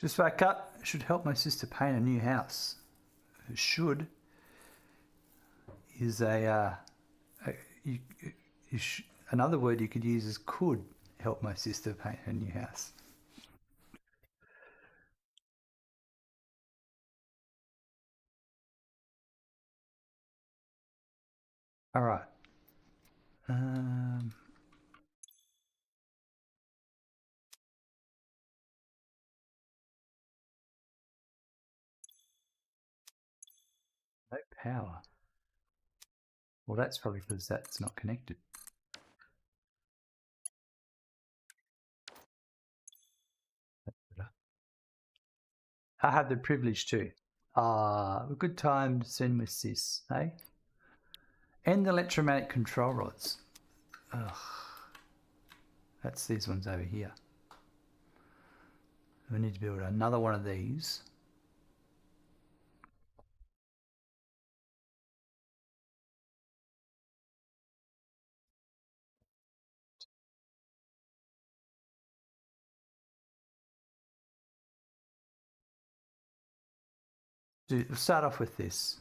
Just woke up. Should help my sister paint a new house. Should is another word you could use is could help my sister paint her new house. All right. No power. Well, that's probably because that's not connected. I have the privilege to. A good time to send with sis, eh? And the electromagnetic control rods. Ugh. That's these ones over here. We need to build another one of these. We'll start off with this.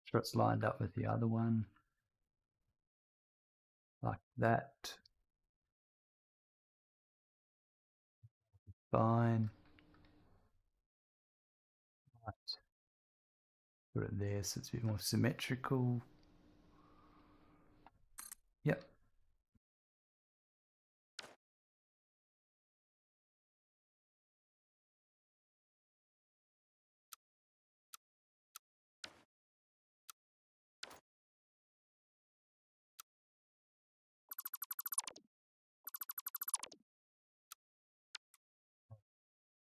Sure it's lined up with the other one. Like that. Fine. Right. Put it there so it's a bit more symmetrical. Yep.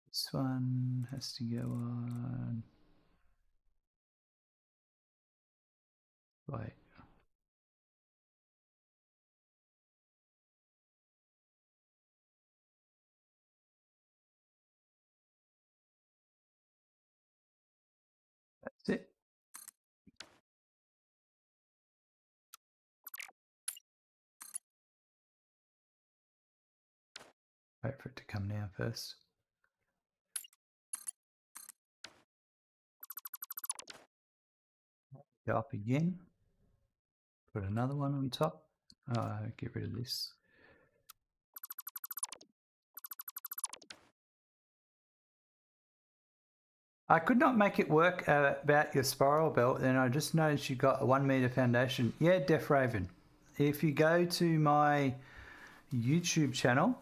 This one has to go on. Wait. That's it. Wait for it to come down first. Go up again. Put another one on top. Get rid of this. I could not make it work about your spiral belt, and I just noticed you got a 1 meter foundation. Yeah, Deaf Raven. If you go to my YouTube channel,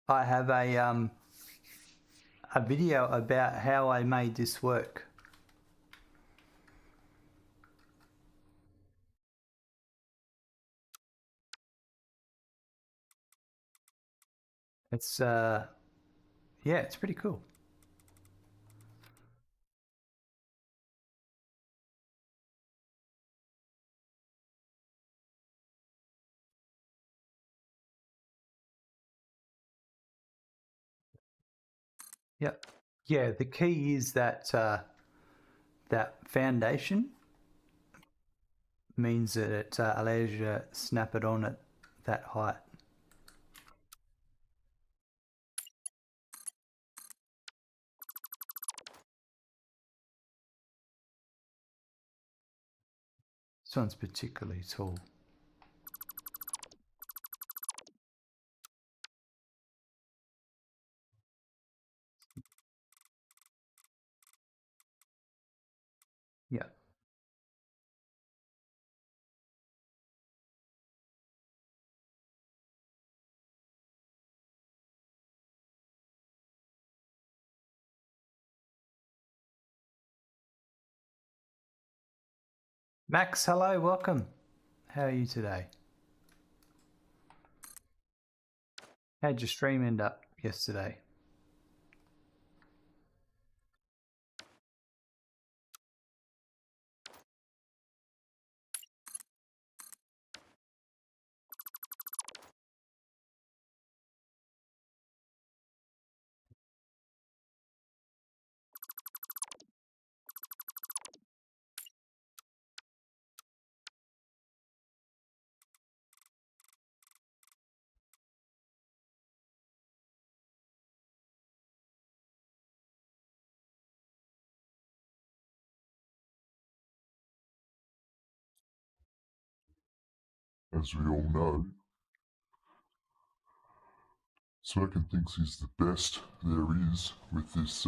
I have a video about how I made this work. It's yeah, it's pretty cool. Yep. Yeah, the key is that that foundation means that it allows you to snap it on at that height. This one's particularly tall. Yeah. Max, hello, welcome. How are you today? How'd your stream end up yesterday? as we all know, Smokin thinks he's the best there is with this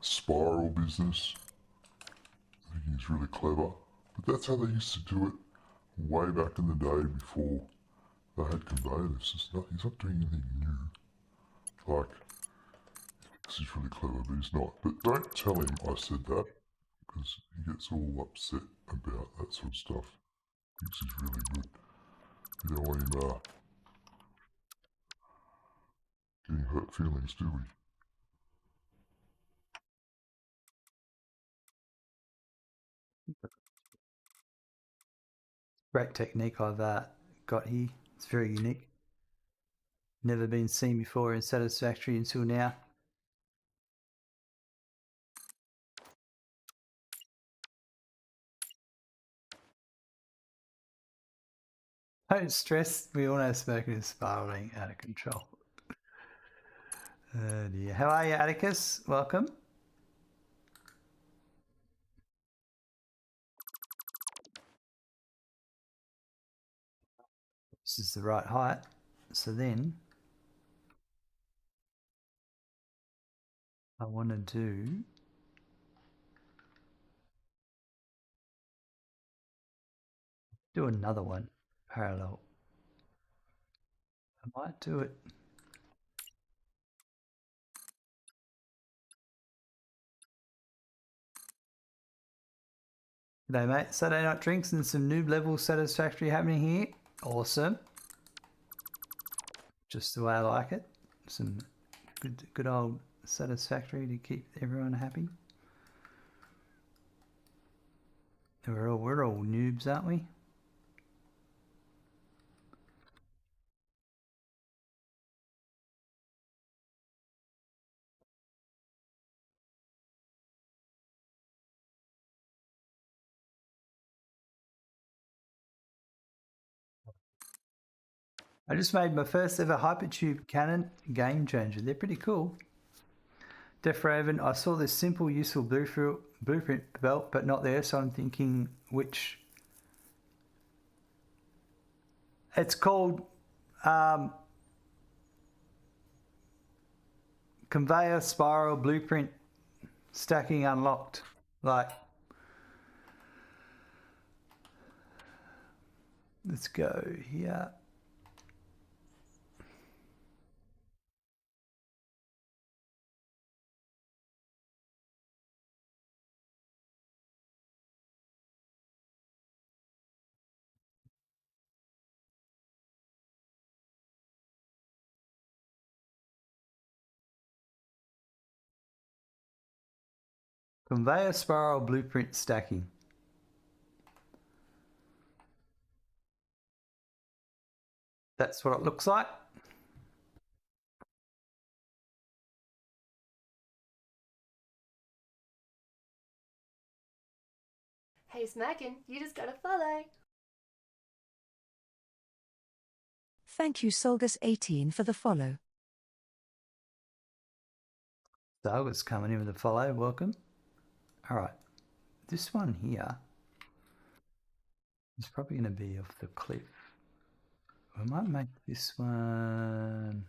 spiral business. I think he's really clever. But that's how they used to do it way back in the day before they had conveyors. He's not doing anything new. Like, he thinks he's really clever, but he's not. But don't tell him I said that, because he gets all upset about that sort of stuff. He thinks he's really good. We don't want him getting hurt feelings, do we? Great technique I've got here. It's very unique. Never been seen before in Satisfactory until now. Don't stress. We all know smoking is spiraling out of control. Oh dear. How are you, Atticus? Welcome. This is the right height. So then I want to do another one parallel. I might do it. G'day mate, Saturday night drinks and some noob level Satisfactory happening here. Awesome. Just the way I like it. Some good old Satisfactory to keep everyone happy. We're all noobs, aren't we? I just made my first ever hypertube cannon game changer. They're pretty cool. Def Raven, I saw this simple, useful blueprint belt, but not there, so I'm thinking which. It's called conveyor spiral blueprint stacking unlocked. Like, let's go here. Conveyor spiral blueprint stacking. That's what it looks like. Hey Smackin', you just got a follow. Thank you Solgus18 for the follow. So it's coming in with a follow. Welcome. All right. This one here is probably going to be off the cliff. I might make this one.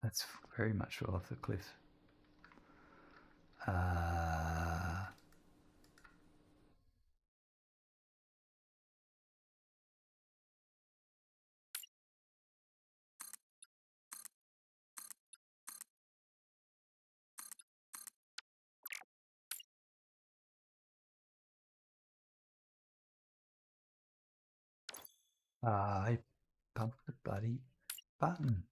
That's very much off the cliff. I bumped the bloody button.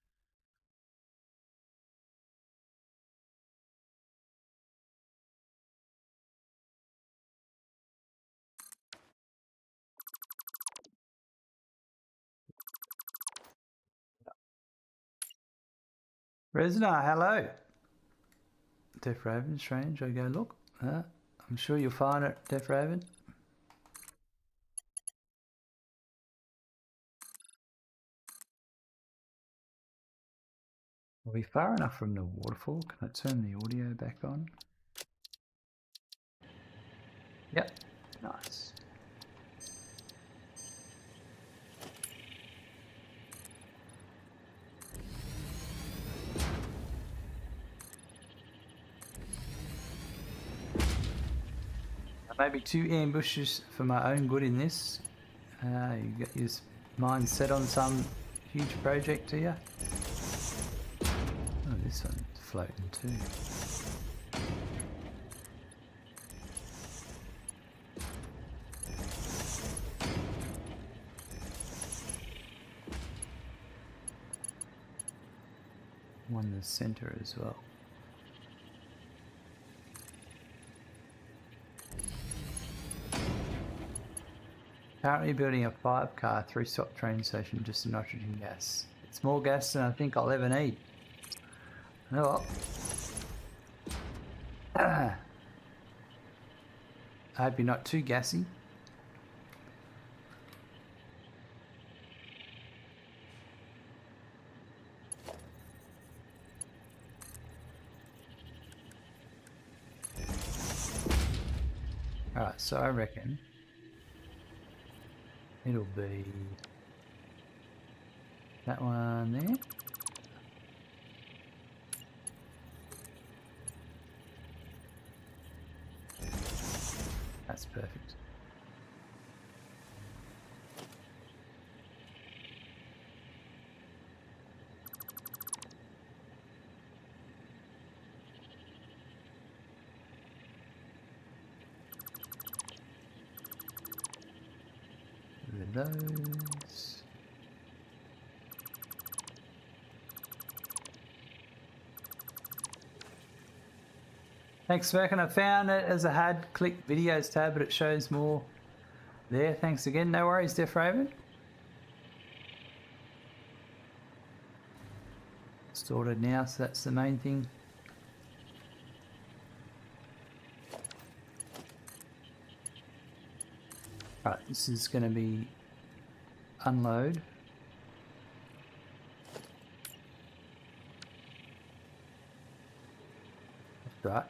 Resna, hello. Def Raven, strange. I go look. I'm sure you'll find it, Def Raven. Are we far enough from the waterfall? Can I turn the audio back on? Yep. Nice. Maybe 2 ambushes for my own good in this. You got your mind set on some huge project, do you? Oh, this one's floating too. One in the center as well. Currently building a 5-car 3-stop train station just in nitrogen gas. It's more gas than I think I'll ever need. Oh well. I hope you're not too gassy. Alright, so I reckon it'll be that one there. That's perfect. With those. Thanks, Merkin. I found it as I had clicked videos tab, but it shows more there. Thanks again. No worries, Def Raven. Sorted now, so that's the main thing. Right, this is going to be unload. That's right.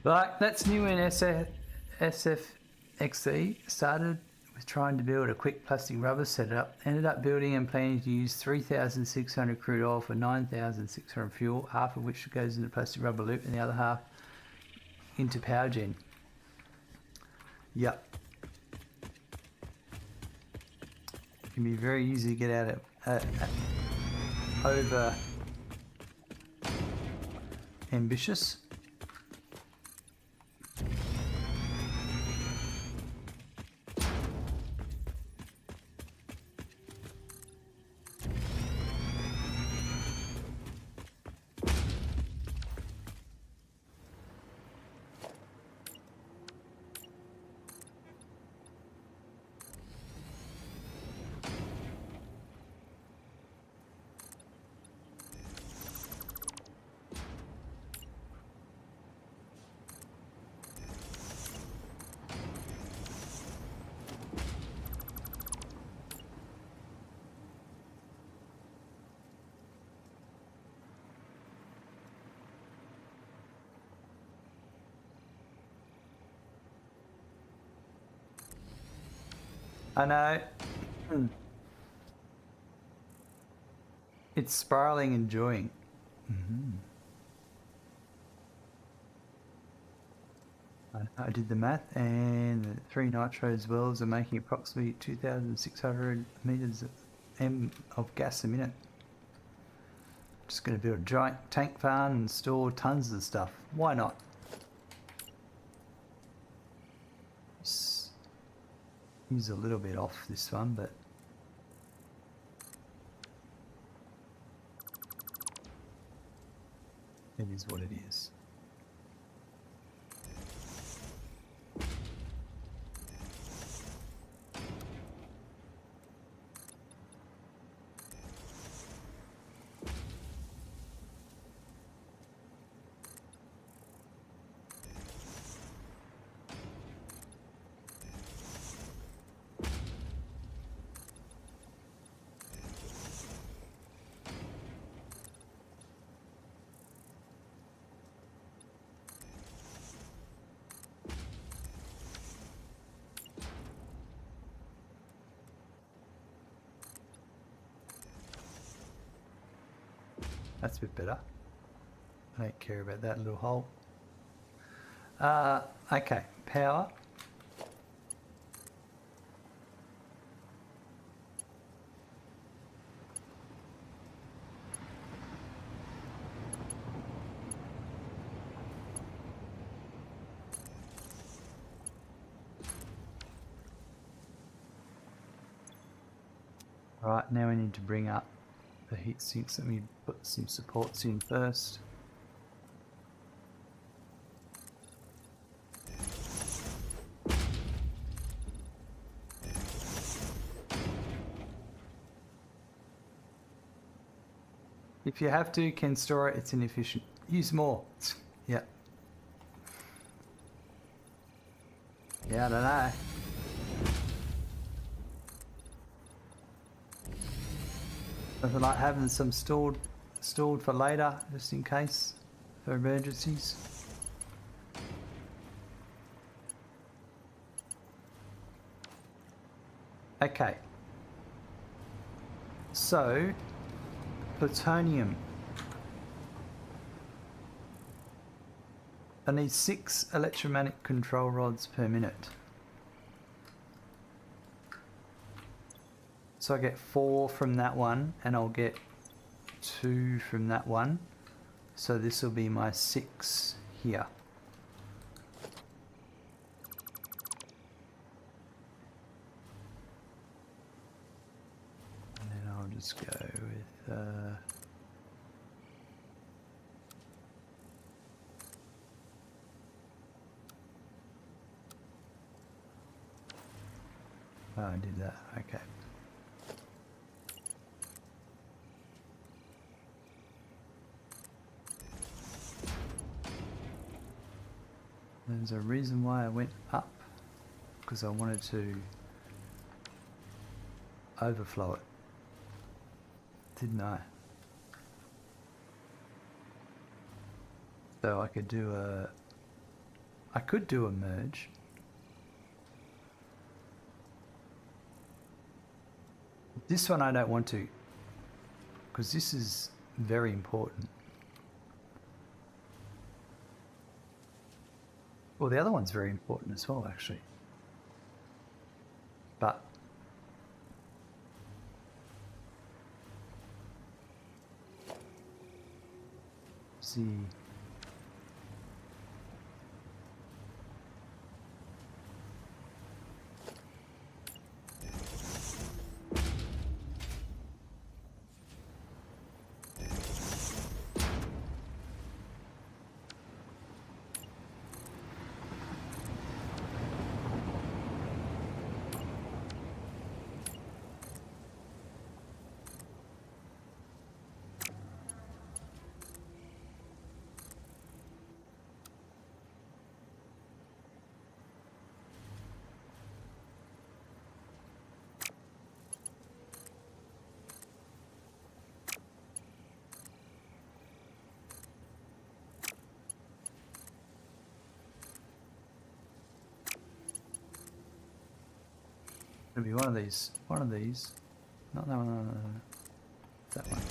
But that's new in SFXE. Started with trying to build a quick plastic rubber setup. Ended up building and planning to use 3,600 crude oil for 9,600 fuel, half of which goes into plastic rubber loop and the other half into power gen. Yep. It can be very easy to get out of over ambitious. I know. It's spiraling and joying. I did the math, and the 3 nitros wells are making approximately 2,600 meters of gas a minute. Just going to build a giant tank farm and store tons of stuff. Why not? He's a little bit off this one, but it is what it is. That's a bit better. I don't care about that little hole. Okay, power. Right, now we need to bring up the heat sinks. Let me put some supports in first. If you have to, can store it, it's inefficient. Use more. Yeah. Yeah, I don't know. Nothing like having some stored for later, just in case, for emergencies. Okay. So, plutonium. I need 6 electromagnetic control rods per minute. So I get 4 from that one, and I'll get 2 from that one. So this will be my 6 here. And then I'll just go with... Oh, I did that. Okay. There's a reason why I went up, because I wanted to overflow it, didn't I? So I could do a merge. This one I don't want to, because this is very important. Well, the other one's very important as well, actually. But see. It'll be one of these, not that one, no. That one.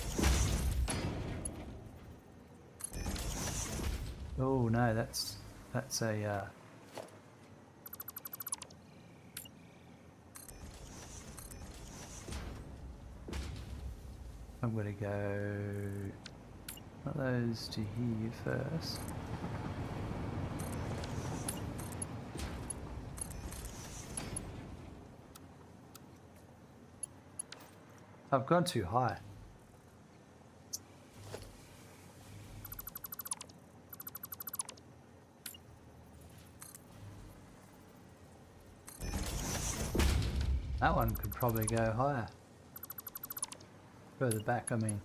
Oh no, that's a I'm gonna go not those to here first. I've gone too high. That one could probably go higher. Further back, I mean.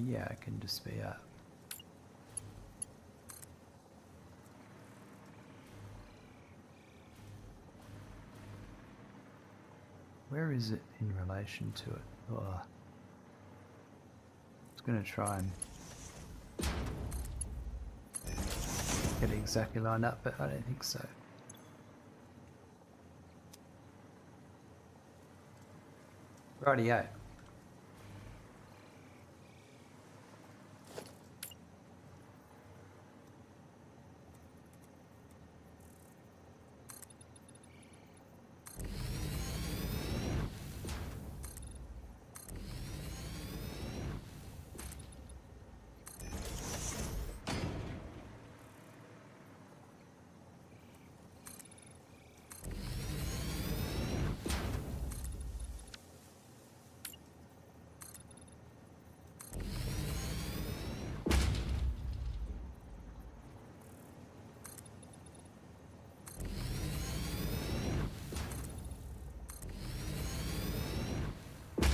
Yeah, I can just be up. Where is it in relation to it? Oh. I was going to try and get it exactly lined up, but I don't think so. Rightio.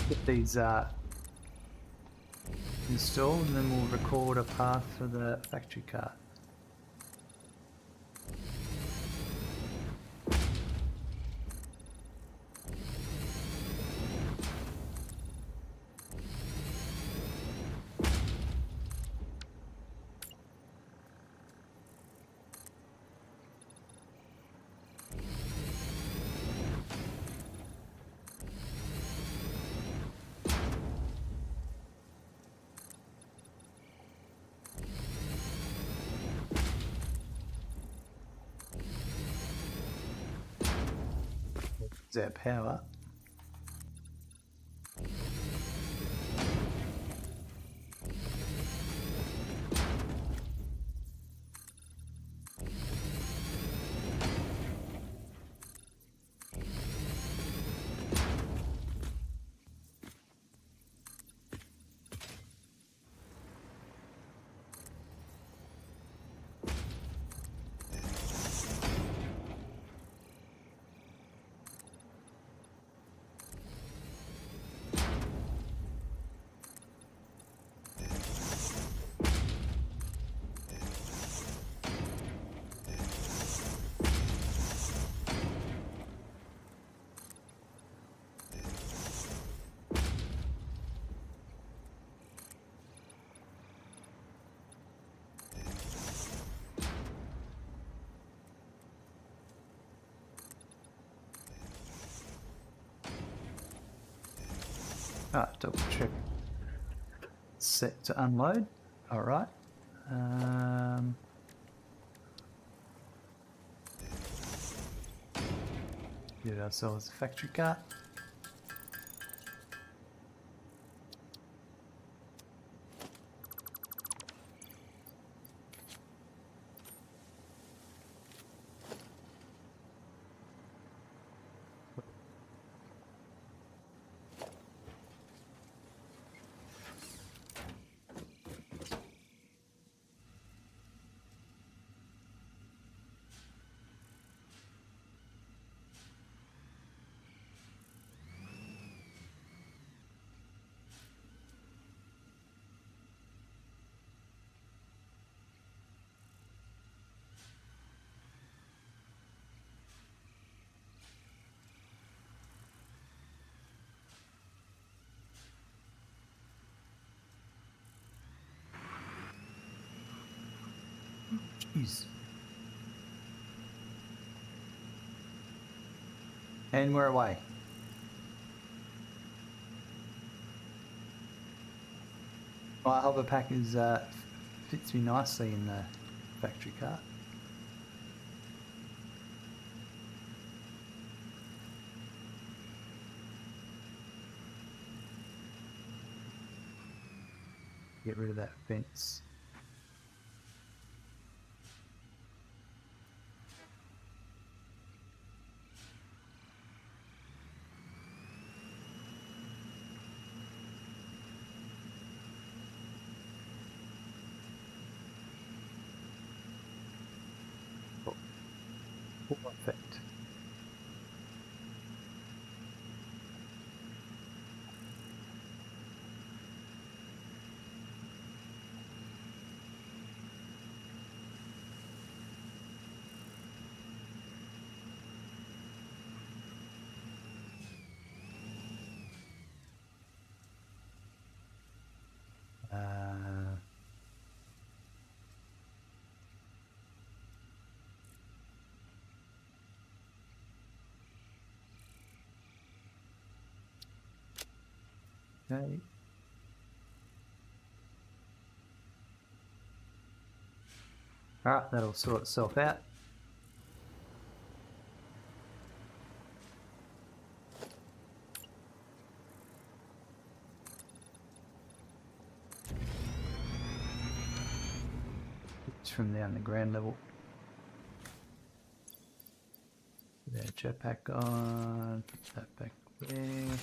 Get these installed and then we'll record a path for the factory cart. Is that power? Double check. Set to unload. All right. Get ourselves a factory cart. Jeez. And we're away. My hover pack is fits me nicely in the factory cart. Get rid of that fence. Perfect. Okay. Alright, that'll sort itself out. It's from down the ground level. There, jetpack on, put that back there.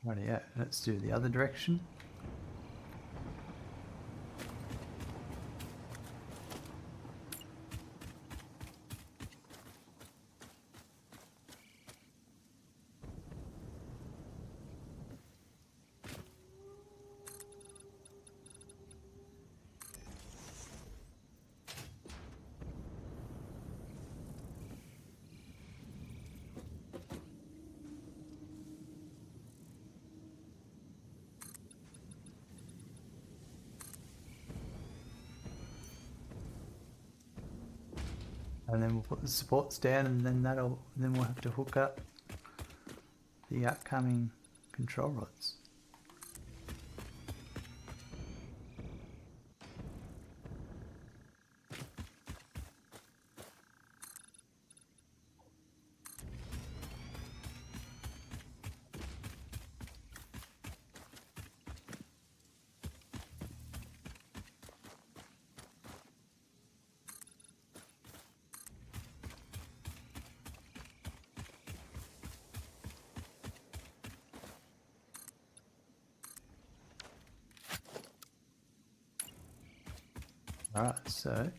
Right, yeah, let's do the other direction. And then we'll put the supports down, and then we'll have to hook up the upcoming control rods. Alright, so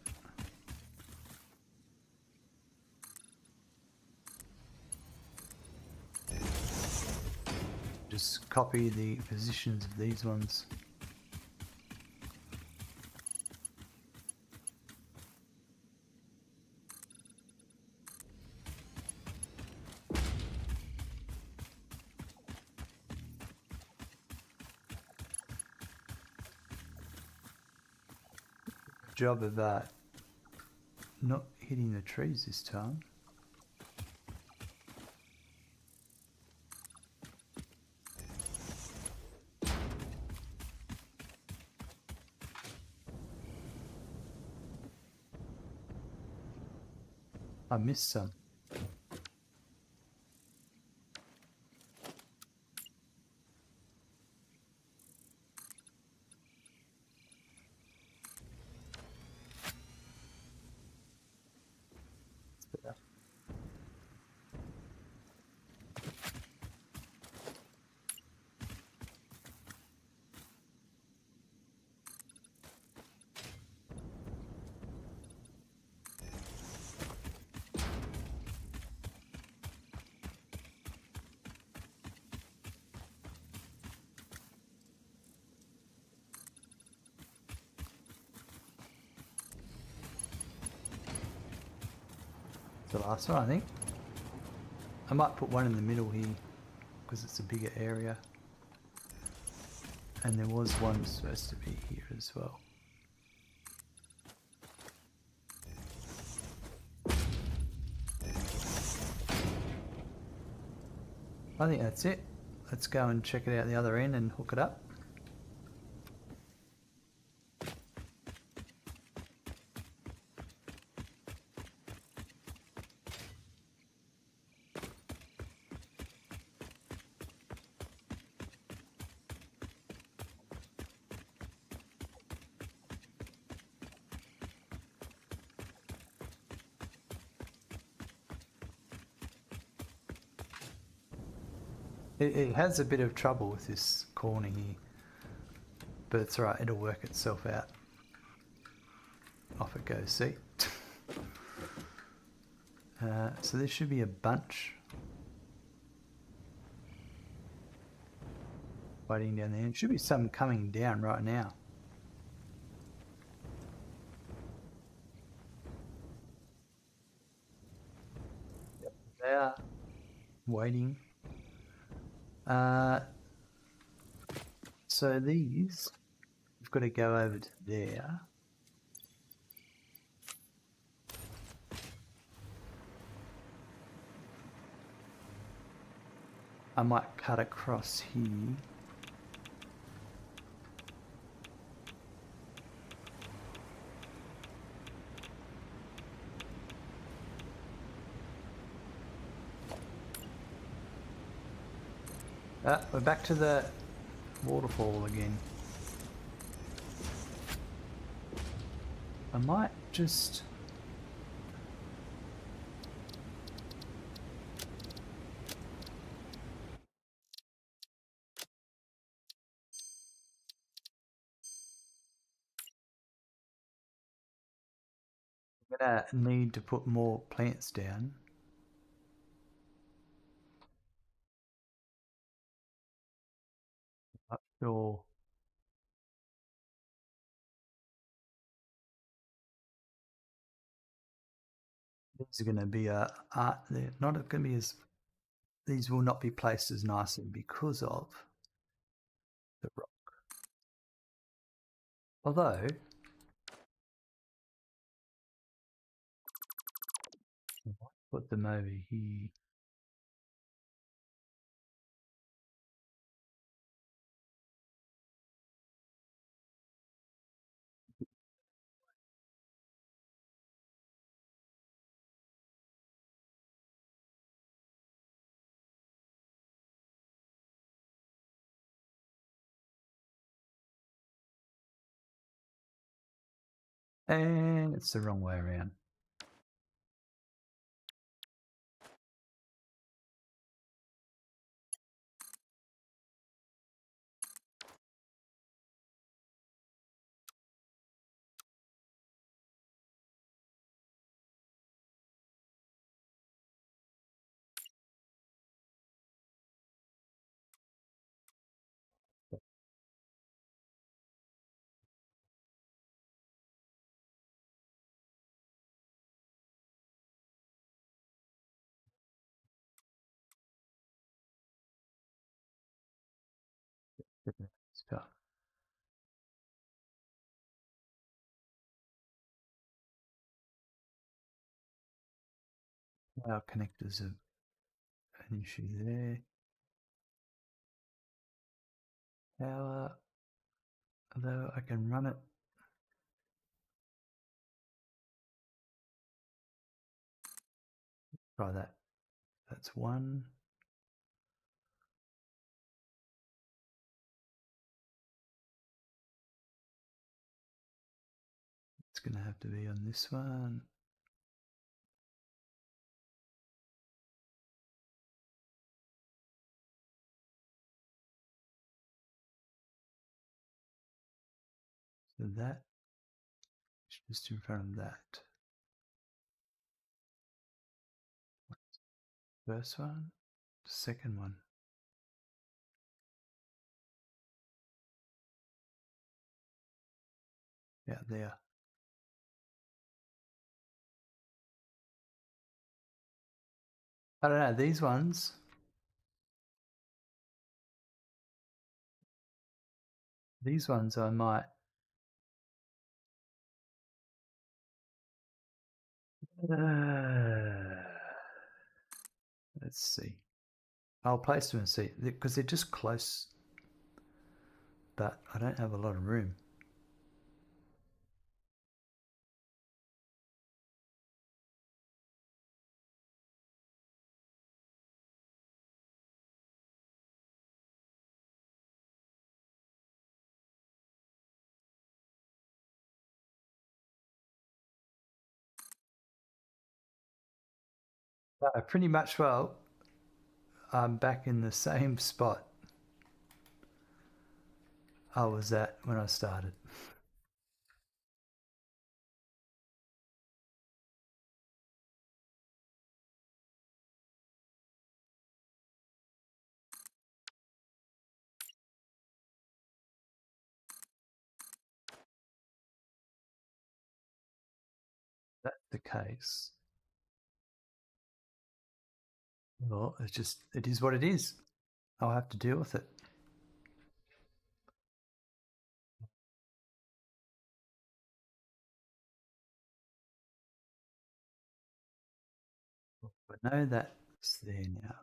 just copy the positions of these ones. Job of not hitting the trees this time. I missed some. the last one, I think. I might put one in the middle here because it's a bigger area. And there was one supposed to be here as well. I think that's it. Let's go and check it out the other end and hook it up. It has a bit of trouble with this corner here, but it's alright, it'll work itself out. Off it goes, see? So there should be a bunch waiting down there. There should be some coming down right now. Yep, they are waiting. So these, we've got to go over to there. I might cut across here. We're back to the waterfall again. I might just... I'm gonna need to put more plants down. Not sure. These are going to be they're not going to be as, these will not be placed as nicely because of the rock. Although, I might put them over here. And it's the wrong way around. Stuff. Our connectors are an issue there. Power, although I can run it. Try that. That's one. It's going to have to be on this one. So that is just in front of that. First one, second one. Yeah, there. I don't know, these ones. These ones I might. Let's see. I'll place them and see, because they're just close, but I don't have a lot of room. Pretty much, well, I'm back in the same spot I was at when I started. That's the case. Well, it is what it is. I'll have to deal with it. I know that's there now.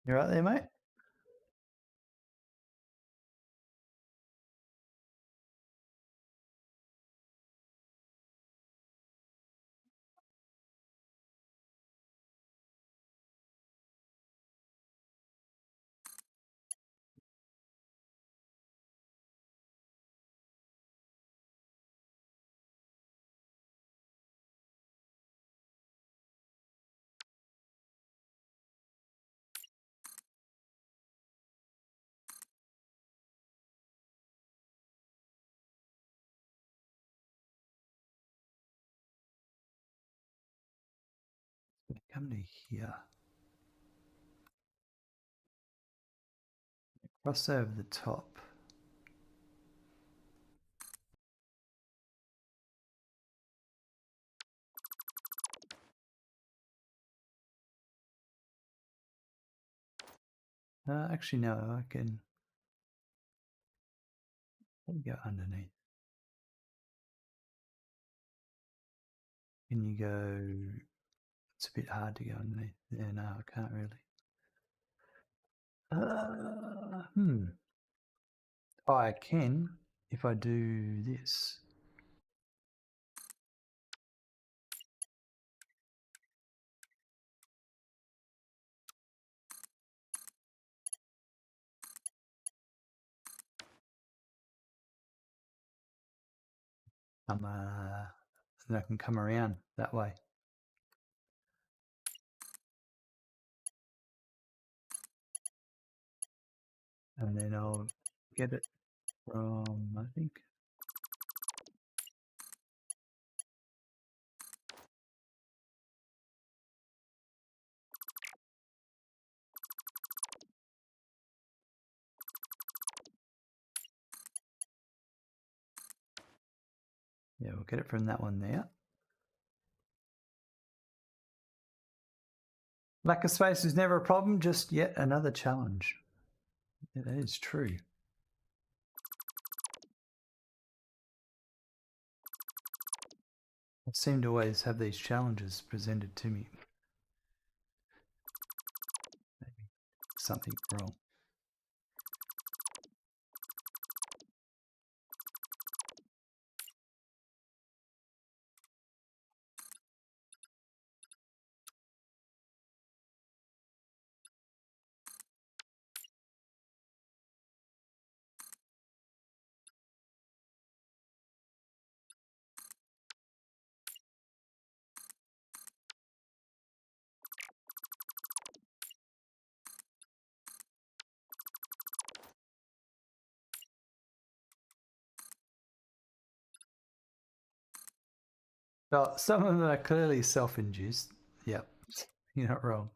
You right there, mate? Come to here. Cross over the top. Actually, no, I can go underneath. Can you go? It's a bit hard to go underneath. Yeah, no, I can't really. Oh, I can if I do this. Then I can come around that way. And then I'll get it from, I think. Yeah, we'll get it from that one there. Lack of space is never a problem, just yet another challenge. Yeah, that is true. I seem to always have these challenges presented to me. Maybe something wrong. Well, some of them are clearly self-induced. Yep, you're not wrong.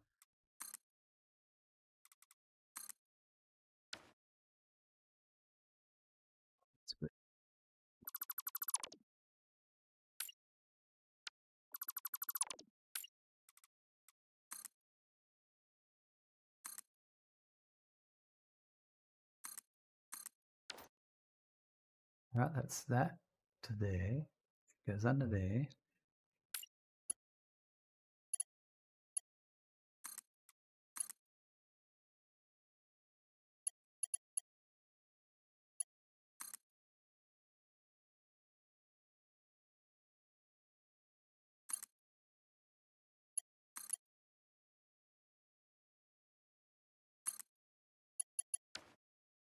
Right, that's that to there. Goes under there.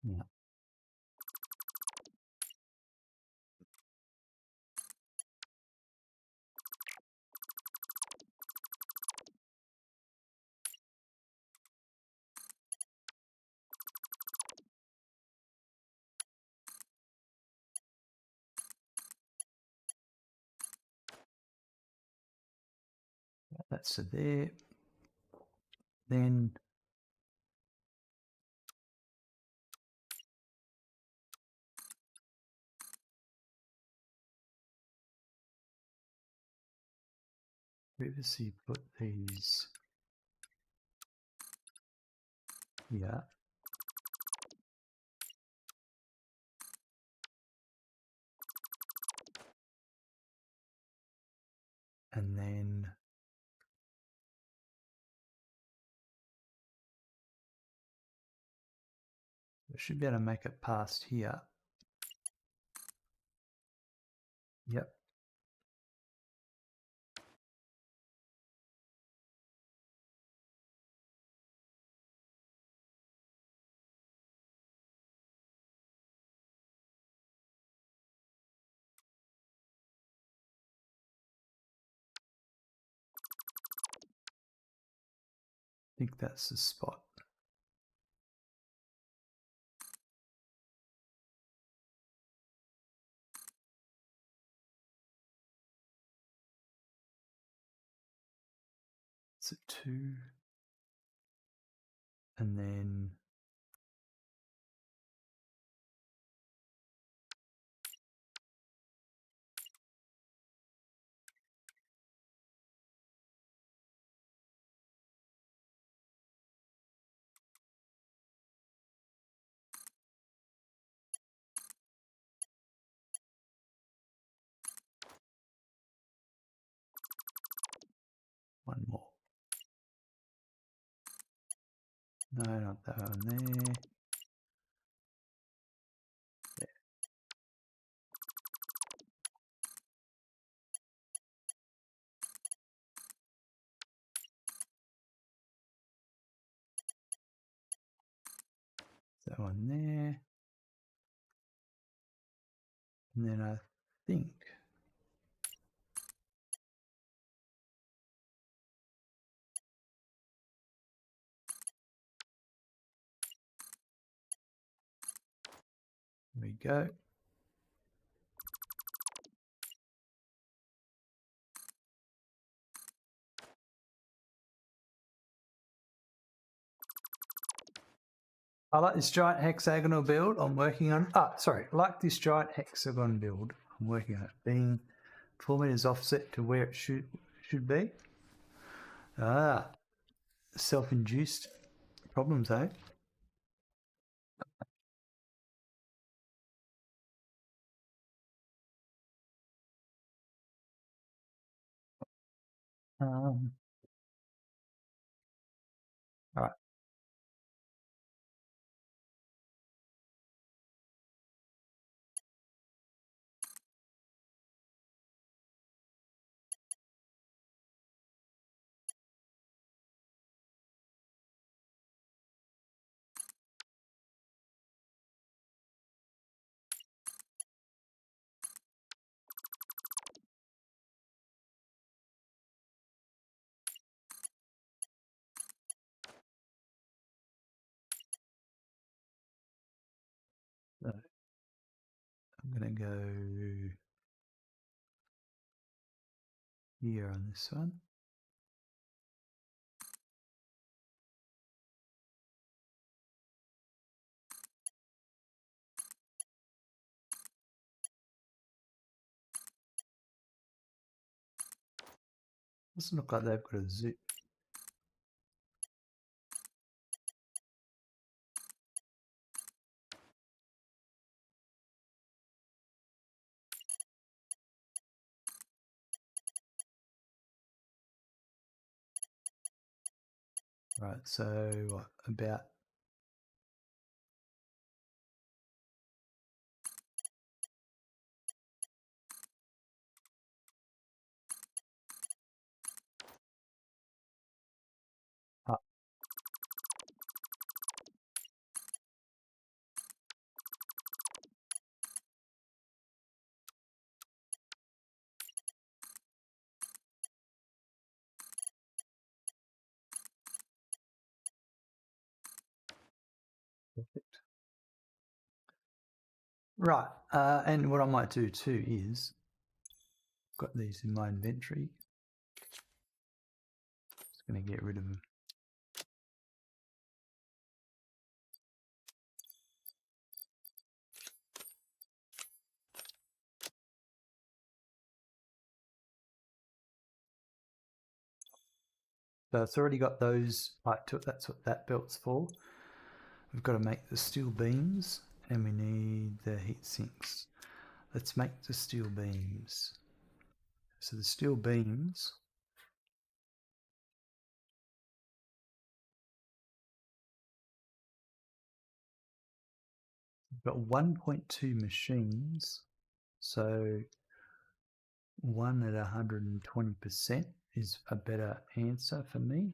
Yeah. That's to there. Then previously put these here. And then I should be able to make it past here. Yep. I think that's the spot. It's a 2. And then one more. No, not that one there. Yeah. That one there. And then I think there we go. I like this giant hexagonal build I'm working on. Sorry, like this giant hexagon build I'm working on it being 4 meters offset to where it should be. Self-induced problems, eh? All right. So I'm going to go here on this one. Doesn't look like they've got a zip. Right, so what, about up. Perfect. Right, and what I might do too is, got these in my inventory. Just going to get rid of them. So it's already got those right to it. That's what that belt's for. We've got to make the steel beams and we need the heat sinks. Let's make the steel beams. So the steel beams, we've got 1.2 machines. So 1 at 120% is a better answer for me.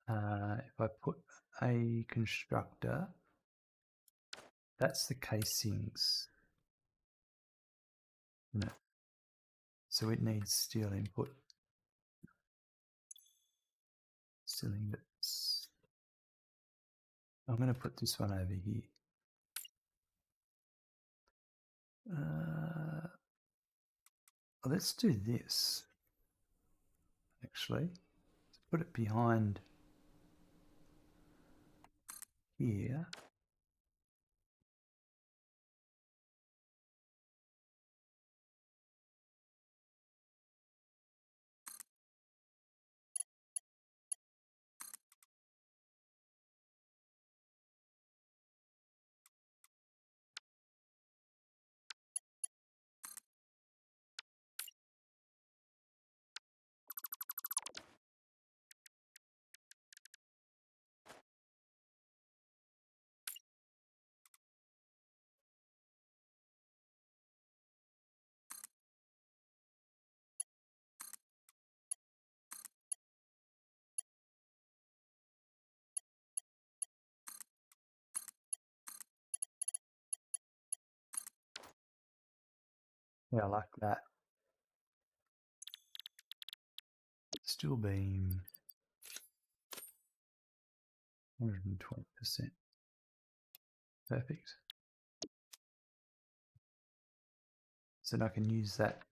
If I put a constructor, that's the casings. No. So it needs steel input. Steel ingots. I'm going to put this one over here. Let's do this. Actually, let's put it behind here. Yeah, I like that. Steel beam, 120%. Perfect. So now I can use that.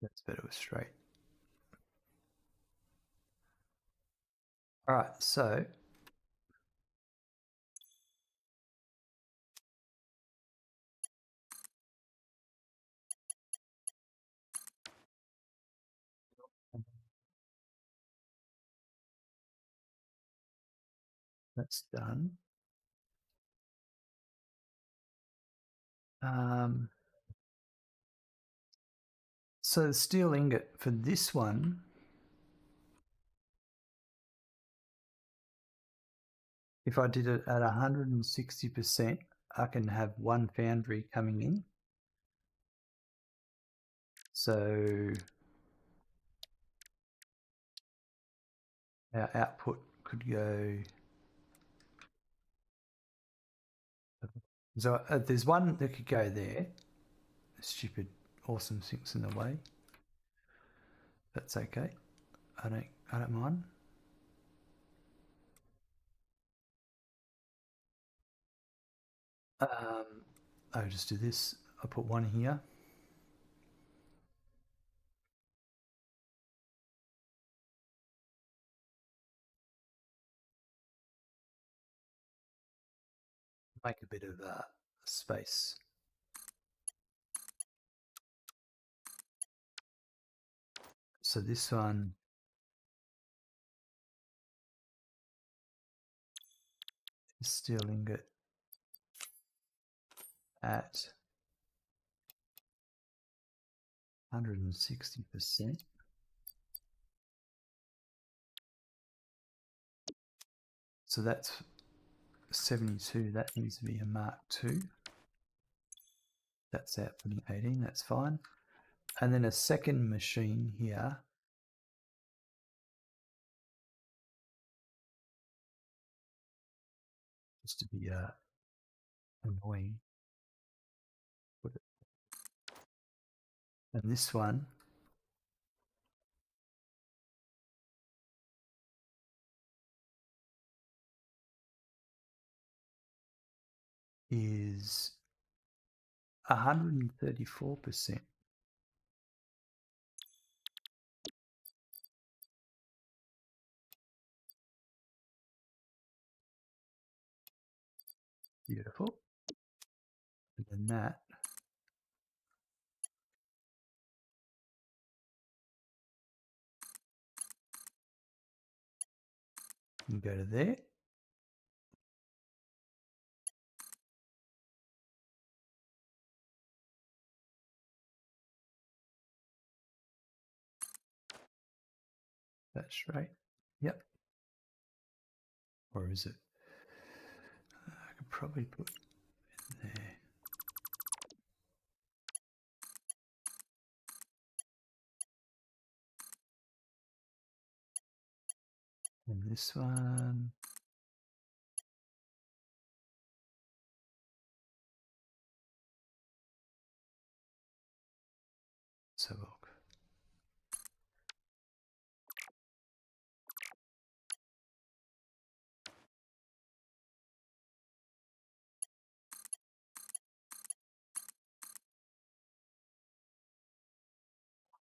That's better with straight. All right, so that's done. So the steel ingot for this one, if I did it at 160%, I can have one foundry coming in. So our output could go. So there's one that could go there. Stupid, awesome sinks in the way. That's okay. I don't mind. I'll just do this. I'll put one here. make a bit of space. So this one is steel ingot at 160%. So that's 72. That needs to be a Mark II. That's outputting 18. That's fine. And then a second machine here just to be annoying. And this one is 134%. Beautiful. And then that can go to there. That's right. Yep. Or is it? I could probably put it there. And this one. Let's have a look.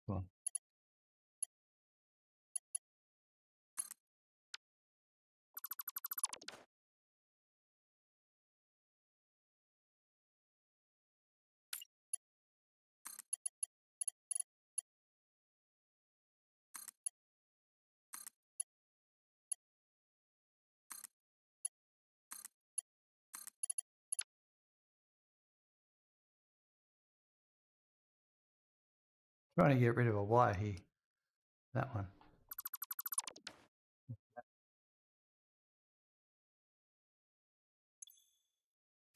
Well, trying to get rid of a wire here. That one.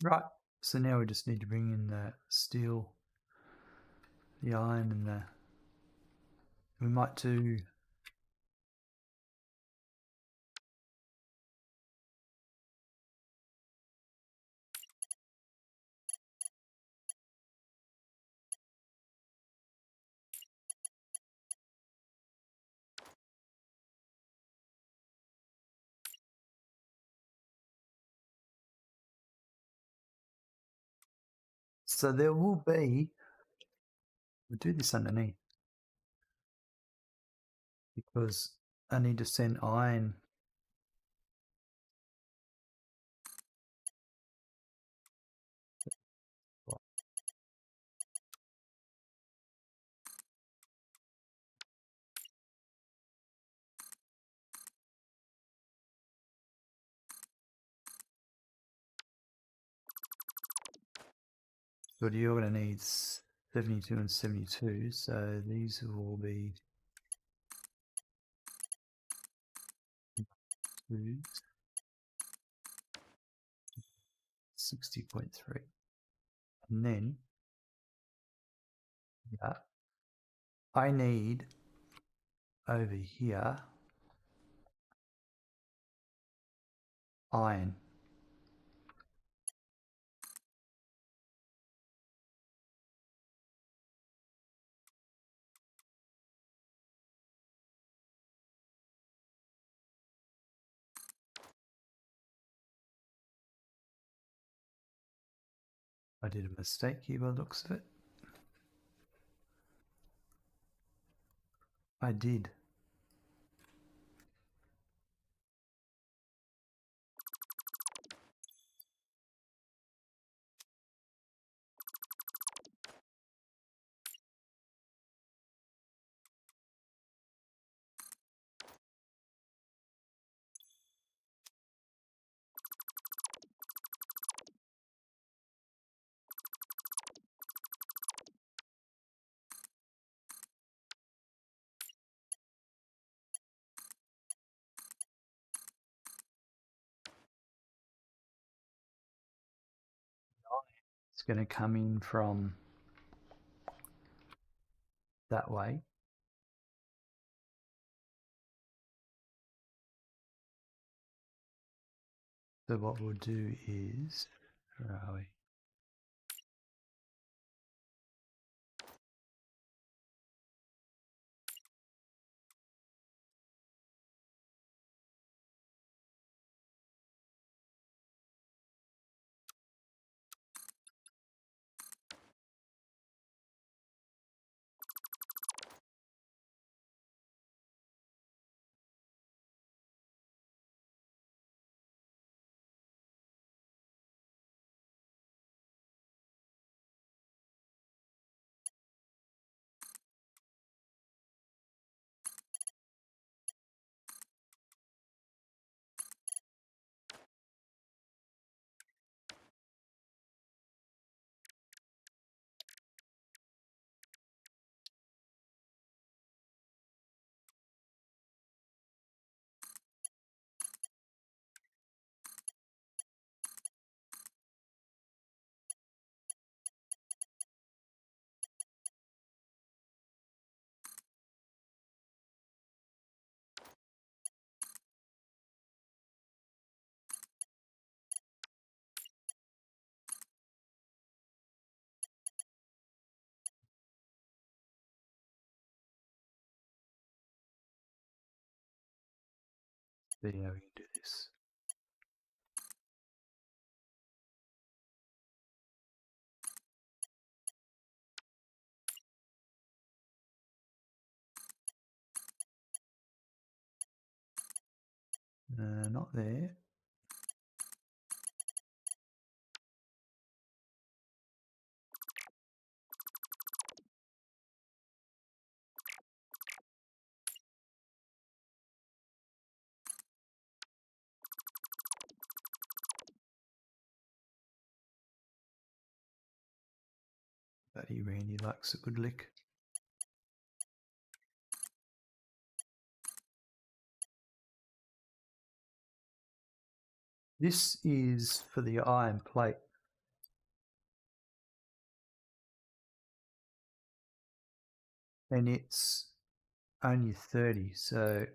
Right. So now we just need to bring in the steel, the iron, and the. We might do. So there will be. We'll do this underneath because I need to send iron. But you're going to need 72 and 72, so these will be 60.3. And then, yeah, I need over here iron. I did a mistake here by the looks of it. I did. It's going to come in from that way. So what we'll do is, where are we? See how we can do this. Not there. Buddy Randy likes a good lick. This is for the iron plate. And it's only 30, so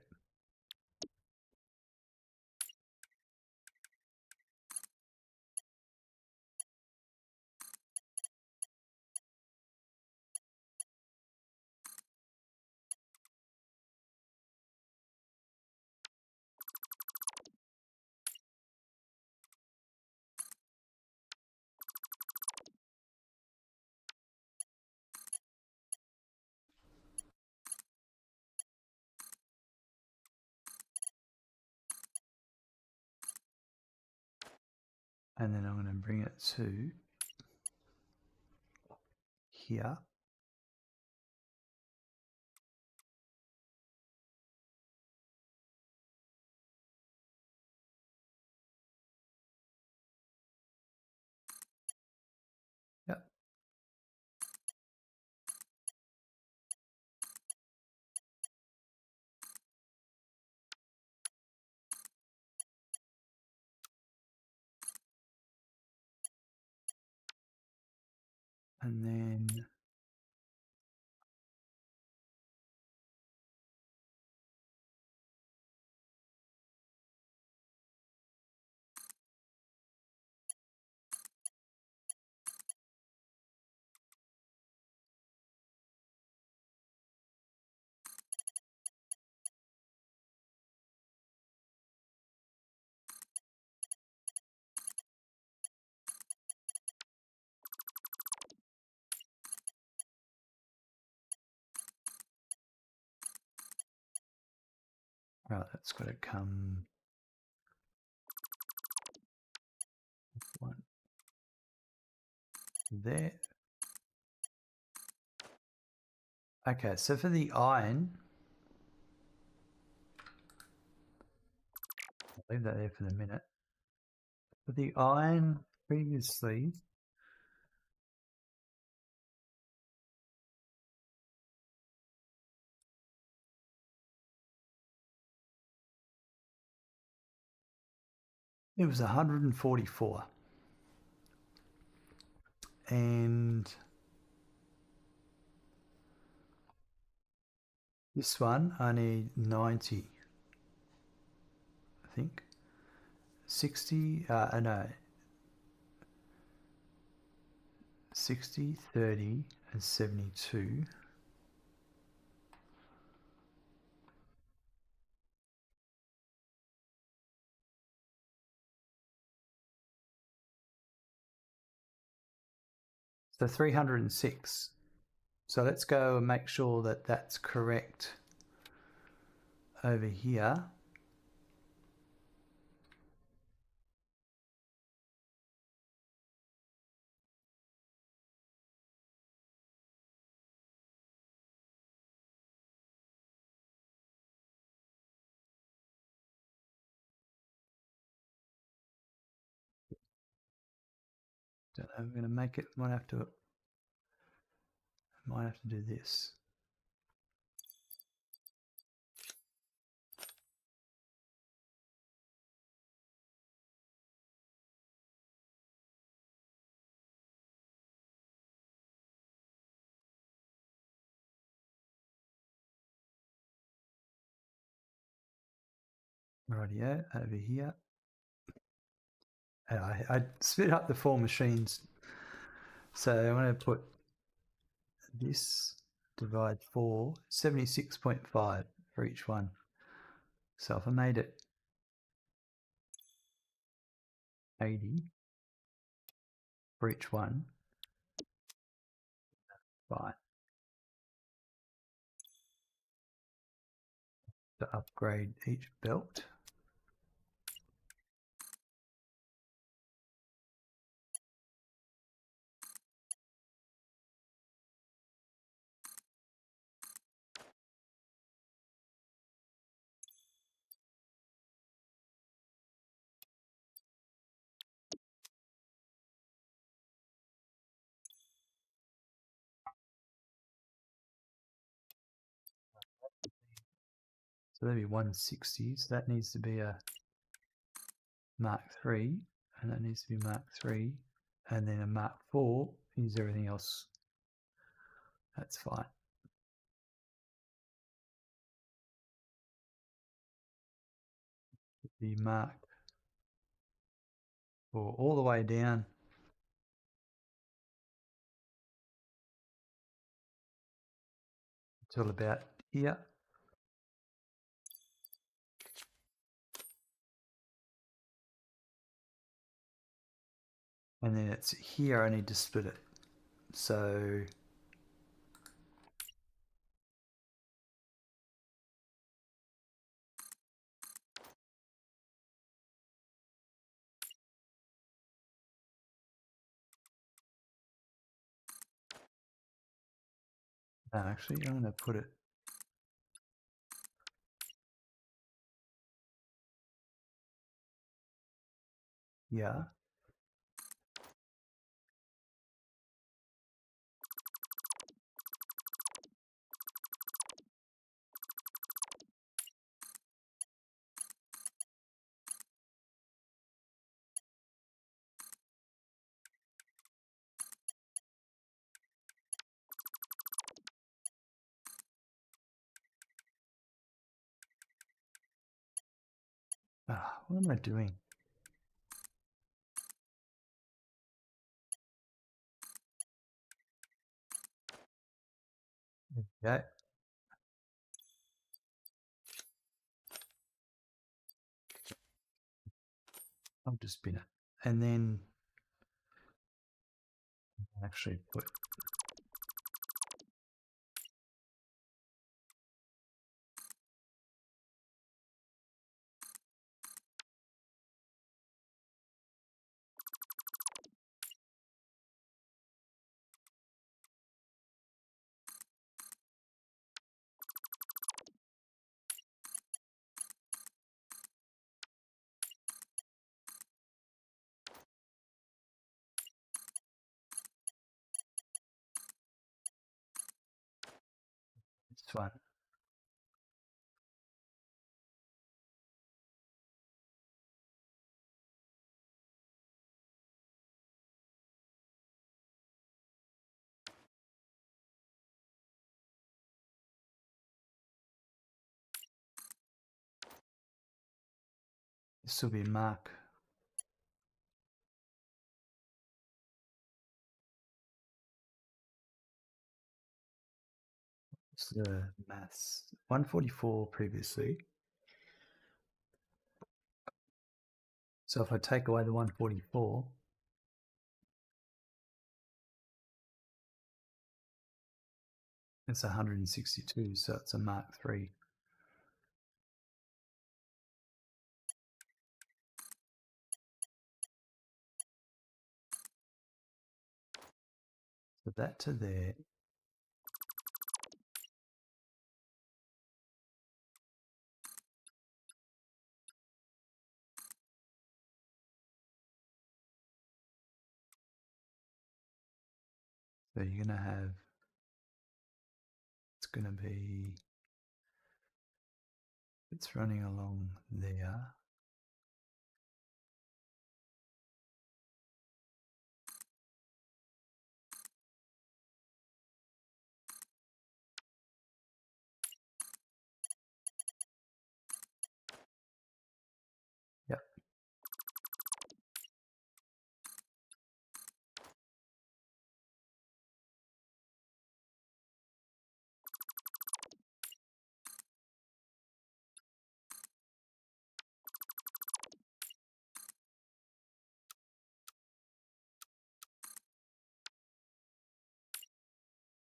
and then I'm going to bring it to here. Yep. And then right, that's got to come one there. Okay, so for the iron, I'll leave that there for the minute. For the iron, previously, it was 144. And this one I need 90, I think. 60, no, 60, 30, and 72. So 306. So let's go and make sure that that's correct over here. Don't know, we're going to make it, might have to do this. Rightio, over here. I split up the 4 machines. So I'm going to put this divide 4, 76.5 for each one. So if I made it 80 for each one, fine. To upgrade each belt. So that'd be 160. So that needs to be a Mark 3, and that needs to be Mark 3, and then a Mark 4 is everything else. That's fine. The Mark 4 all the way down till about here. And then it's here I need to split it. So no, actually I'm going to put it here. What am I doing? Yeah. I'll just spin it. And then actually put this one. This will be Mark. What's the maths? 144 previously. So if I take away the 144, it's 162, so it's a Mark III. So that to there. So you're going to have, it's going to be, it's running along there. Yep.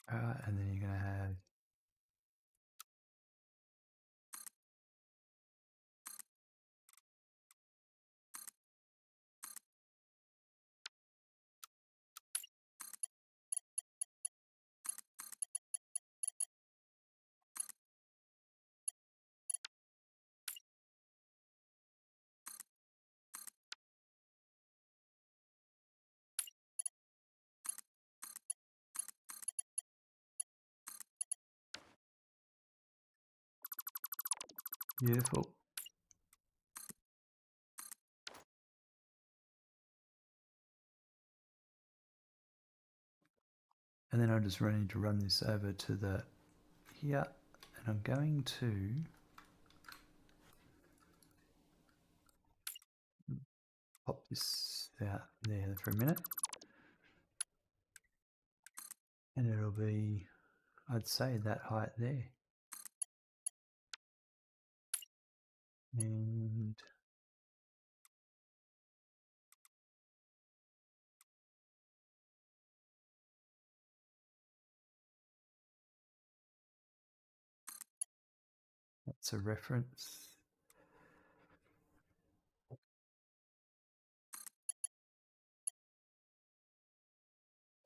And then you're going to have beautiful. And then I just need to run this over to the here, and I'm going to pop this out there for a minute, and it'll be, I'd say, that height there. And that's a reference.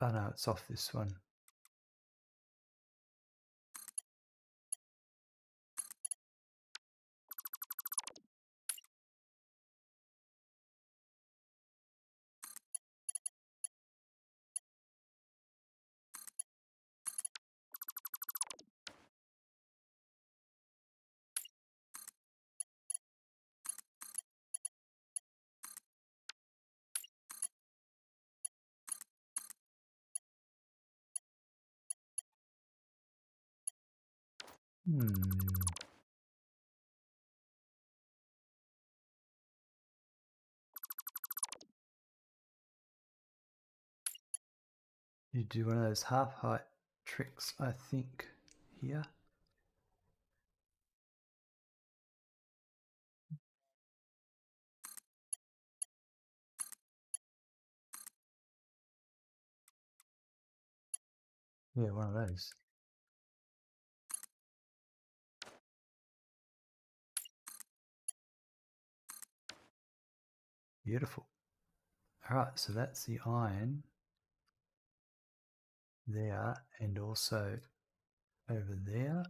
Oh no, it's off this one. You do one of those half height tricks, I think, here. Yeah, one of those. Beautiful. All right, so that's the iron there, and also over there.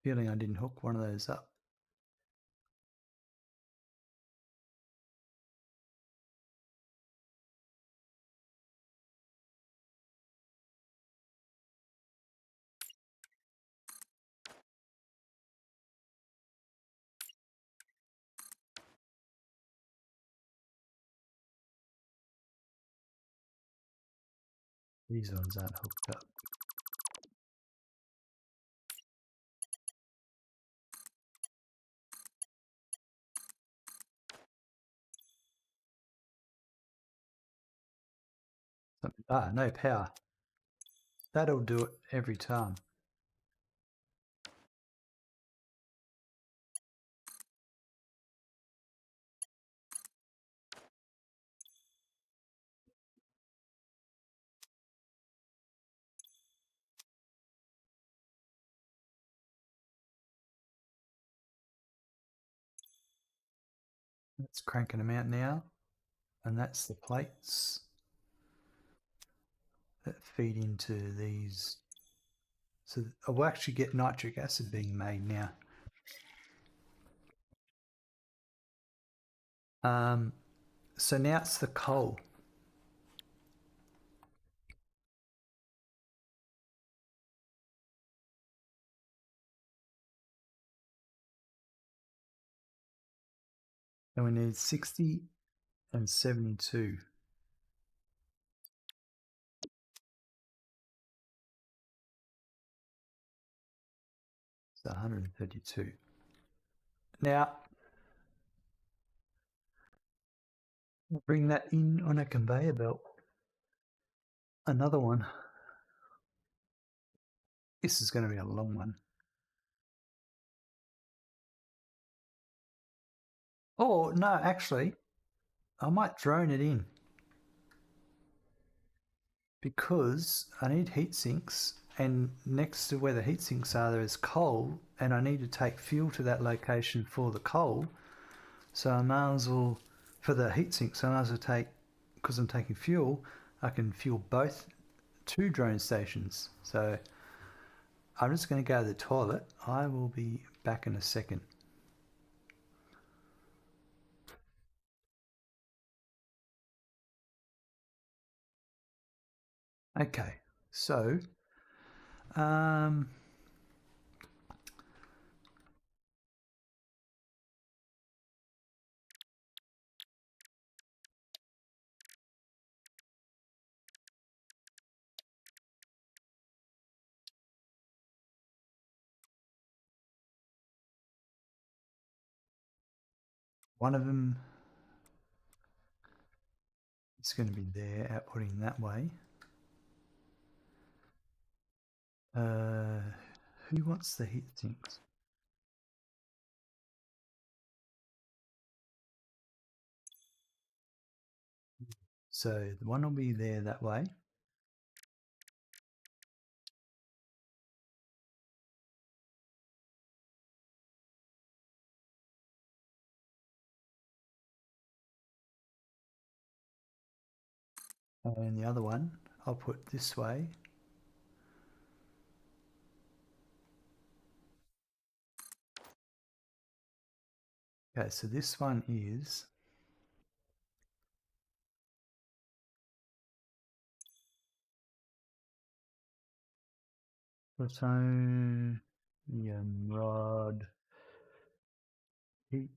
Feeling I didn't hook one of those up. These ones aren't hooked up. No power. That'll do it every time. It's cranking them out now, and that's the plates that feed into these. So we'll actually get nitric acid being made now. So now it's the coal. And we need 60 and 72. So 132. Now, we'll bring that in on a conveyor belt. Another one. This is going to be a long one. Oh, no, actually, I might drone it in. Because I need heat sinks, and next to where the heat sinks are, there is coal, and I need to take fuel to that location for the coal. So I might as well, for the heat sinks, I might as well take, because I'm taking fuel, I can fuel both 2 drone stations. So I'm just going to go to the toilet. I will be back in a second. Okay, so one of them is going to be there, outputting that way. Who wants the heat sinks? So the one will be there that way. And the other one I'll put this way. Okay, so this one is Plutonium Rod heat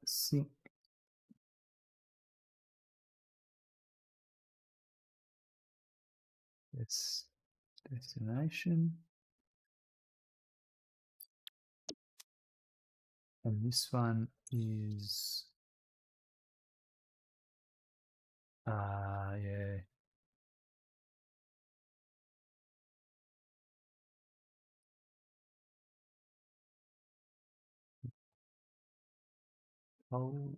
sink. This destination. And this one is yeah. Oh,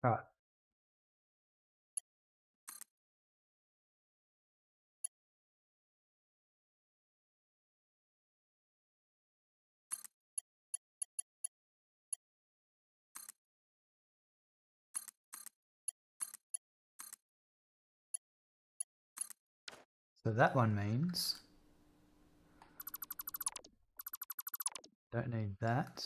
All right. So that one means don't need that.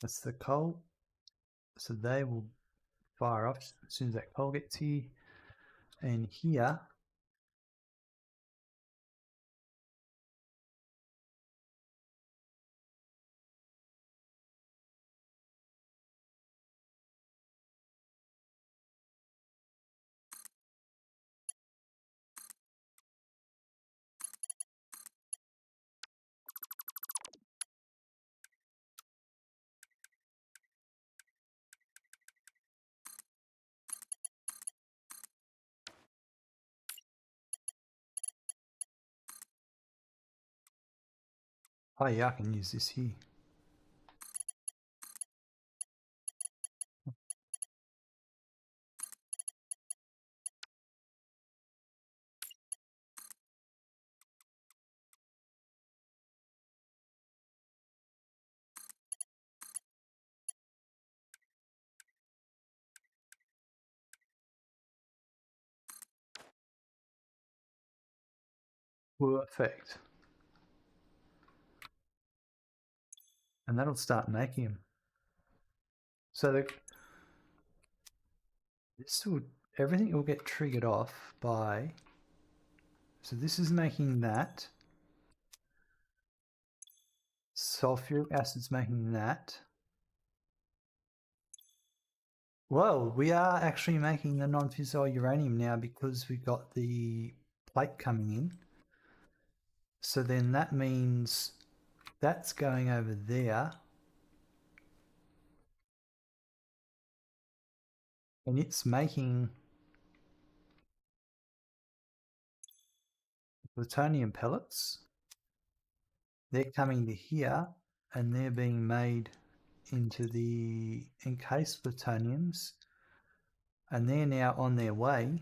That's the coal. So they will fire off as soon as that coal gets here. And here, oh yeah, I can use this here. Perfect. And that'll start making them. So this will, everything will get triggered off by, so this is making that. Sulfuric acid's making that. Well, we are actually making the non-fissile uranium now because we've got the plate coming in. So then that means that's going over there. And it's making plutonium pellets. They're coming to here and they're being made into the encased plutoniums. And they're now on their way.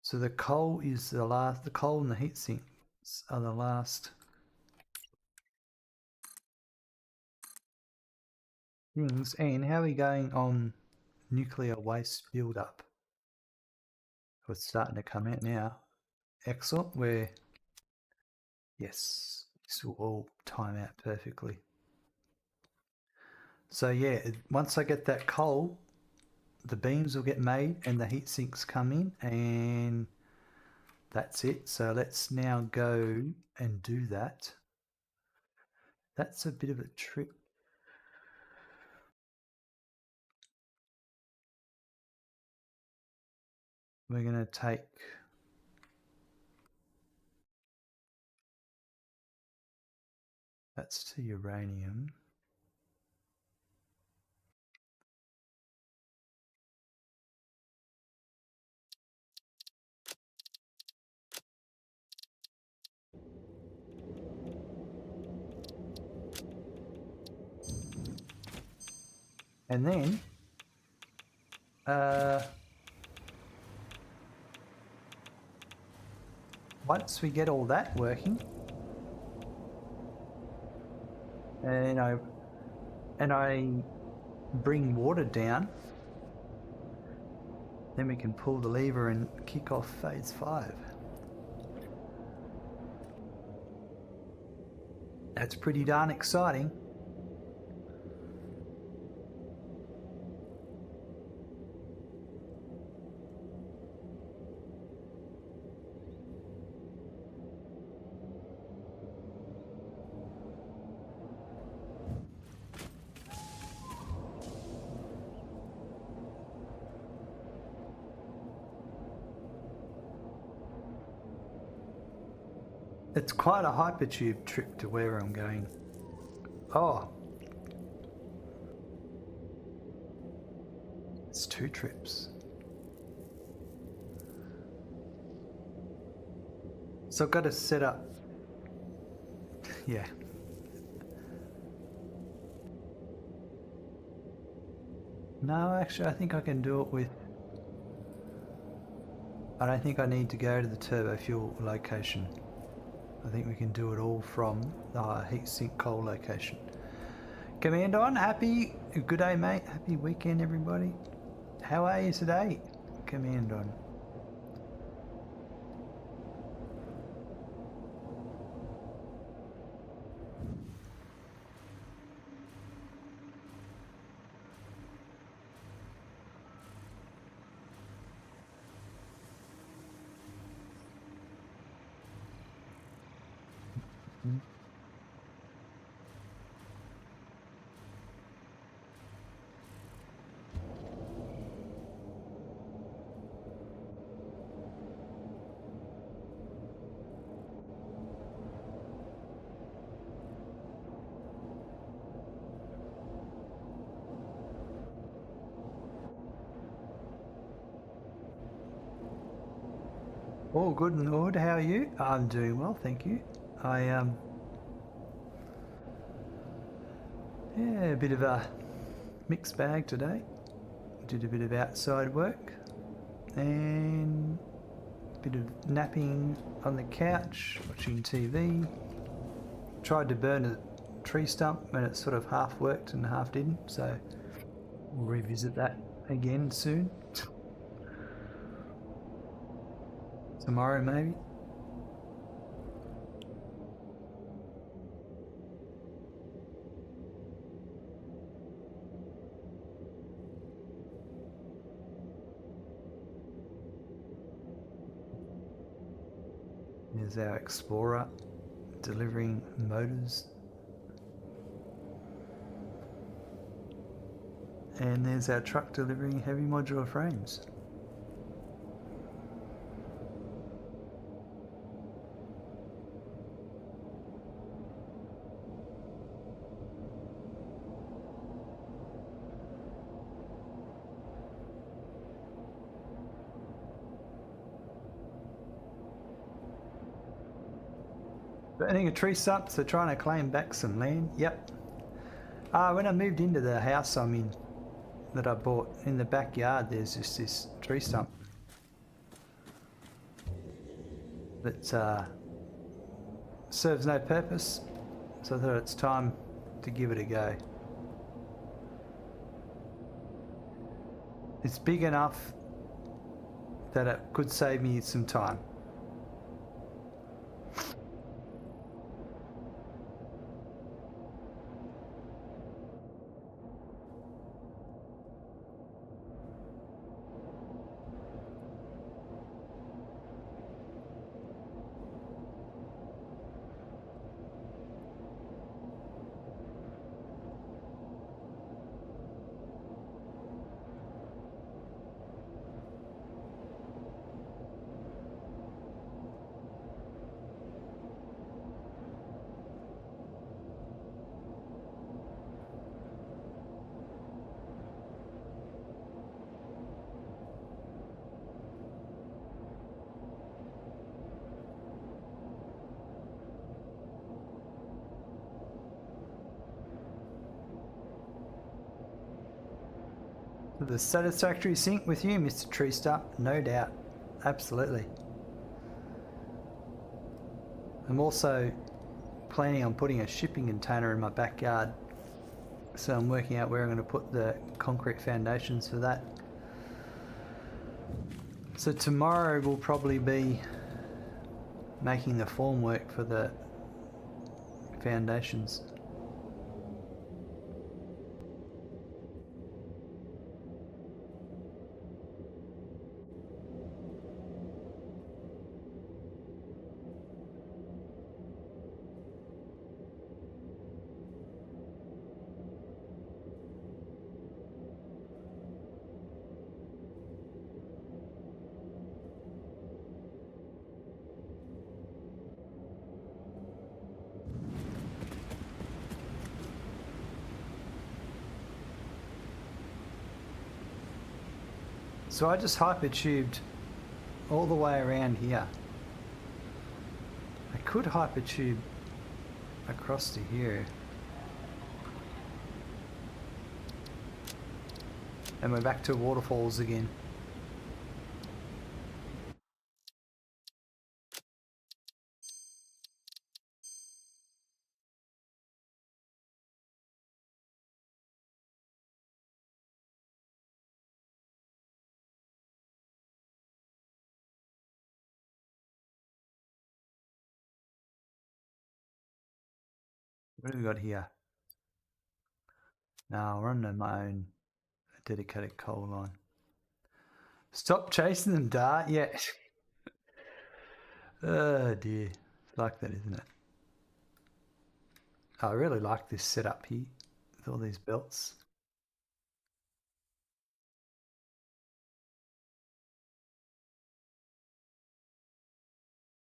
So the coal is the last, the coal and the heat sinks are the last things. And how are we going on nuclear waste build-up? It's starting to come out now. Excellent. We're, yes, this will all time out perfectly. So yeah, once I get that coal, the beams will get made and the heat sinks come in and that's it. So let's now go and do that. That's a bit of a trick. We're going to take that's to uranium. And then once we get all that working, and I bring water down, then we can pull the lever and kick off phase 5. That's pretty darn exciting. It's quite a hypertube trip to where I'm going. Oh. It's 2 trips. So I've got to set up. Yeah. No, actually, I think I can do it with. I don't think I need to go to the turbo fuel location. I think we can do it all from the heatsink coal location. Commander on, good day, mate. Happy weekend, everybody. How are you today, Commander on? All good and good. How are you? I'm doing well, thank you. Yeah, a bit of a mixed bag today. Did a bit of outside work and a bit of napping on the couch, watching TV. Tried to burn a tree stump and it sort of half worked and half didn't, so we'll revisit that again soon. Tomorrow maybe. There's our Explorer delivering motors. And there's our truck delivering heavy modular frames. Burning a tree stump, so trying to claim back some land. Yep. When I moved into the house I'm in, that I bought, in the backyard, there's just this tree stump that serves no purpose, so I thought it's time to give it a go. It's big enough that it could save me some time. The Satisfactory sync with you, Mr. Tree Stump, no doubt. Absolutely. I'm also planning on putting a shipping container in my backyard, so I'm working out where I'm going to put the concrete foundations for that. So tomorrow will probably be making the formwork for the foundations. So I just hypertubed all the way around here. I could hypertube across to here. And we're back to waterfalls again. What have we got here? No, we're on my own dedicated coal line. Stop chasing them, Dart. Yeah. Oh dear. It's like that, isn't it? I really like this setup here with all these belts.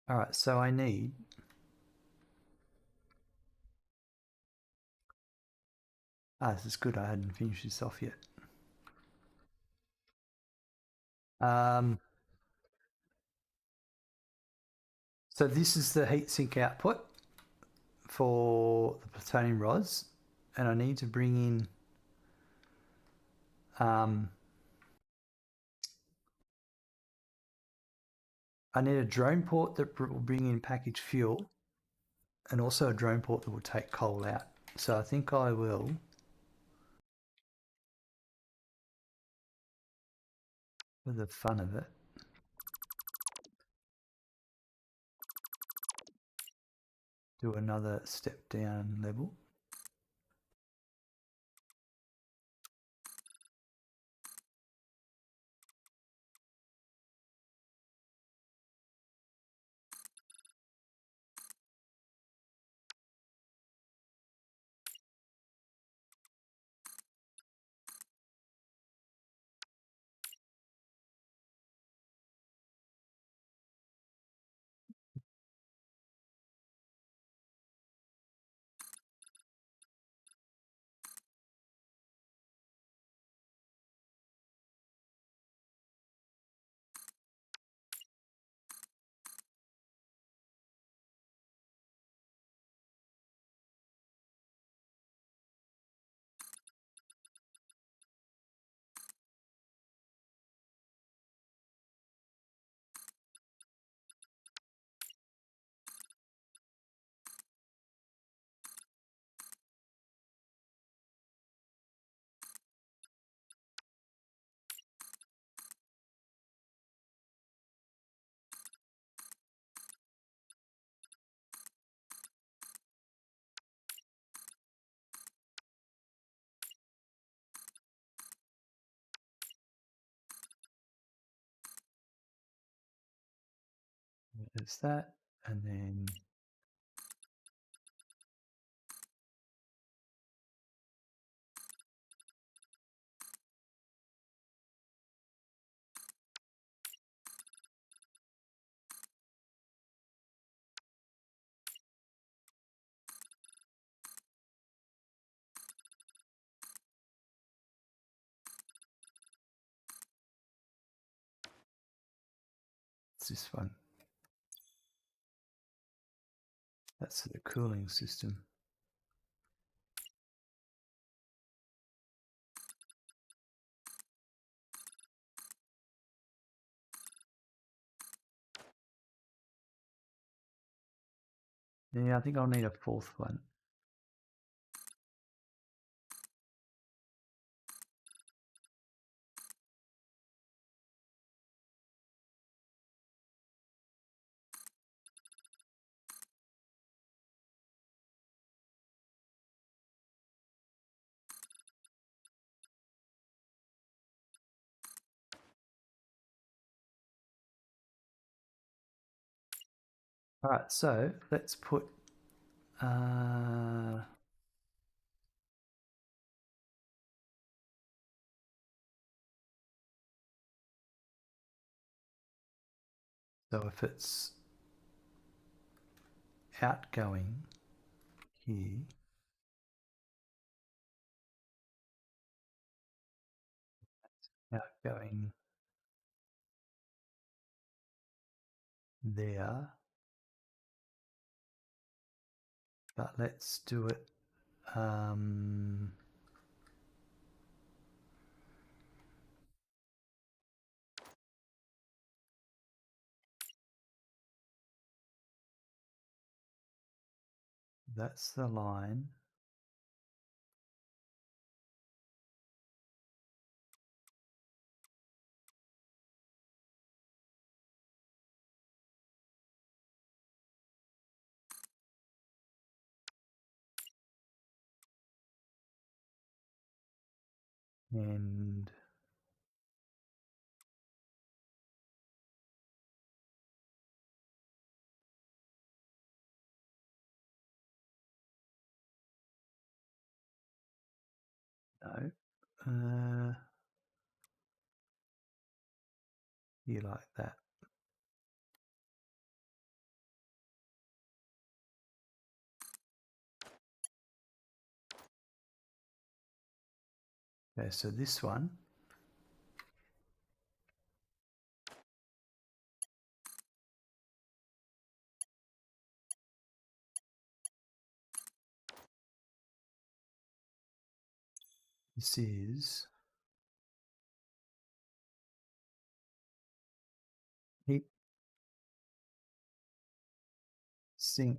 All right, so I need this is good. I hadn't finished this off yet. So this is the heatsink output for the plutonium rods, and I need to bring in I need a drone port that will bring in packaged fuel, and also a drone port that will take coal out. So I think I will for the fun of it do another step down level. There's that, and then it's this one. That's the cooling system. Yeah, I think I'll need a fourth one. All right, so let's put so if it's outgoing here, outgoing there. But let's do it. That's the line. And no, you like that. Okay, so this one. This is heat sink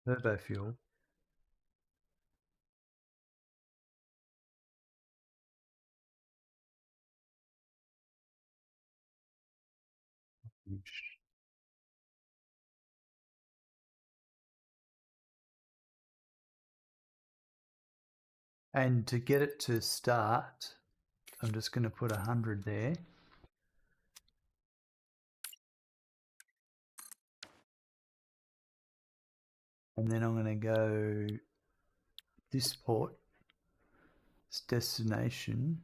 turbo fuel. And to get it to start, I'm just going to put 100 there. And then I'm going to go this port. Its destination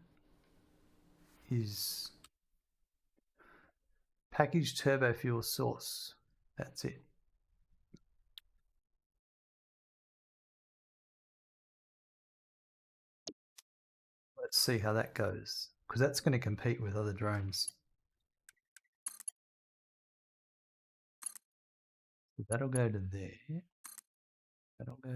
is packaged turbo fuel source. That's it. Let's see how that goes, because that's going to compete with other drones. So that'll go to there. That'll go.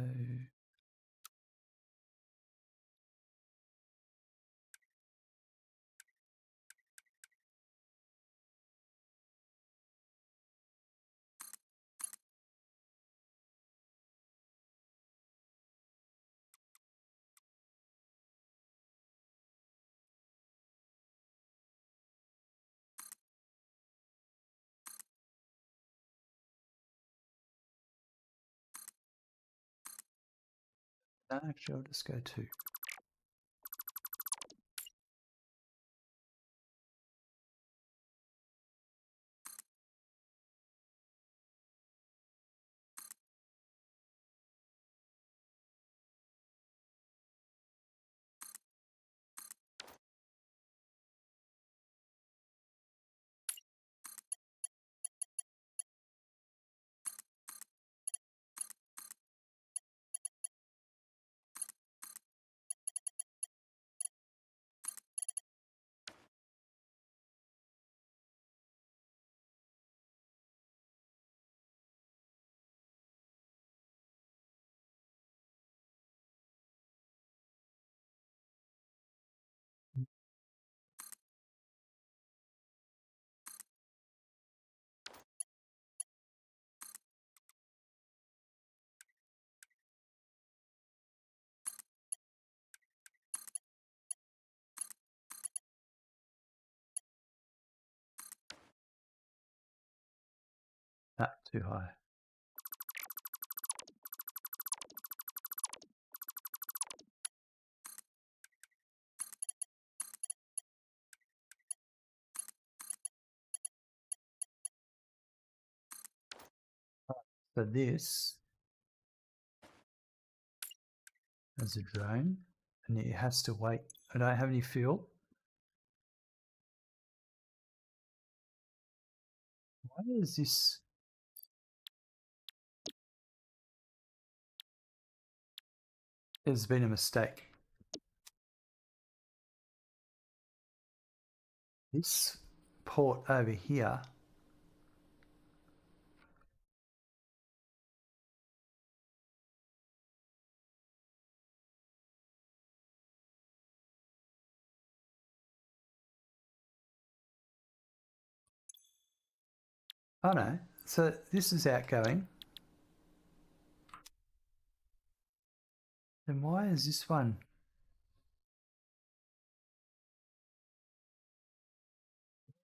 No, actually, I'll just go 2. Ah, too high. So this is a drone, and it has to wait. I don't have any fuel. Why is this? There's been a mistake. This port over here oh no, so this is outgoing. Then why is this one?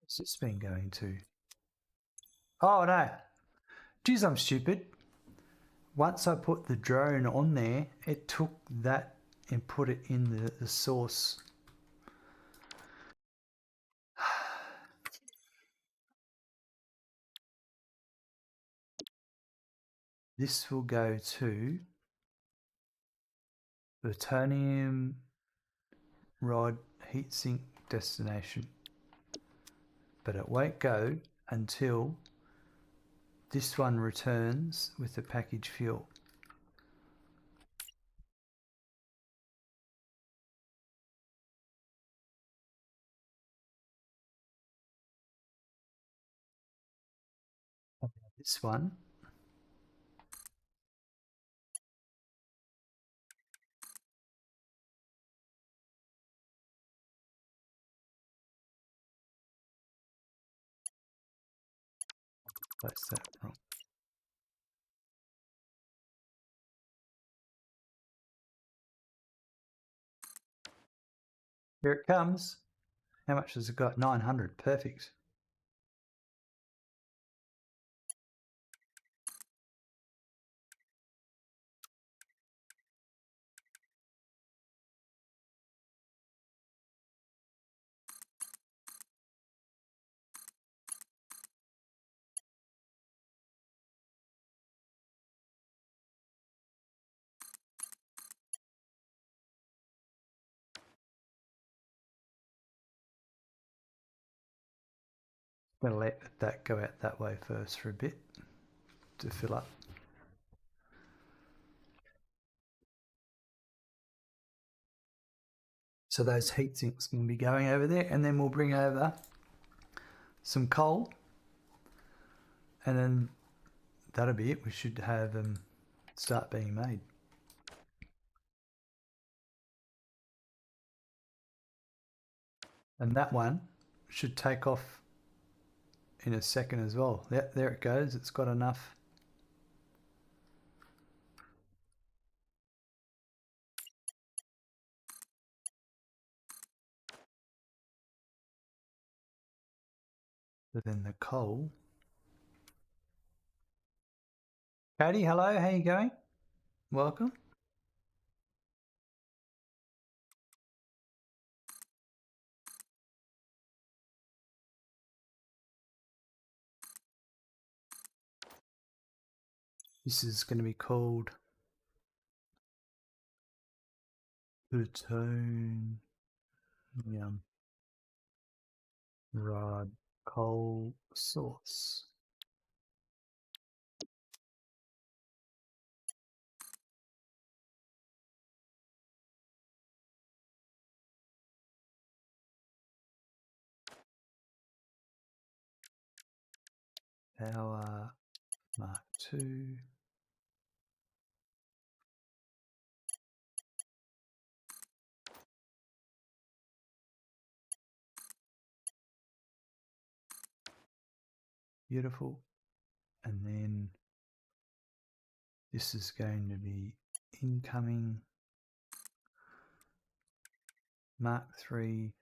What's this been going to? Oh no, geez, I'm stupid. Once I put the drone on there, it took that and put it in the source. This will go to Plutonium Rod heatsink destination, but it won't go until this one returns with the package fuel. This one place that wrong. Here it comes. How much has it got? 900. Perfect. I'm going to let that go out that way first for a bit to fill up. So those heat sinks can be going over there, and then we'll bring over some coal, and then that'll be it. We should have them start being made. And that one should take off in a second as well. Yep, there it goes. It's got enough. But then the coal. Cody, hello. How you going? Welcome. This is going to be called Plutonium Rod coal source. Power Mark II. Beautiful. And then this is going to be incoming Mark III.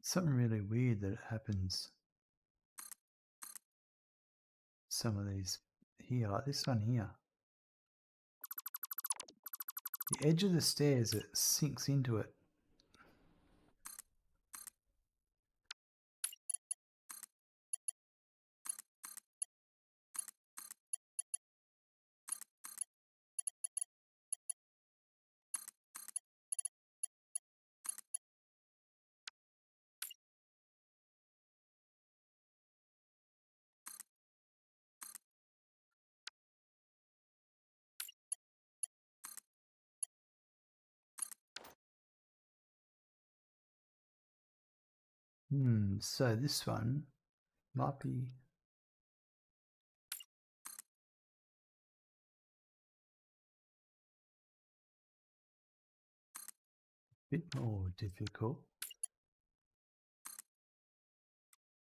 Something really weird that happens. Some of these here, like this one here. The edge of the stairs, it sinks into it. So this one might be a bit more difficult.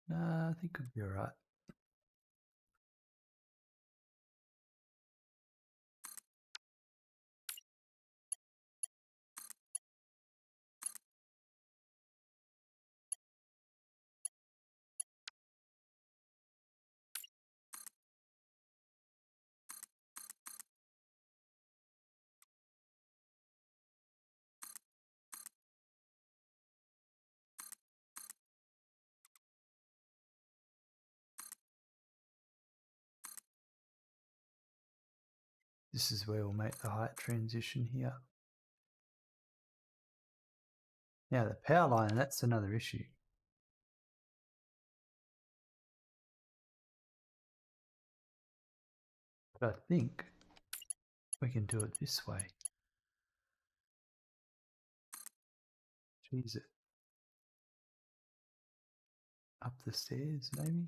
Nah, I think it'll be alright. This is where we'll make the height transition here. Now the power line, that's another issue. But I think we can do it this way. Cheese it up the stairs, maybe?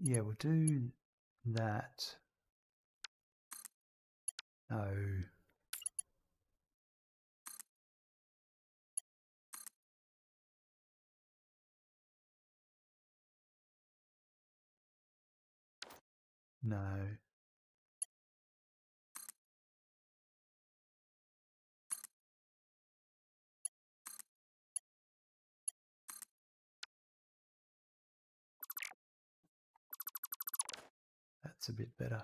Yeah, we'll do that. No. No. That's a bit better.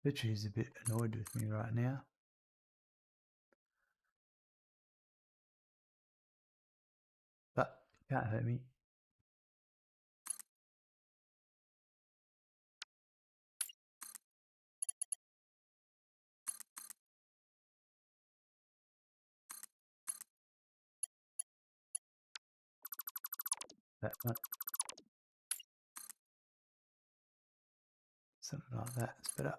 Bet she's a bit annoyed with me right now. But can't hurt me. That one. Something like that. It's better.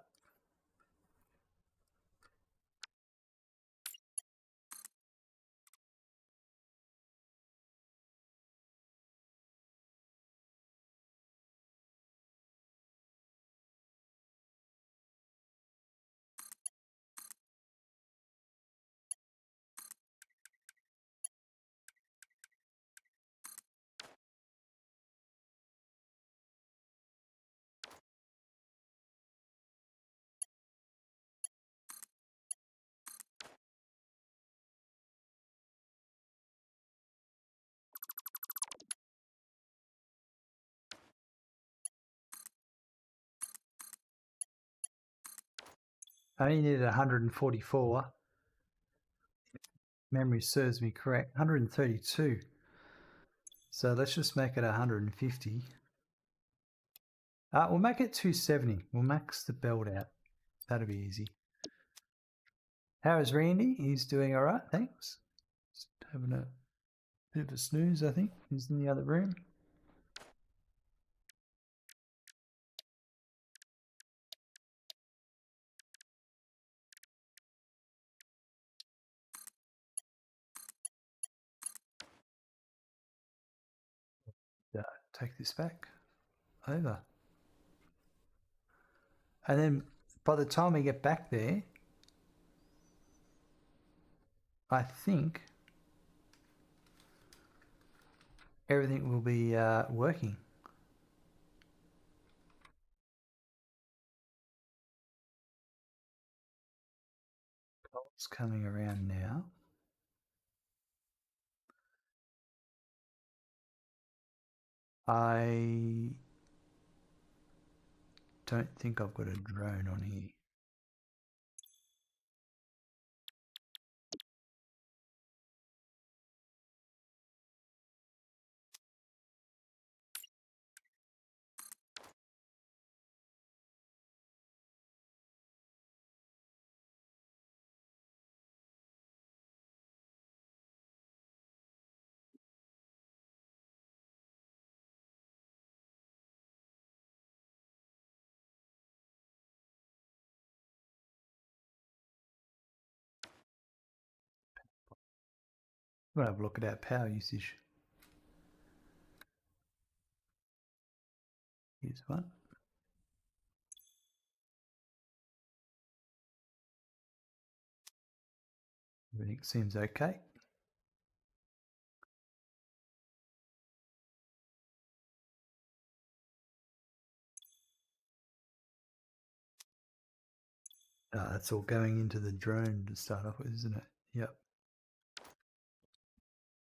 I only needed 144. Memory serves me correct. 132. So let's just make it 150. We'll make it 270. We'll max the belt out. That'll be easy. How is Randy? He's doing all right, thanks. Just having a bit of a snooze, I think. He's in the other room. Take this back. Over. And then by the time we get back there, I think everything will be working. Coal's coming around now. I don't think I've got a drone on here. We'll have a look at our power usage. Here's one. Everything seems okay. That's all going into the drone to start off with, isn't it? Yep.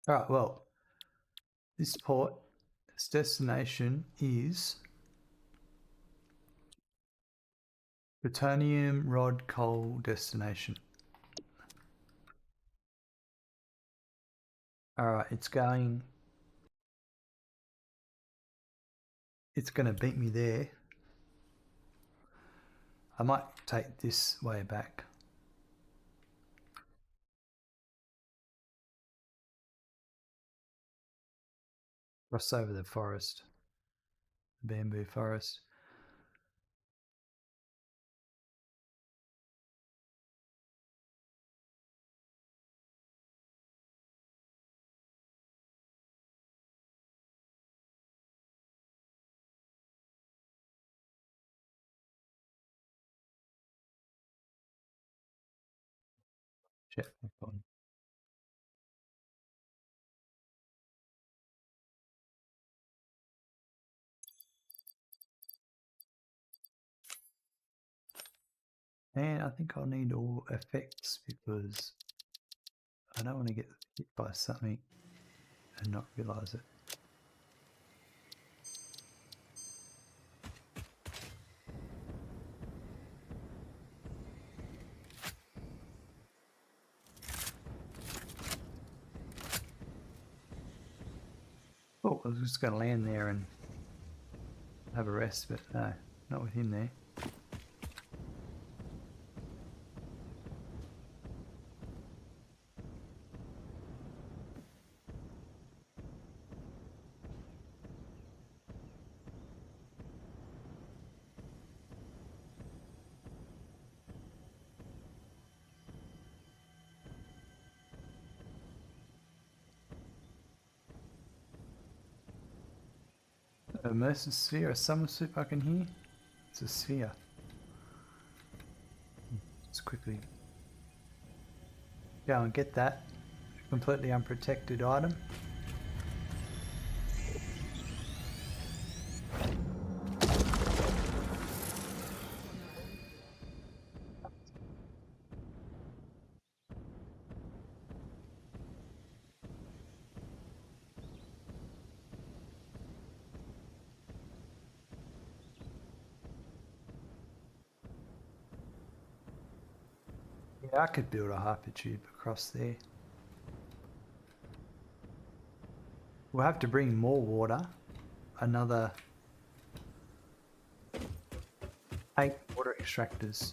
All right, well, this port, this destination is Plutonium Rod Coal destination. All right, it's going to beat me there. I might take this way back. Cross over the forest, bamboo forest. Check that one. And I think I'll need all effects because I don't want to get hit by something and not realise it. Oh, I was just going to land there and have a rest, but no, not with him there. A immersive sphere, a summer soup I can hear. It's a sphere. Let's quickly go and get that completely unprotected item. Yeah, I could build a hypertube across there. We'll have to bring more water. Another 8 water extractors.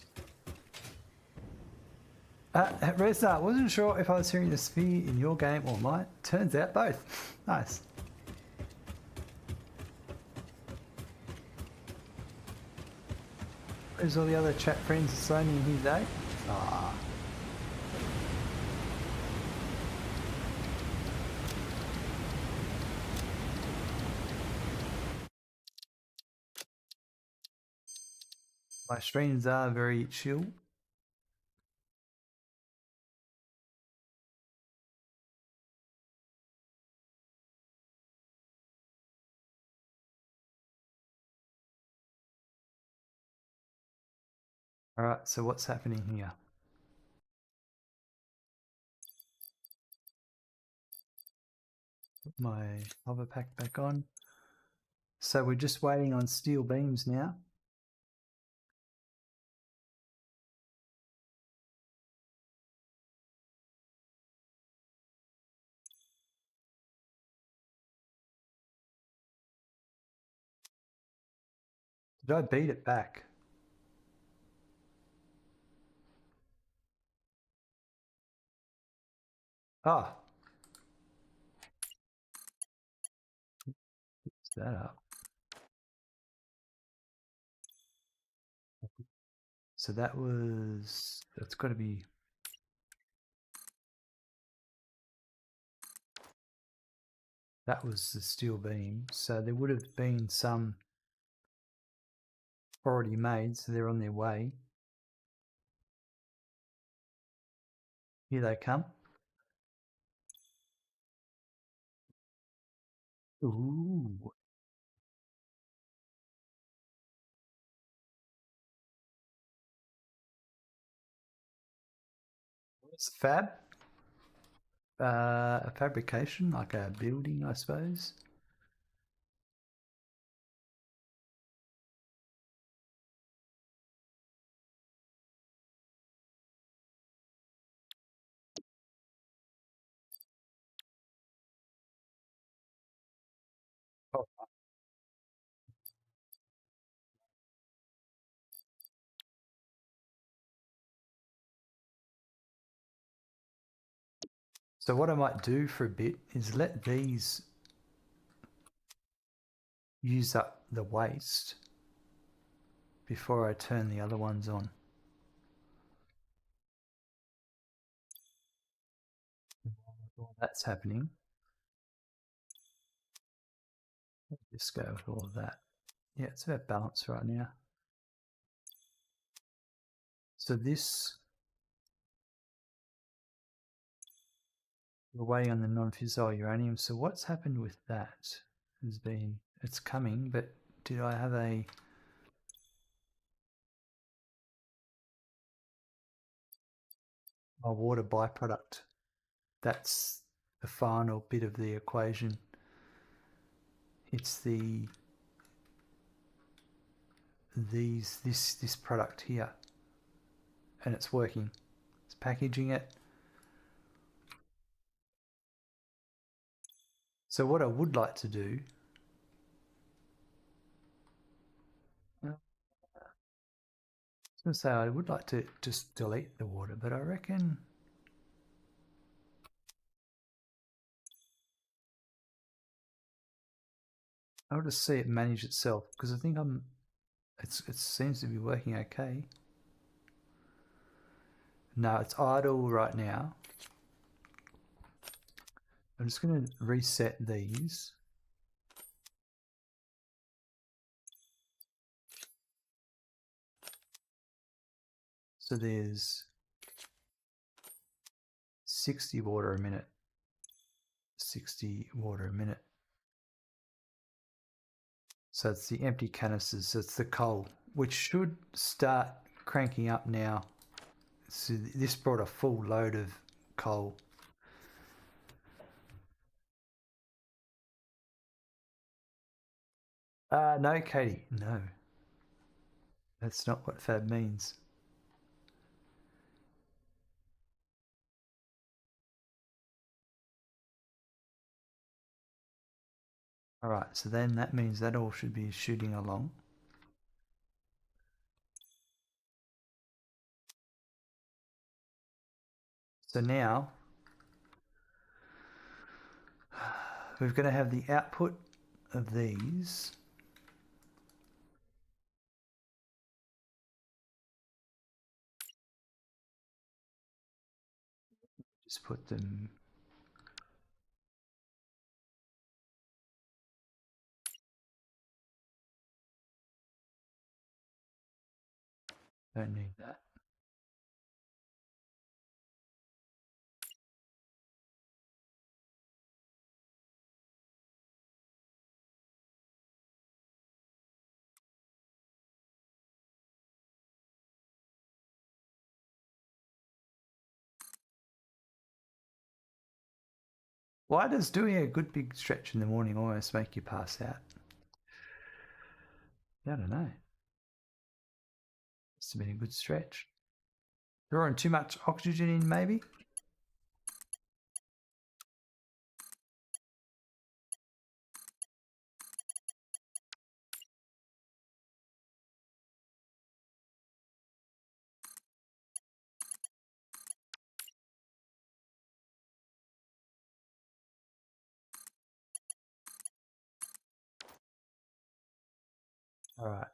Reza, wasn't sure if I was hearing the sphere in your game or mine. Turns out both. Nice. Where's all the other chat friends signing in his day? Ah. My streams are very chill. Alright, so what's happening here? Put my hover pack back on. So we're just waiting on steel beams now. Did I beat it back? Ah. Fix that up. So that's got to be, that was the steel beam. So there would have been some already made, so they're on their way. Here they come. Ooh. What's fab? A fabrication, like a building, I suppose. Oh. So what I might do for a bit is let these use up the waste before I turn the other ones on. While that's happening, just go with all of that. Yeah, it's about balanced right now. So this, we're waiting on the non-fissile uranium. So what's happened with that has been, it's coming, but did I have a water byproduct? That's the final bit of the equation. It's this product here, and it's working. It's packaging it. So what I would like to do, I was going to say I would like to just delete the water, but I reckon I'll just see it manage itself, because I think it seems to be working okay. No, it's idle right now. I'm just going to reset these. So there's 60 water a minute. 60 water a minute. So it's the empty canisters, so it's the coal, which should start cranking up now. So this brought a full load of coal. No, Katie, no. That's not what fab means. All right, so then that means that all should be shooting along. So now we're going to have the output of these. Just put them. Don't need that. Why does doing a good big stretch in the morning almost make you pass out? I don't know. Must have been a good stretch. Drawing too much oxygen in, maybe? All right.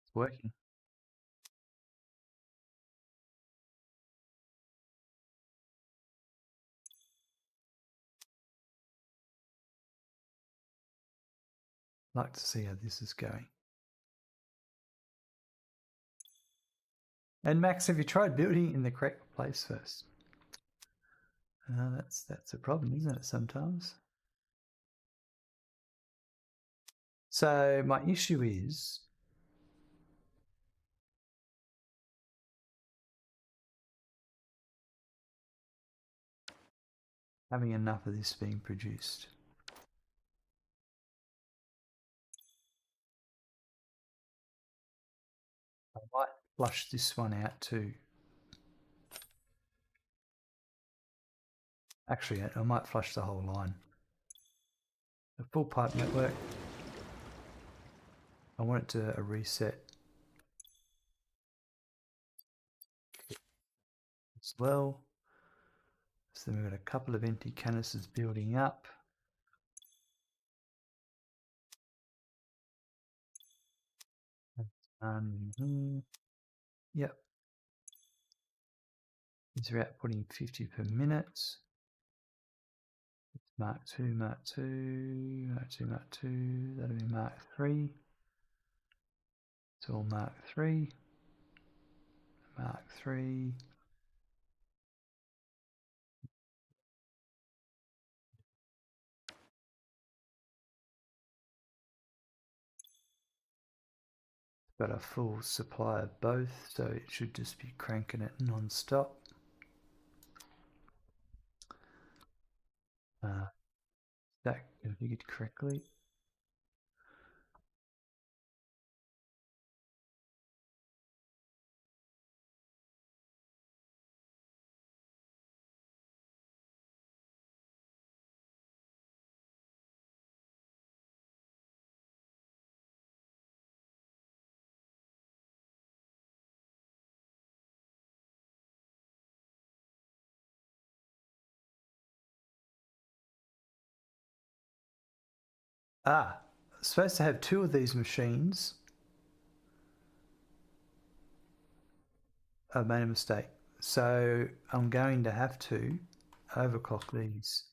It's working. Like to see how this is going. And Max, have you tried building in the correct place first? That's a problem, isn't it, sometimes? So my issue is having enough of this being produced. I might flush this one out too. Actually, I might flush the whole line. The full pipe network. I want it to reset as well. So then we've got a couple of empty canisters building up. Yep. These are outputting 50 per minute. Mark 2, Mark 2, Mark 2, Mark 2. That'll be Mark 3. It's all Mark 3. Mark 3. Got a full supply of both, so it should just be cranking it non-stop. That configured correctly. Supposed to have 2 of these machines. I've made a mistake. So I'm going to have to overclock these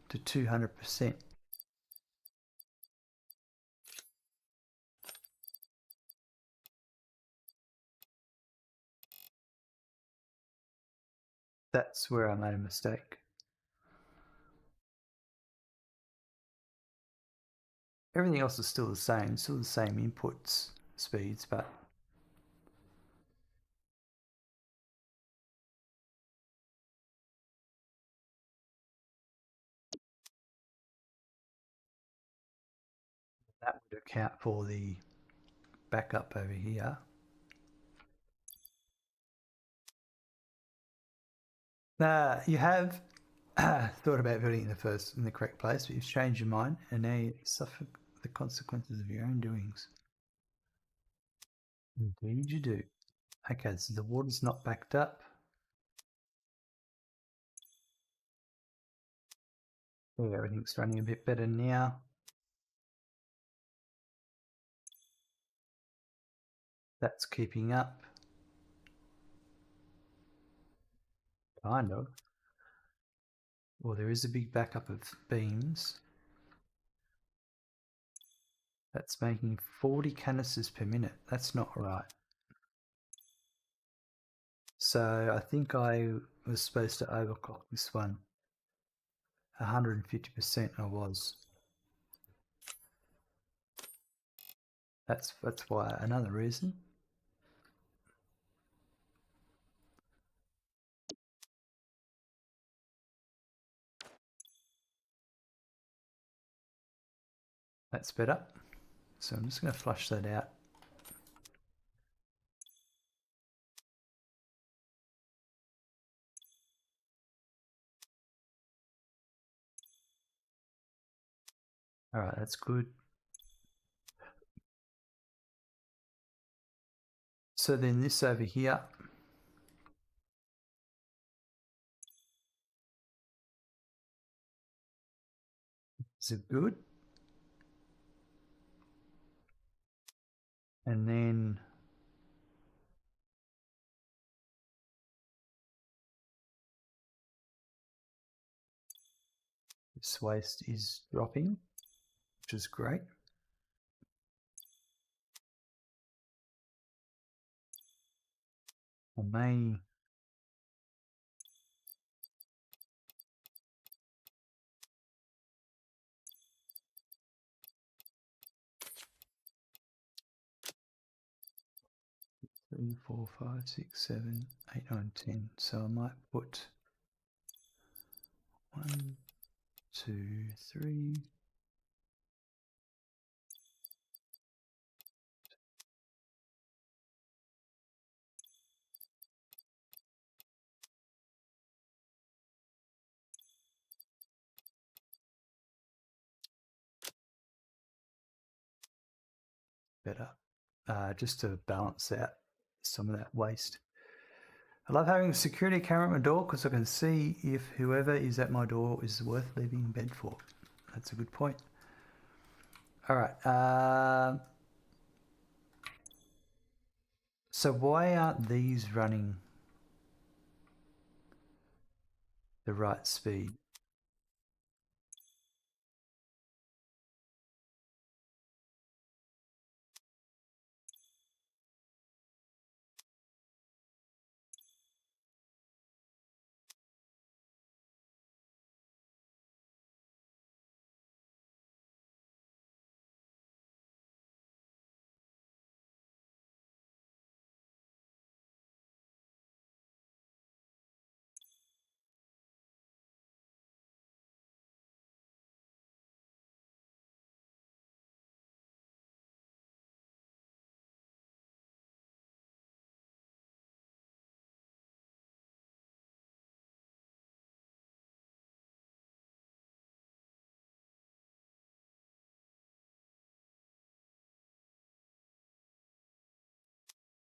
to 200%. That's where I made a mistake. Everything else is still the same inputs, speeds, but that would account for the backup over here. You have thought about building it in the correct place, but you've changed your mind, and now you suffer the consequences of your own doings. Indeed you do. Okay, so the water's not backed up. Yeah, everything's running a bit better now. That's keeping up. Kind of. Well, there is a big backup of beams. That's making 40 canisters per minute. That's not right. So I think I was supposed to overclock this one. 150% I was. That's why, another reason. That's better. So I'm just going to flush that out. All right, that's good. So then this over here, is it good? And then this waste is dropping, which is great. I may three, 4, 5, 6, 7, 8, 9, 10. So I might put 1, 2, 3. Better, just to balance out some of that waste. I love having a security camera at my door because I can see if whoever is at my door is worth leaving in bed for. That's a good point. All right. So why aren't these running the right speed?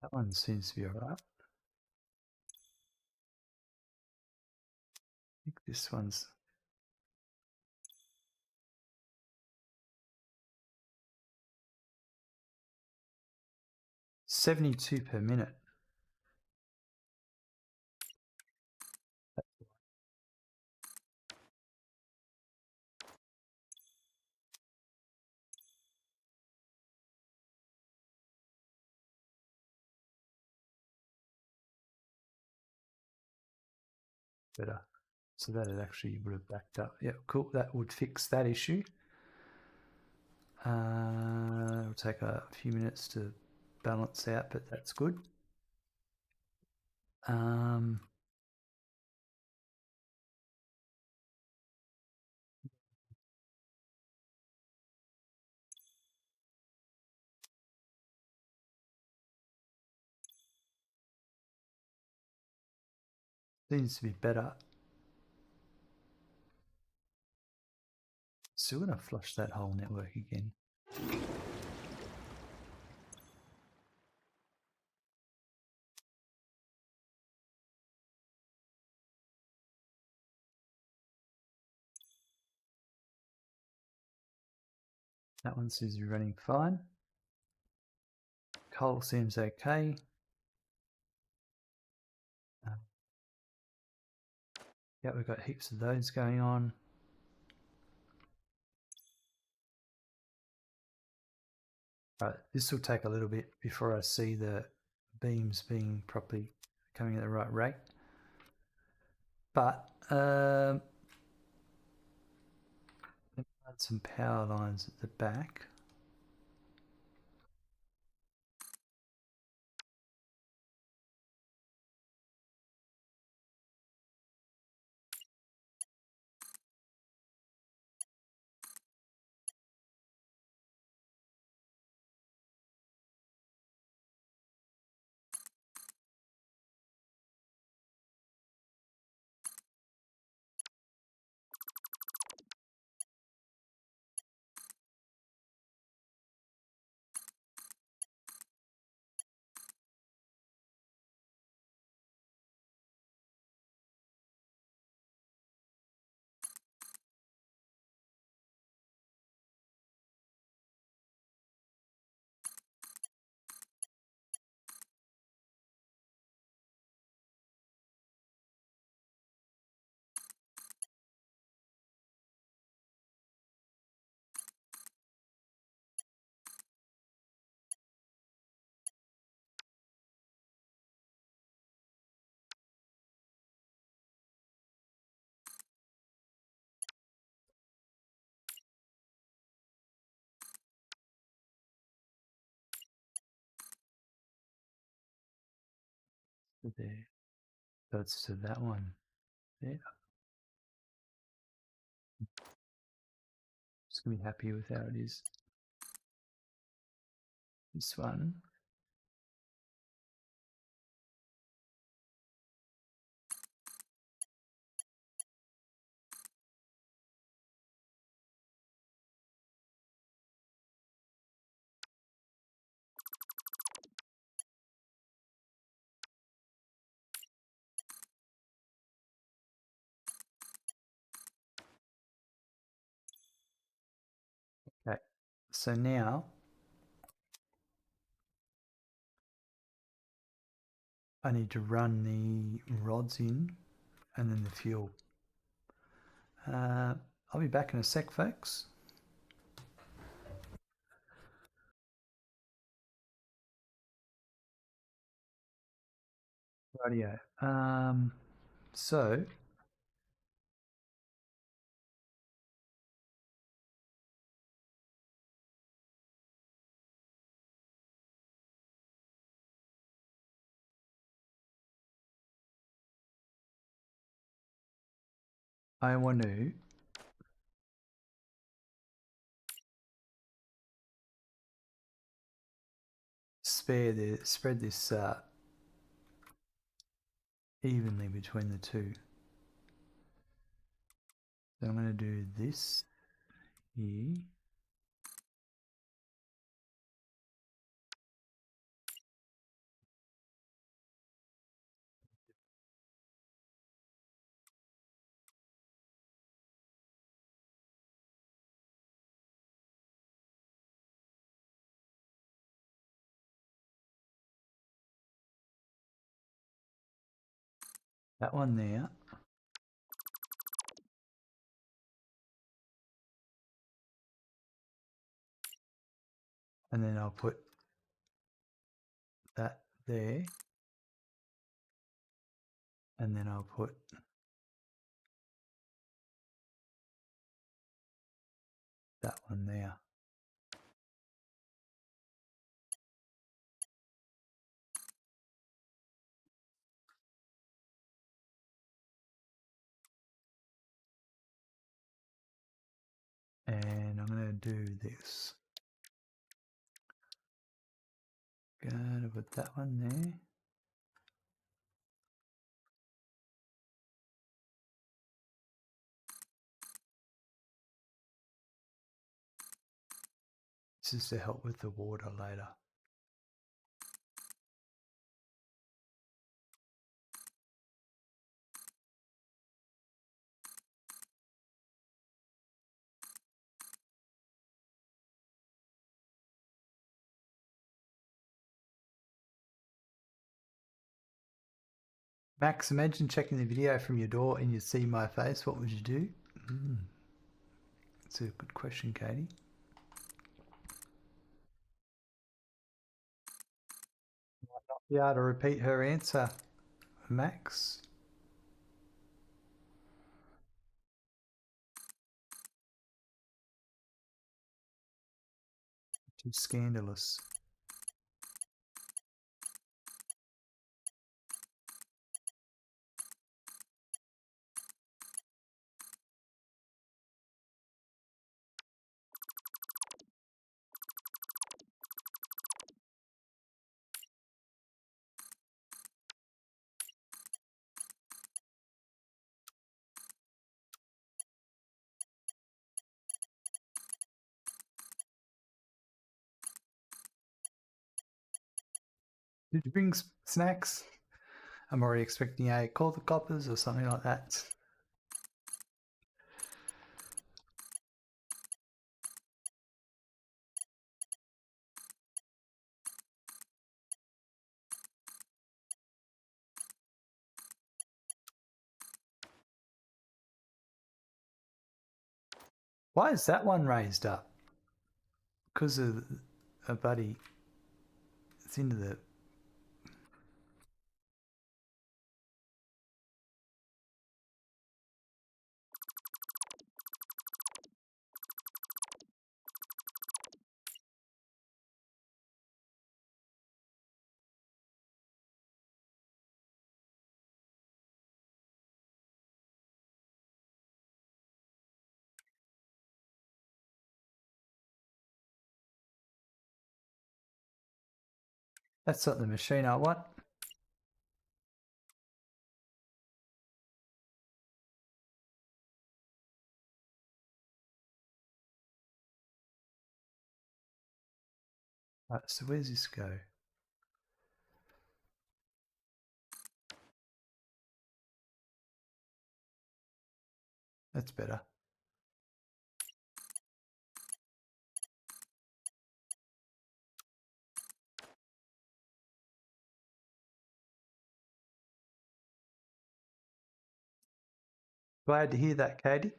That one seems to be all right. I think this one's 72 per minute. Better. So that it actually would have backed up. Yeah, cool. That would fix that issue. It'll take a few minutes to balance out, but that's good. Seems to be better. Still gonna flush that whole network again. That one seems to be running fine. Coal seems okay. Yeah, we've got heaps of those going on. Right, this will take a little bit before I see the beams being properly coming at the right rate. But add some power lines at the back. There. So it's to that one there. Just gonna be happy with how it is. This one. Okay. So now I need to run the rods in and then the fuel. I'll be back in a sec, folks. Rightio. So I want to spread this evenly between the two. So I'm going to do this here. That one there. And then I'll put that there. And then I'll put that one there. to do this. Gonna put that one there. This is to help with the water later. Max, imagine checking the video from your door and you see my face. What would you do? That's a good question, Katie. Might not be able to repeat her answer, Max. Too scandalous. Did you bring snacks? I'm already expecting a call the coppers or something like that. Why is that one raised up? Because of a buddy. It's into the. That's not the machine I want. Right, so where's this go? That's better. Glad to hear that, Katie.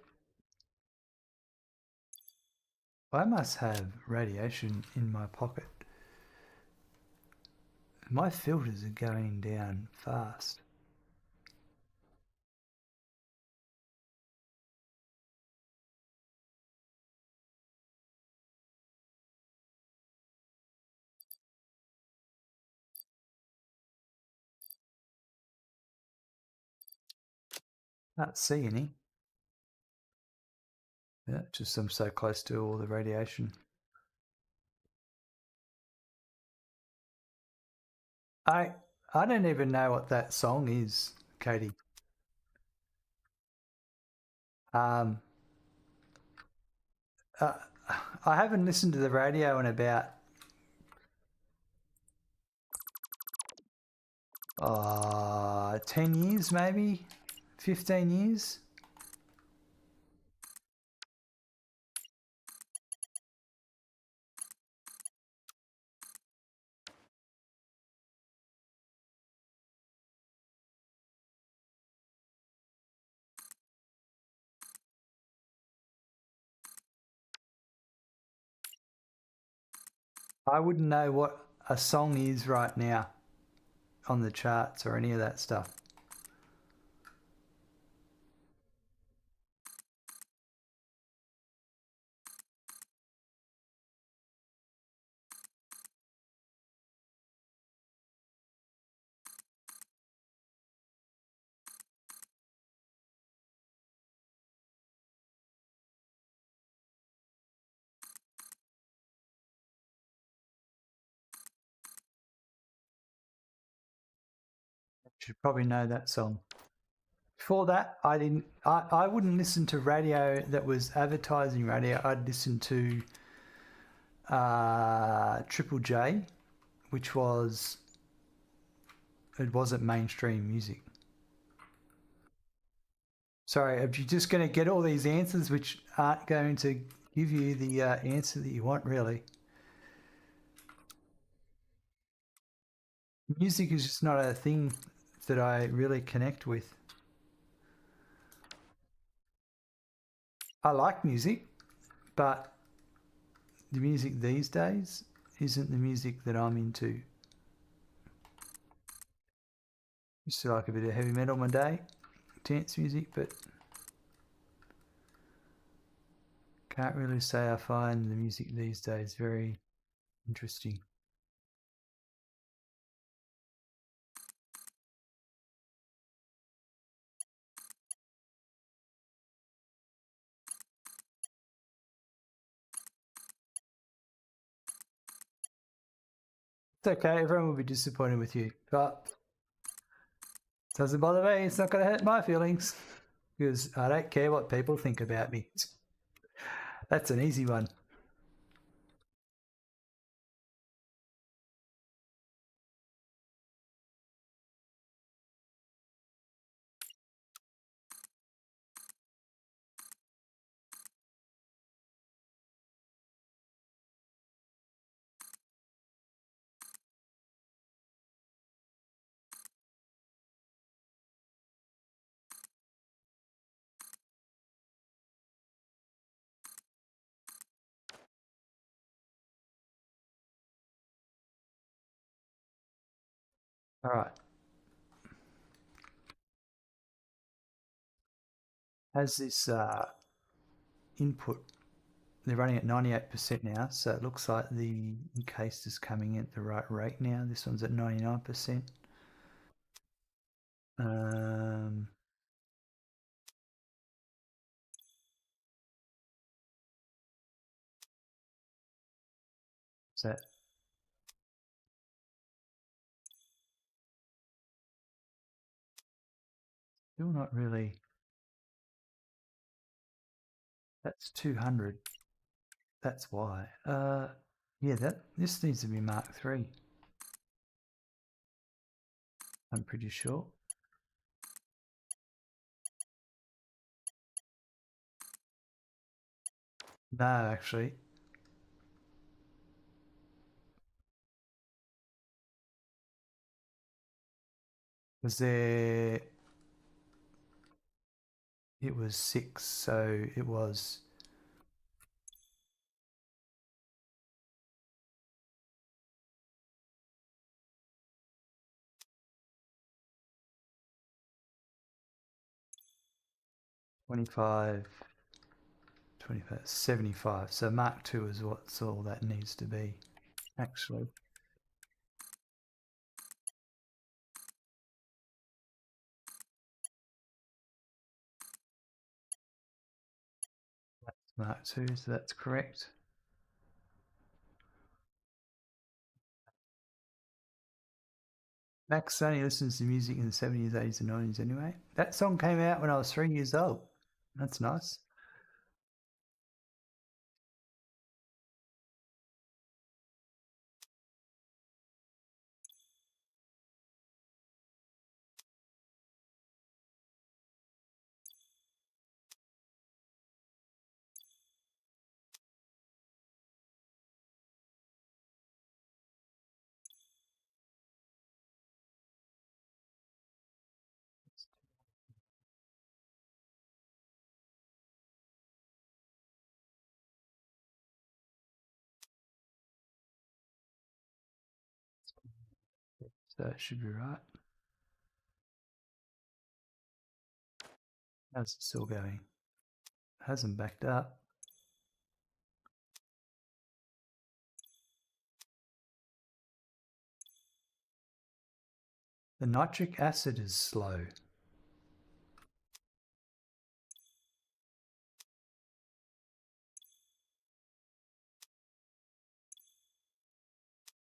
I must have radiation in my pocket. My filters are going down fast. Can't see any. Yeah, just I'm so close to all the radiation. I don't even know what that song is, Katie. I haven't listened to the radio in about 10 years, maybe 15 years. I wouldn't know what a song is right now on the charts or any of that stuff. Should probably know that song. Before that, I wouldn't listen to radio that was advertising radio. I'd listen to Triple J, which wasn't mainstream music. Sorry, are you just going to get all these answers which aren't going to give you the answer that you want, really? Music is just not a thing that I really connect with. I like music, but the music these days isn't the music that I'm into. Used to like a bit of heavy metal one day, dance music, but can't really say I find the music these days very interesting. It's okay, everyone will be disappointed with you, but it doesn't bother me. It's not going to hurt my feelings because I don't care what people think about me. That's an easy one. All right. As this input, they're running at 98% now, so it looks like the encased is coming in at the right rate now. This one's at 99%. Is that still not really? That's 200. That's why. Yeah, this needs to be Mark 3. I'm pretty sure. No, actually. Was there... It was 6, so it was... $25, 75. So Mark 2 is what's all that needs to be, actually. That's Mark 2, so that's correct. Max only listens to music in the 70s, 80s, and 90s anyway. That song came out when I was 3 years old. That's nice. So it should be right. How's it still going? Hasn't backed up. The nitric acid is slow.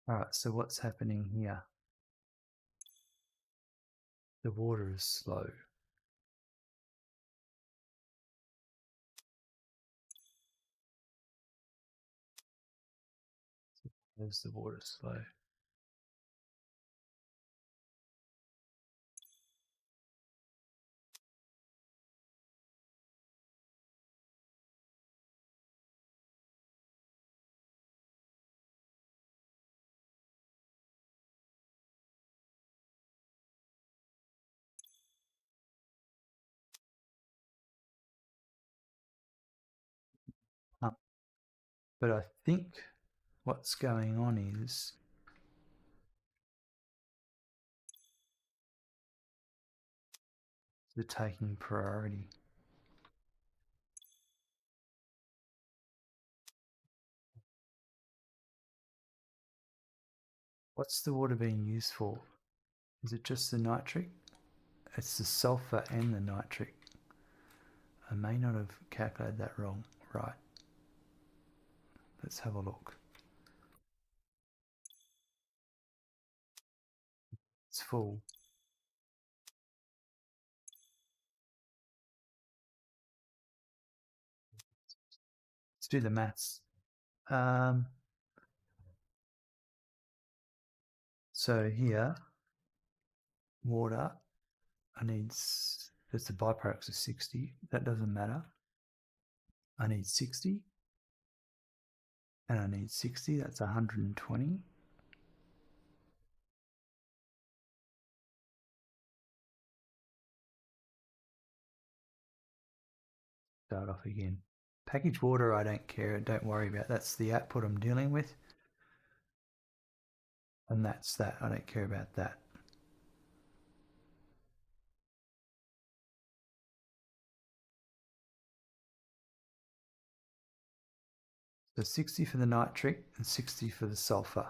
All right, so what's happening here? The water is slow. There's the water slow. But I think what's going on is they're taking priority. What's the water being used for? Is it just the nitric? It's the sulfur and the nitric. I may not have calculated that wrong. Right. Let's have a look. It's full. Let's do the maths. So here, water, I need, that's the byproducts of 60. That doesn't matter. I need 60. And I need 60. That's 120. Start off again. Packaged water, I don't care. Don't worry about. That's the output I'm dealing with. And that's that. I don't care about that. So 60 for the nitric and 60 for the sulfur.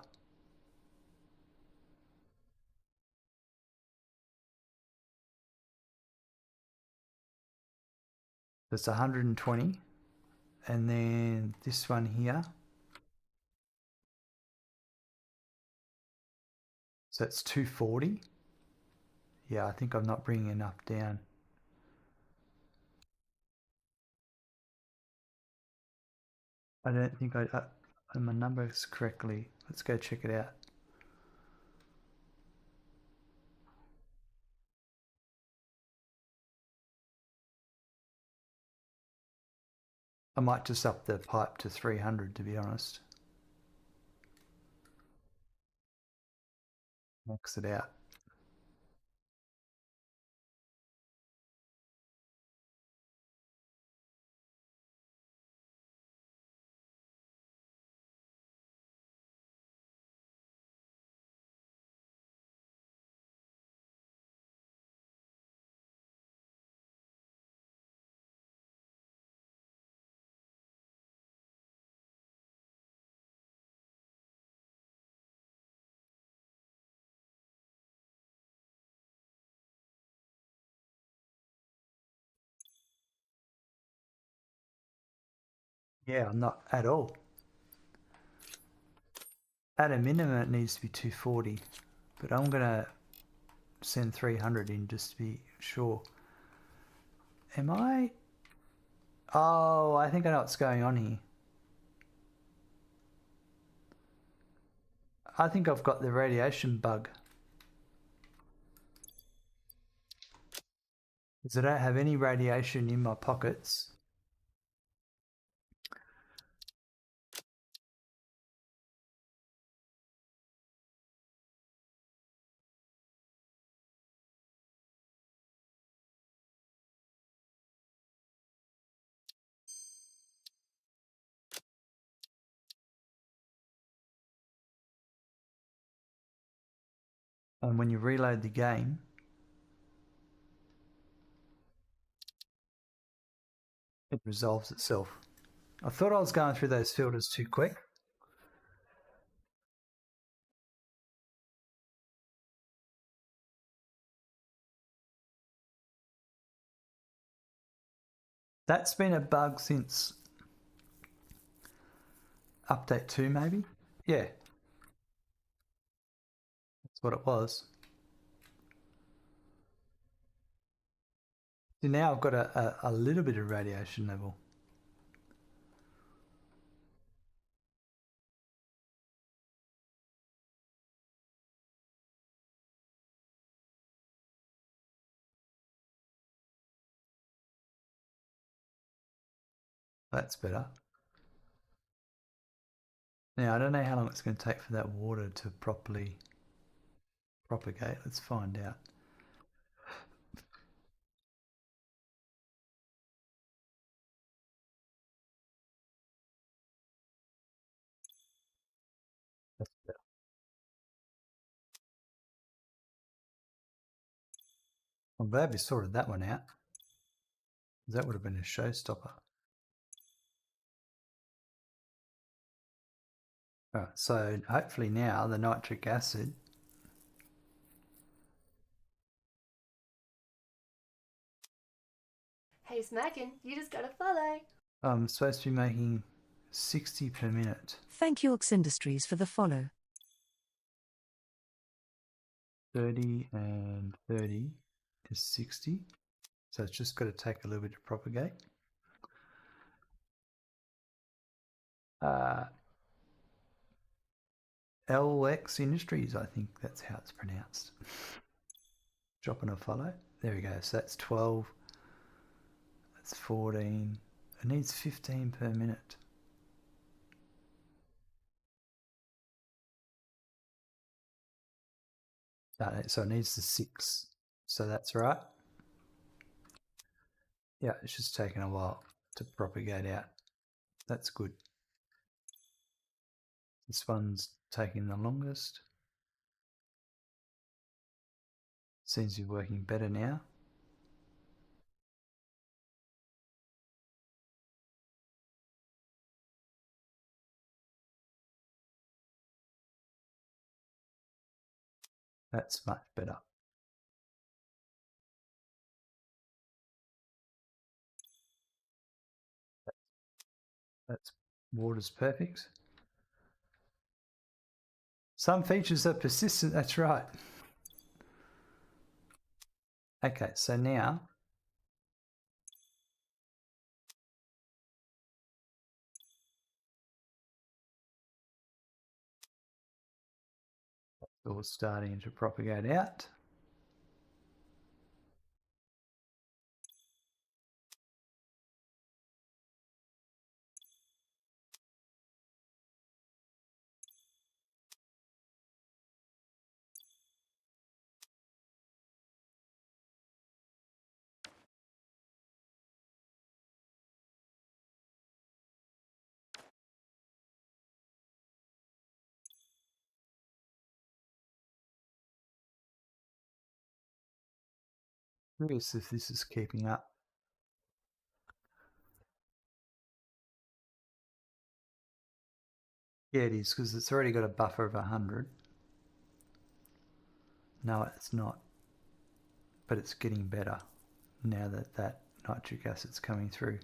That's 120. And then this one here. So it's 240. Yeah, I think I'm not bringing enough down. I don't think my numbers correctly. Let's go check it out. I might just up the pipe to 300 to be honest. Max it out. Yeah, I'm not at all. At a minimum, it needs to be 240, but I'm gonna send 300 in just to be sure. Am I? Oh, I think I know what's going on here. I think I've got the radiation bug. Because I don't have any radiation in my pockets. And when you reload the game, it resolves itself. I thought I was going through those filters too quick. That's been a bug since update 2 maybe? Yeah. That's what it was. See, now I've got a little bit of radiation level. That's better. Now, I don't know how long it's going to take for that water to properly propagate. Let's find out. That's better. I'm glad we sorted that one out. That would have been a showstopper. All right, so hopefully now the nitric acid Hey, Smackin', you just got a follow. I'm supposed to be making 60 per minute. Thank you Ox Industries for the follow. 30 and 30 is 60. So it's just got to take a little bit to propagate. LX Industries, I think that's how it's pronounced. Dropping a follow. There we go. So that's 12. That's 14. It needs 15 per minute. So it needs the 6. So that's right. Yeah, it's just taking a while to propagate out. That's good. This one's taking the longest. Seems to be working better now. That's much better. That's water's perfect. Some features are persistent, that's right. Okay, so now it's all starting to propagate out. Curious if this is keeping up. Yeah, it is, because it's already got a buffer of 100. No, it's not. But it's getting better now that that nitric acid's coming through.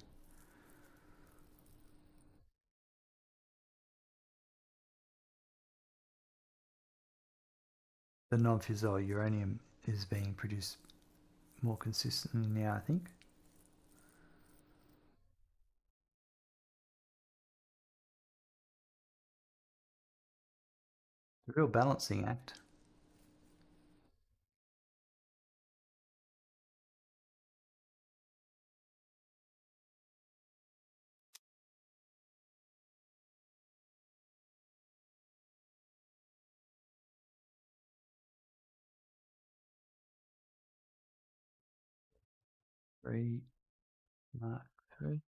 The non-fissile uranium is being produced more consistently now, I think. A real balancing act. Three, Mark 3.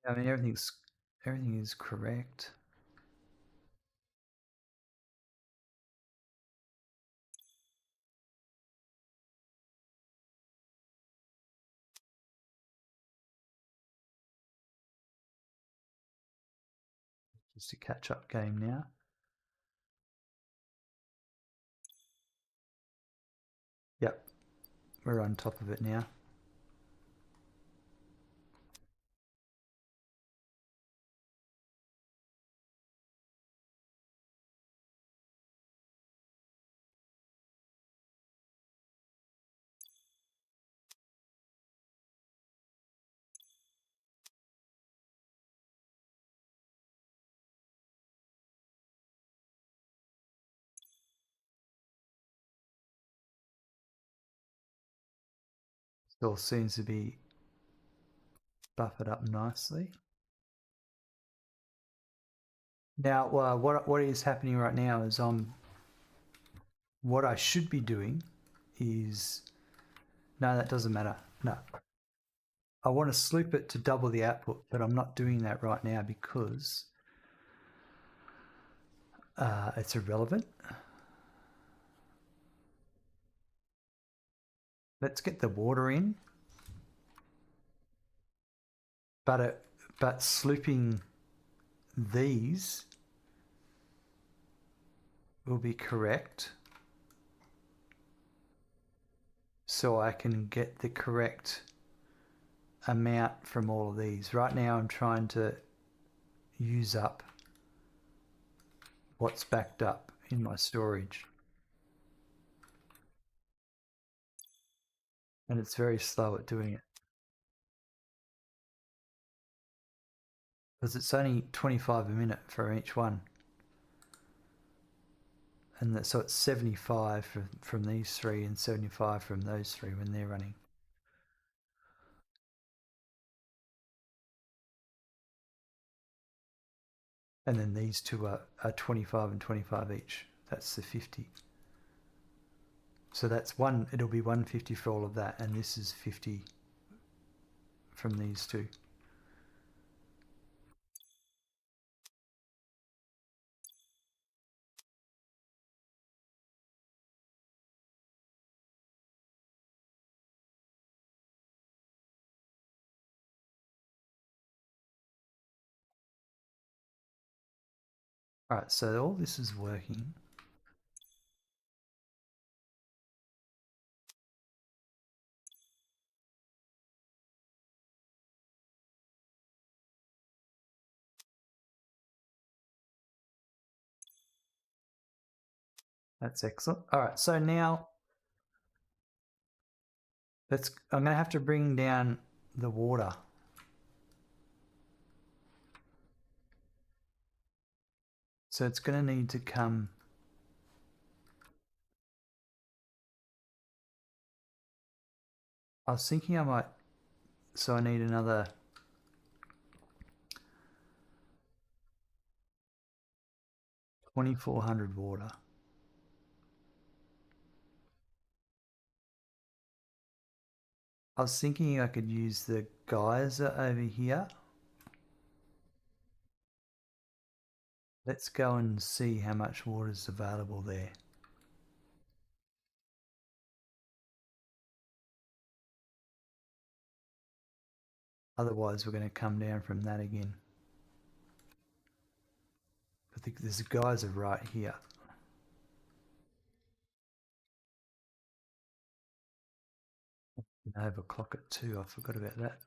I mean, everything is correct. Just a catch-up game now. Yep, we're on top of it now. Still seems to be buffered up nicely. Now, what is happening right now is what I should be doing is, no, that doesn't matter. No, I want to sloop it to double the output, but I'm not doing that right now because it's irrelevant. Let's get the water in, but slooping these will be correct, so I can get the correct amount from all of these. Right now I'm trying to use up what's backed up in my storage, and it's very slow at doing it because it's only 25 a minute for each one, and so it's 75 from these three and 75 from those three when they're running. And then these two are 25 and 25 each. That's the 50. So that's one, it'll be 150 for all of that, and this is 50 from these two. All right, so all this is working. That's excellent. All right, so now I'm going to have to bring down the water. So it's going to need to come. I was thinking I might, so I need another 2400 water. I was thinking I could use the geyser over here. Let's go and see how much water is available there. Otherwise, we're going to come down from that again. I think there's a geyser right here. I overclock it too. I forgot about that.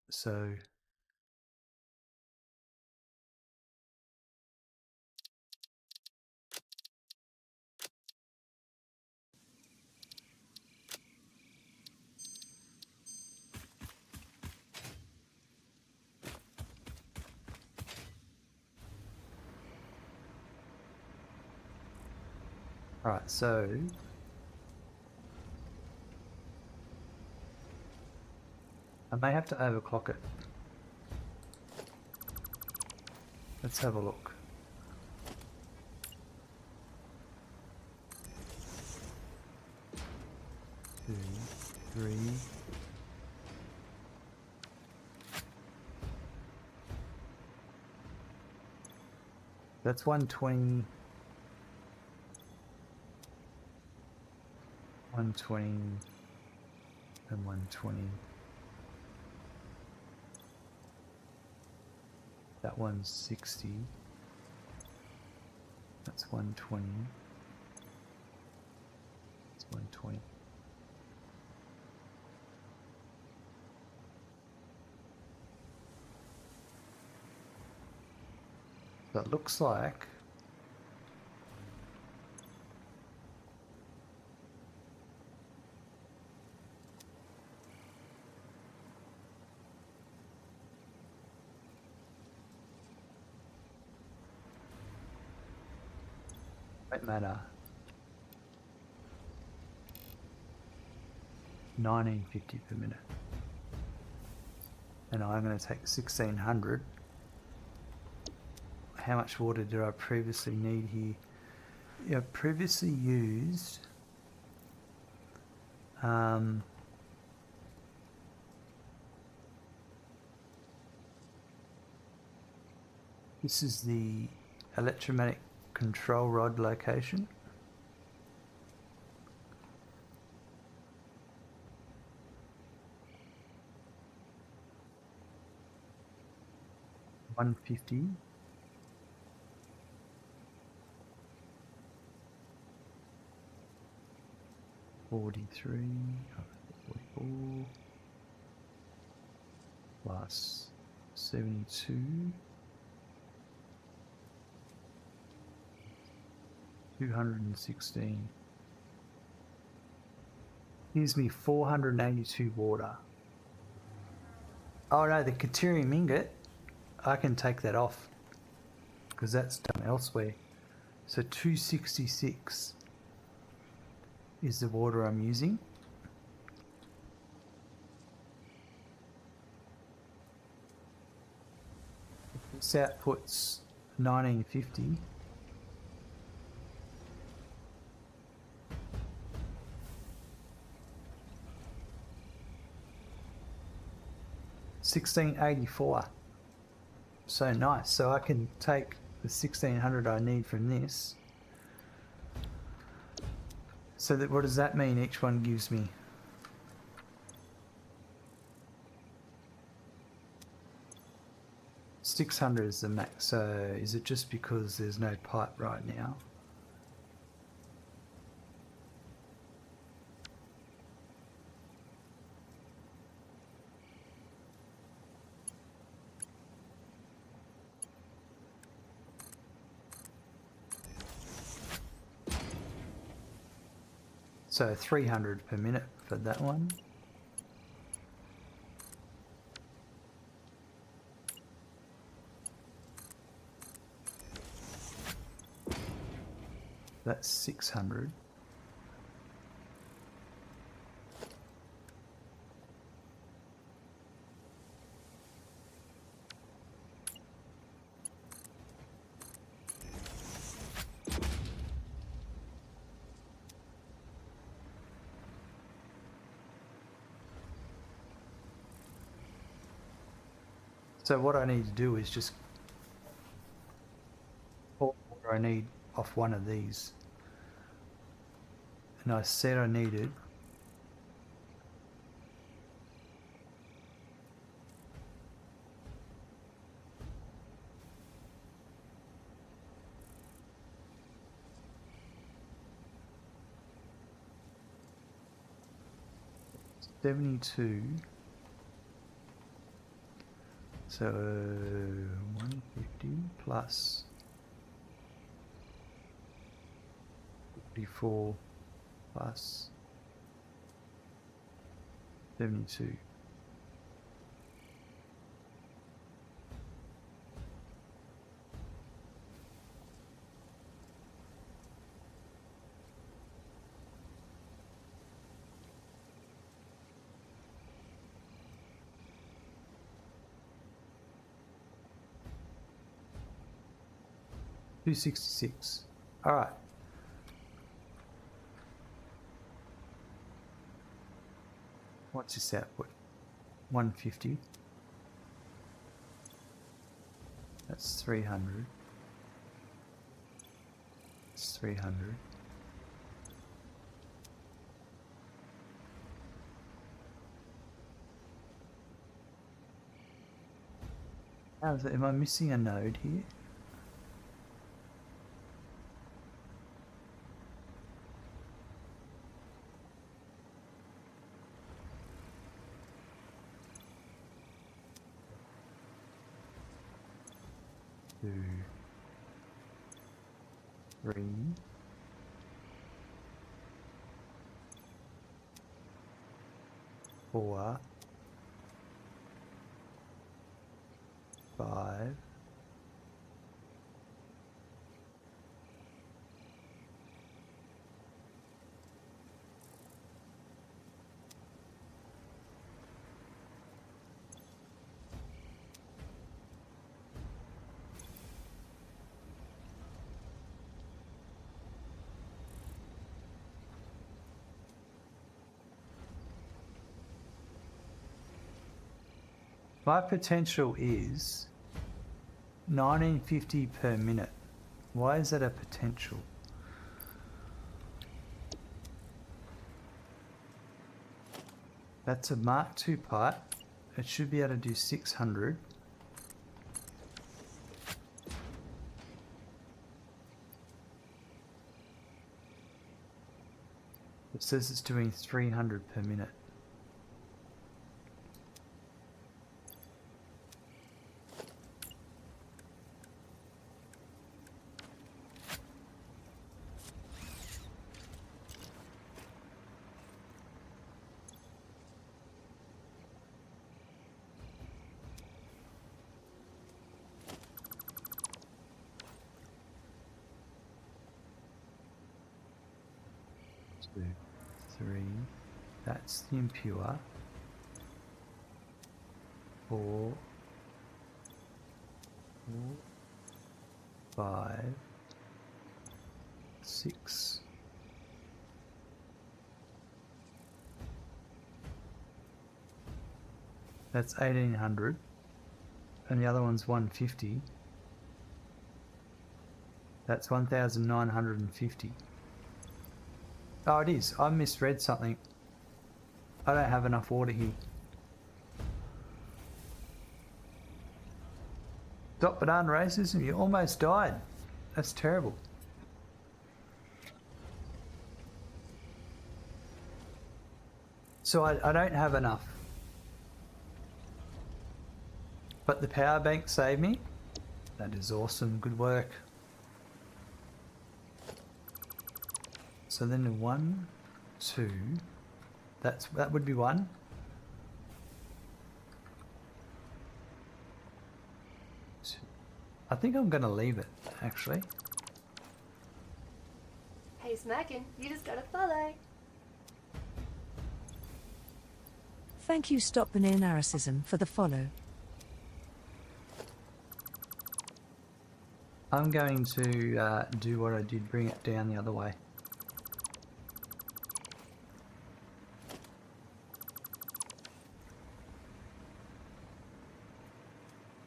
So all right, so I may have to overclock it. Let's have a look. Two, three. That's 120. 120 and 120. That one's 60. That's 120. That's 120. So it looks like don't matter. 1950 per minute. And I'm going to take 1600. How much water did I previously need here? Yeah, previously used this is the electromagnetic control rod location. $150. $43, $44 plus 72, 216. Gives me 482 water. Oh no, the Caterium ingot, I can take that off because that's done elsewhere. So 266 is the water I'm using. This output's 1950. $16.84. So nice. So I can take the 1600 I need from this. So that, what does that mean? Each one gives me 600 is the max. So is it just because there's no pipe right now? So 300 per minute for that one. That's 600. So what I need to do is just pour what I need off one of these. And I said I needed 72. So 150 plus 44 plus 72. $266. All right. What's this output? 150. That's 300. It's 300. How's it? Am I missing a node here? 2, 3, 4, 5, My potential is 1950 per minute. Why is that a potential? That's a Mark II pipe. It should be able to do 600. It says it's doing 300 per minute. Two, 3, that's the impure. 4, 5, 6. That's 1800, and the other one's 150. That's 1950. Oh, it is. I misread something. I don't have enough water here. Stop banana racism, you almost died. That's terrible. So I don't have enough. But the power bank saved me. That is awesome. Good work. So then 1, 2. That would be 1. I think I'm gonna leave it actually. Hey, Smackin', you just gotta follow. Thank you, Stop Bananarracism, for the follow. I'm going to do what I did, bring it down the other way.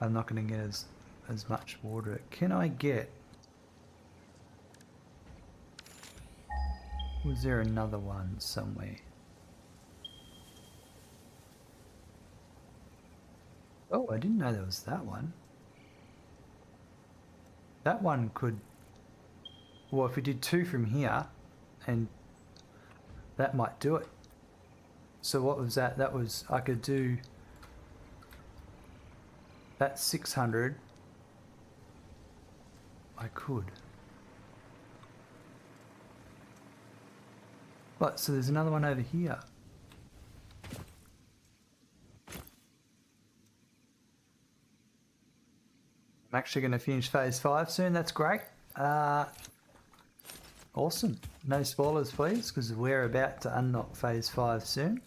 I'm not going to get as much water. Can I get... Was there another one somewhere? Oh, I didn't know there was that one. That one could... Well, if we did 2 from here, and that might do it. So what was that? That was... I could do... That's 600. I could. What? So there's another one over here. I'm actually going to finish phase 5 soon. That's great. Awesome. No spoilers, please, because we're about to unlock phase 5 soon.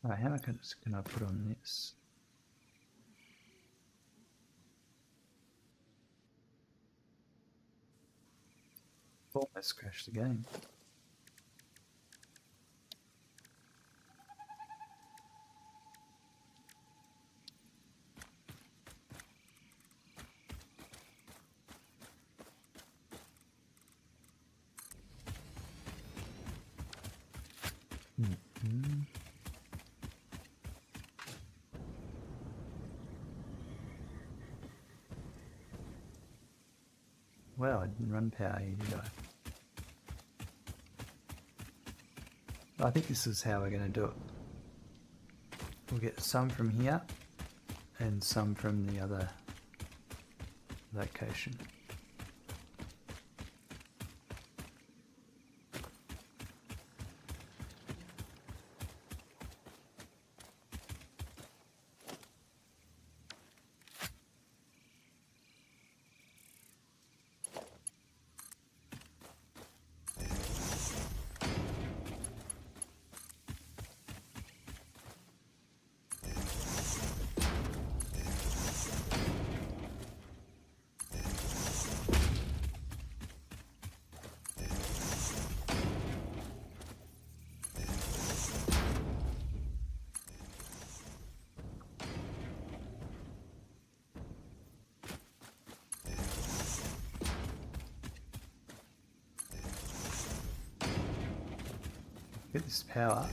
Alright, how much can I put on this? Almost crashed the game. Well, I didn't run power here, did I? I think this is how we're going to do it. We'll get some from here and some from the other location. Get this power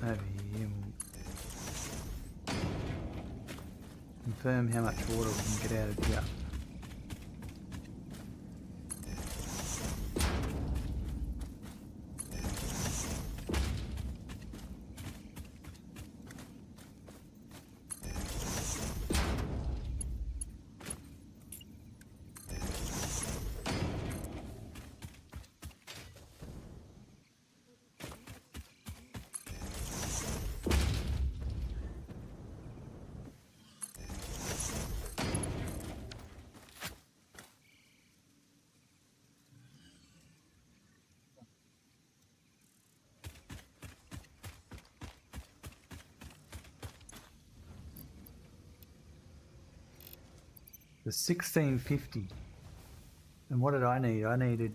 over here. We'll confirm how much water we can get out of here. The 1650. And what did I need? I needed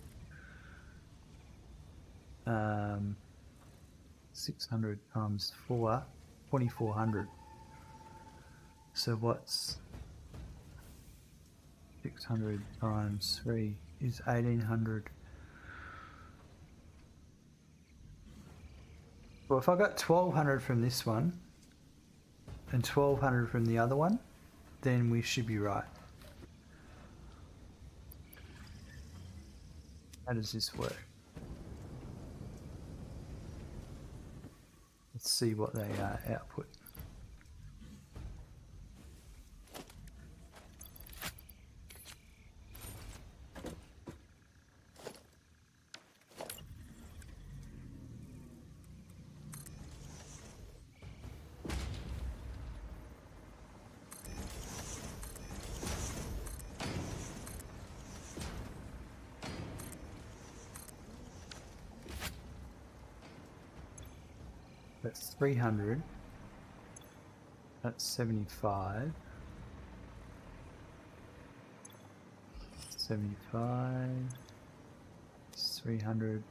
600 times 4, 2400. So what's 600 times 3 is 1800. Well, if I got 1200 from this one and 1200 from the other one, then we should be right. How does this work? Let's see what they output. That's 300. That's 75. 75. 300.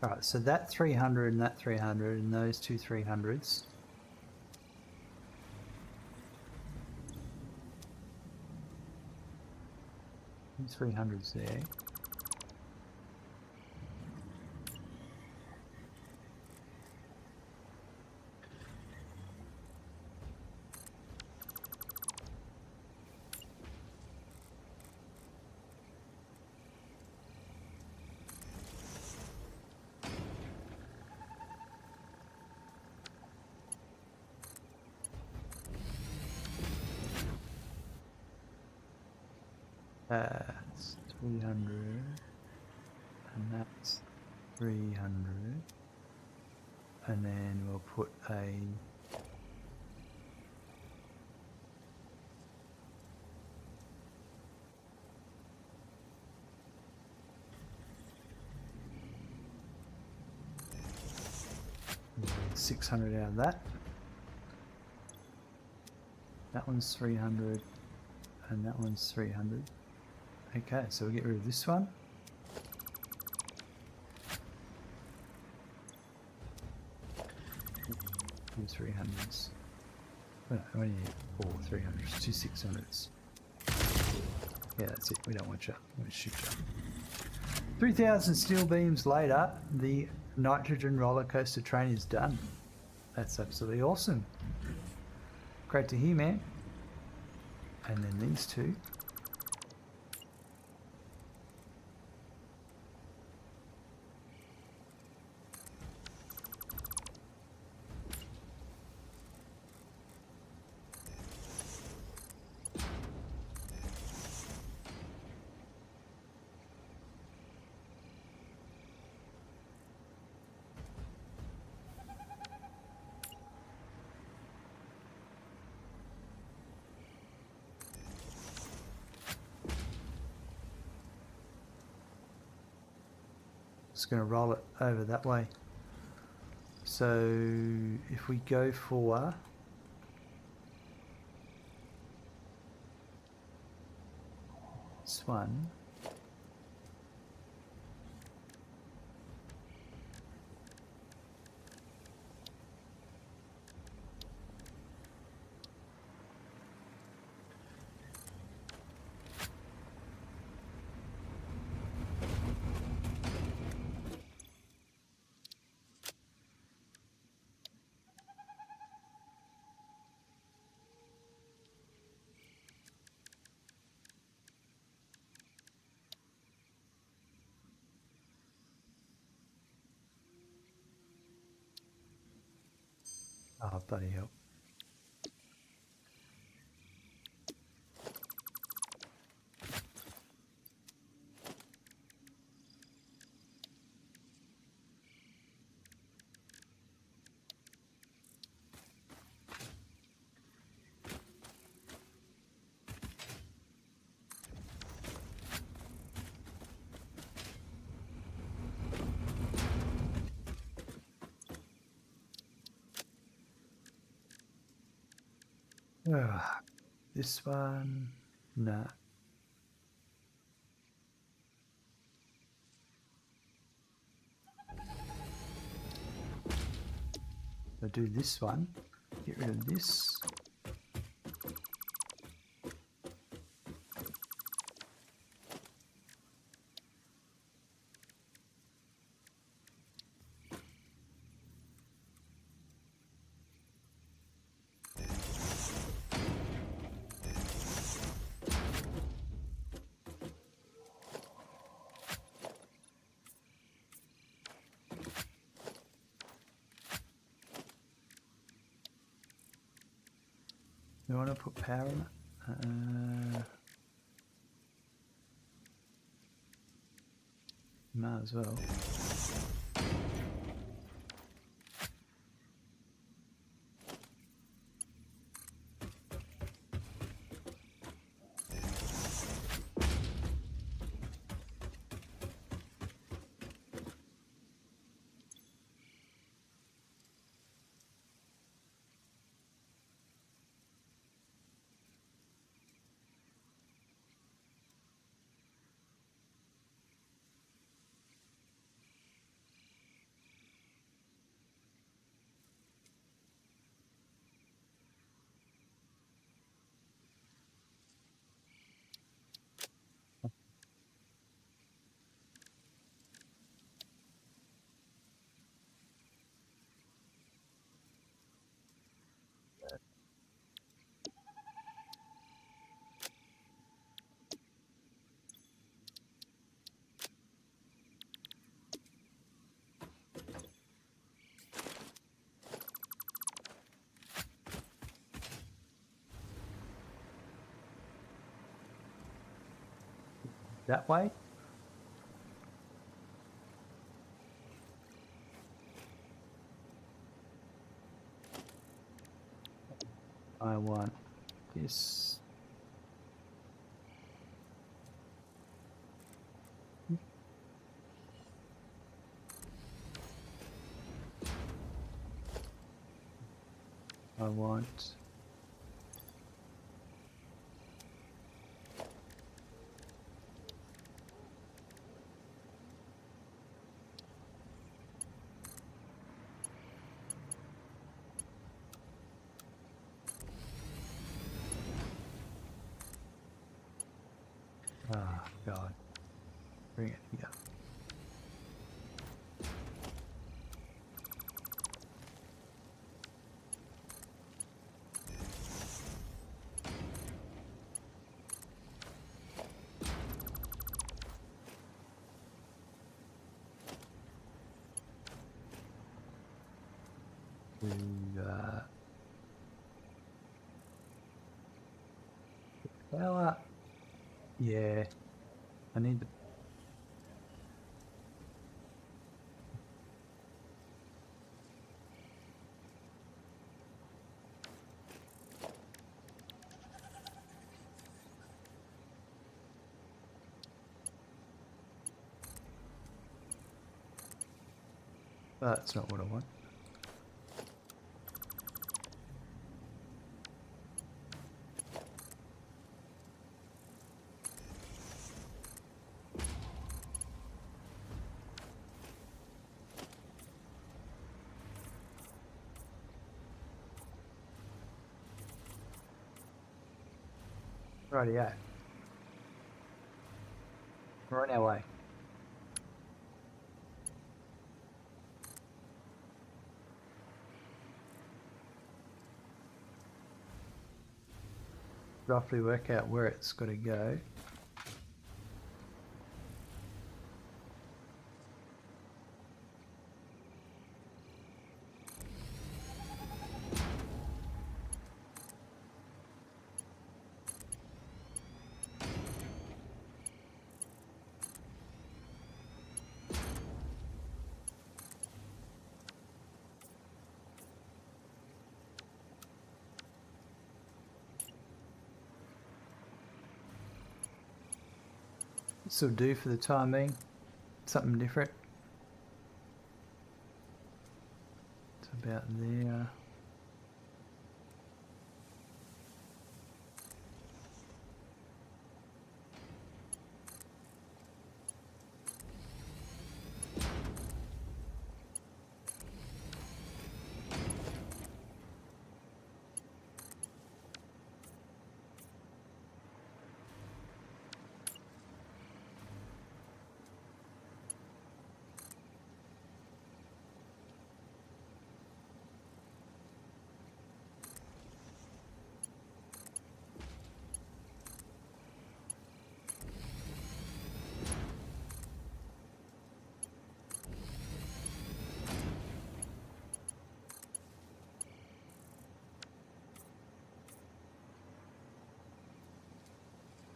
Alright, so that 300 and that 300 and those two 300s. These 300s there. That's 300, and that's 300, and then we'll put a $600 out of that. That one's 300, and that one's 300. Okay, so we'll get rid of this one. Two 300s. Oh, no, I only need 4 300s, 2 600s. Yeah, that's it. We don't want you. I'm going to shoot you. 3,000 steel beams later, the nitrogen roller coaster train is done. That's absolutely awesome. Great to hear, man. And then these two. Just going to roll it over that way. So if we go for this one, oh bloody hell. This one, nah. I'll do this one, get rid of this. You want to put power in it? Might as well. That way. I want this. I want Ah, God. Bring it here. Power. Yeah. I need the... That's not what I want. Rightio. We're on our way. Roughly work out where it's got to go. This will do for the time being. Something different. It's about there.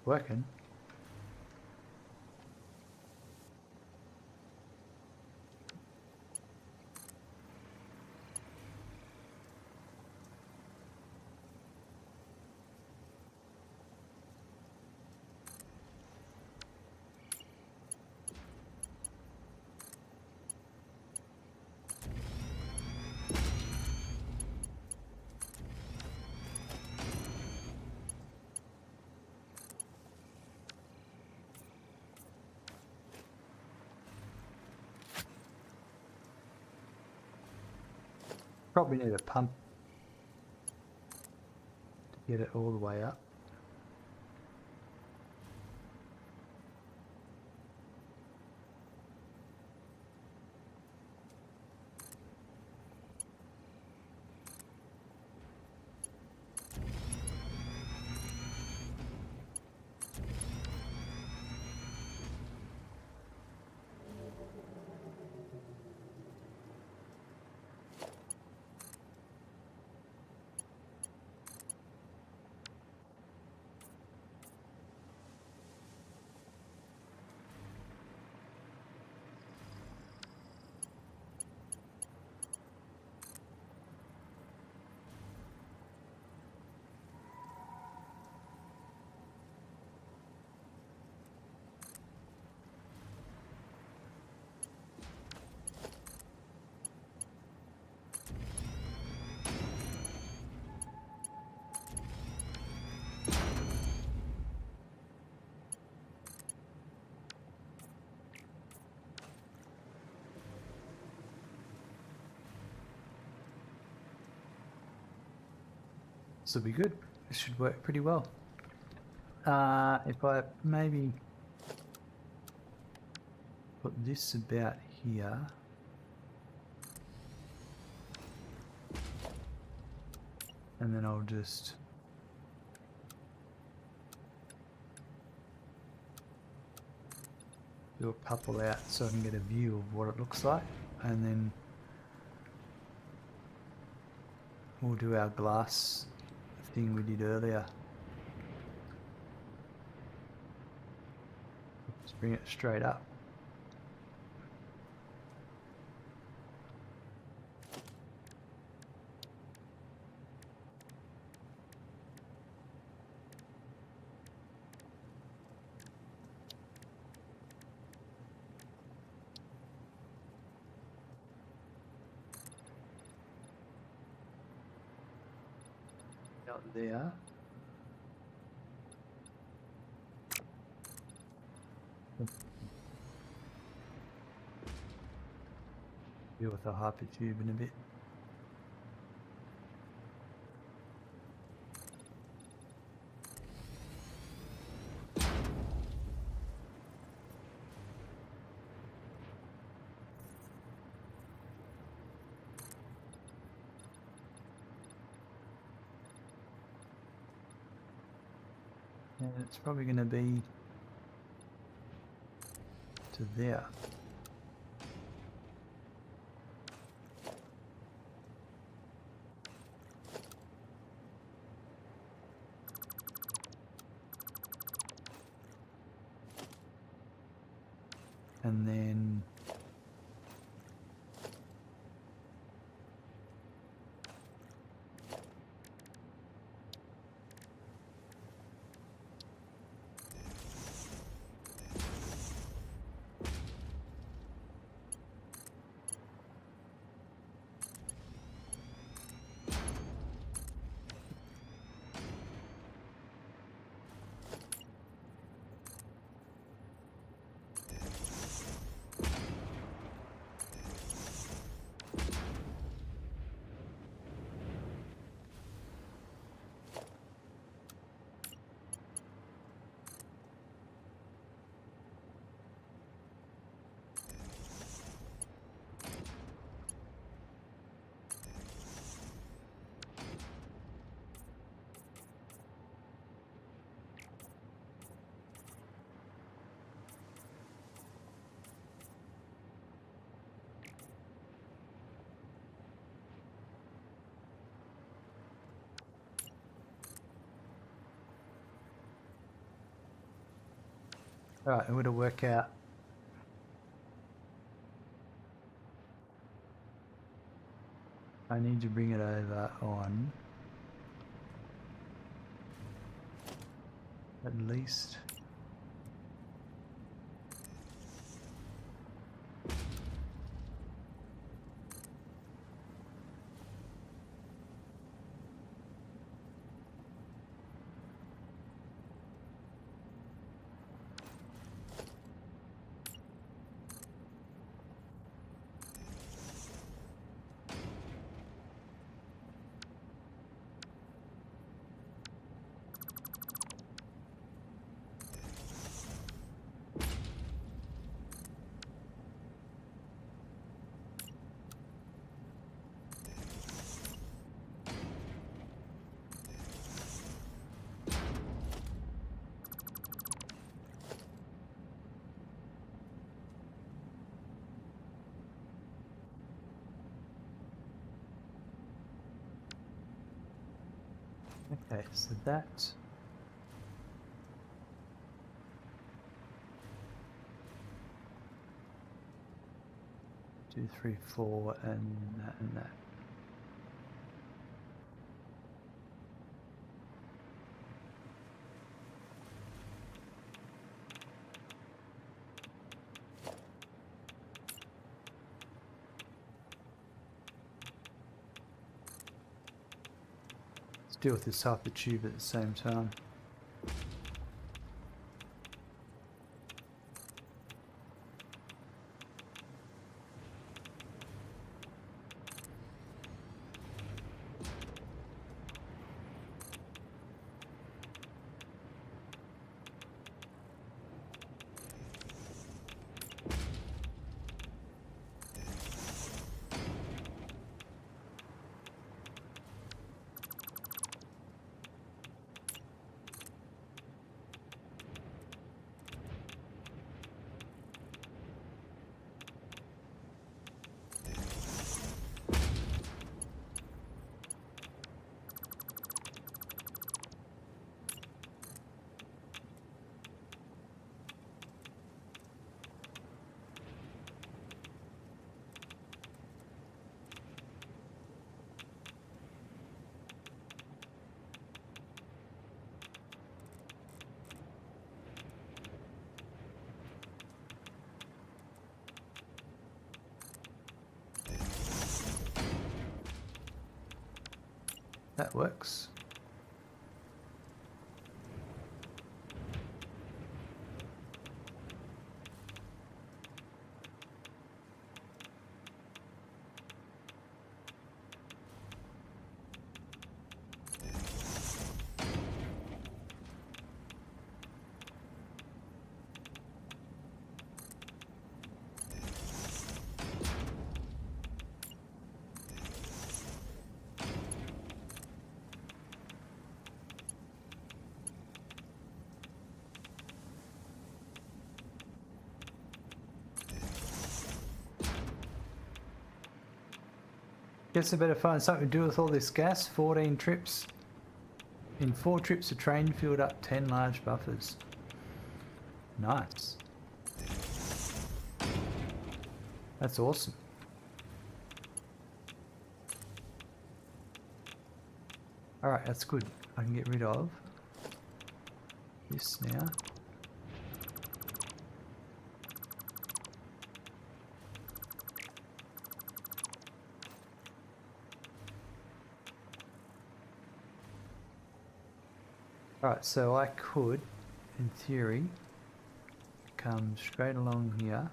Working. Probably need a pump to get it all the way up. This will be good. This should work pretty well. If I maybe put this about here. And then I'll just do a couple out so I can get a view of what it looks like, and then we'll do our glass thing we did earlier. Just bring it straight up. Out there. Deal with the hypertube in a bit. And it's probably going to be to there. And then Alright, I'm going to work out I need to bring it over on at least okay, so that 2, 3, 4 and that and that. Let's deal with this hypertube at the same time. works. Guess I better find something to do with all this gas. 14 trips. In 4 trips, the train filled up 10 large buffers. Nice. That's awesome. Alright, that's good. I can get rid of this now. Alright, so I could, in theory, come straight along here.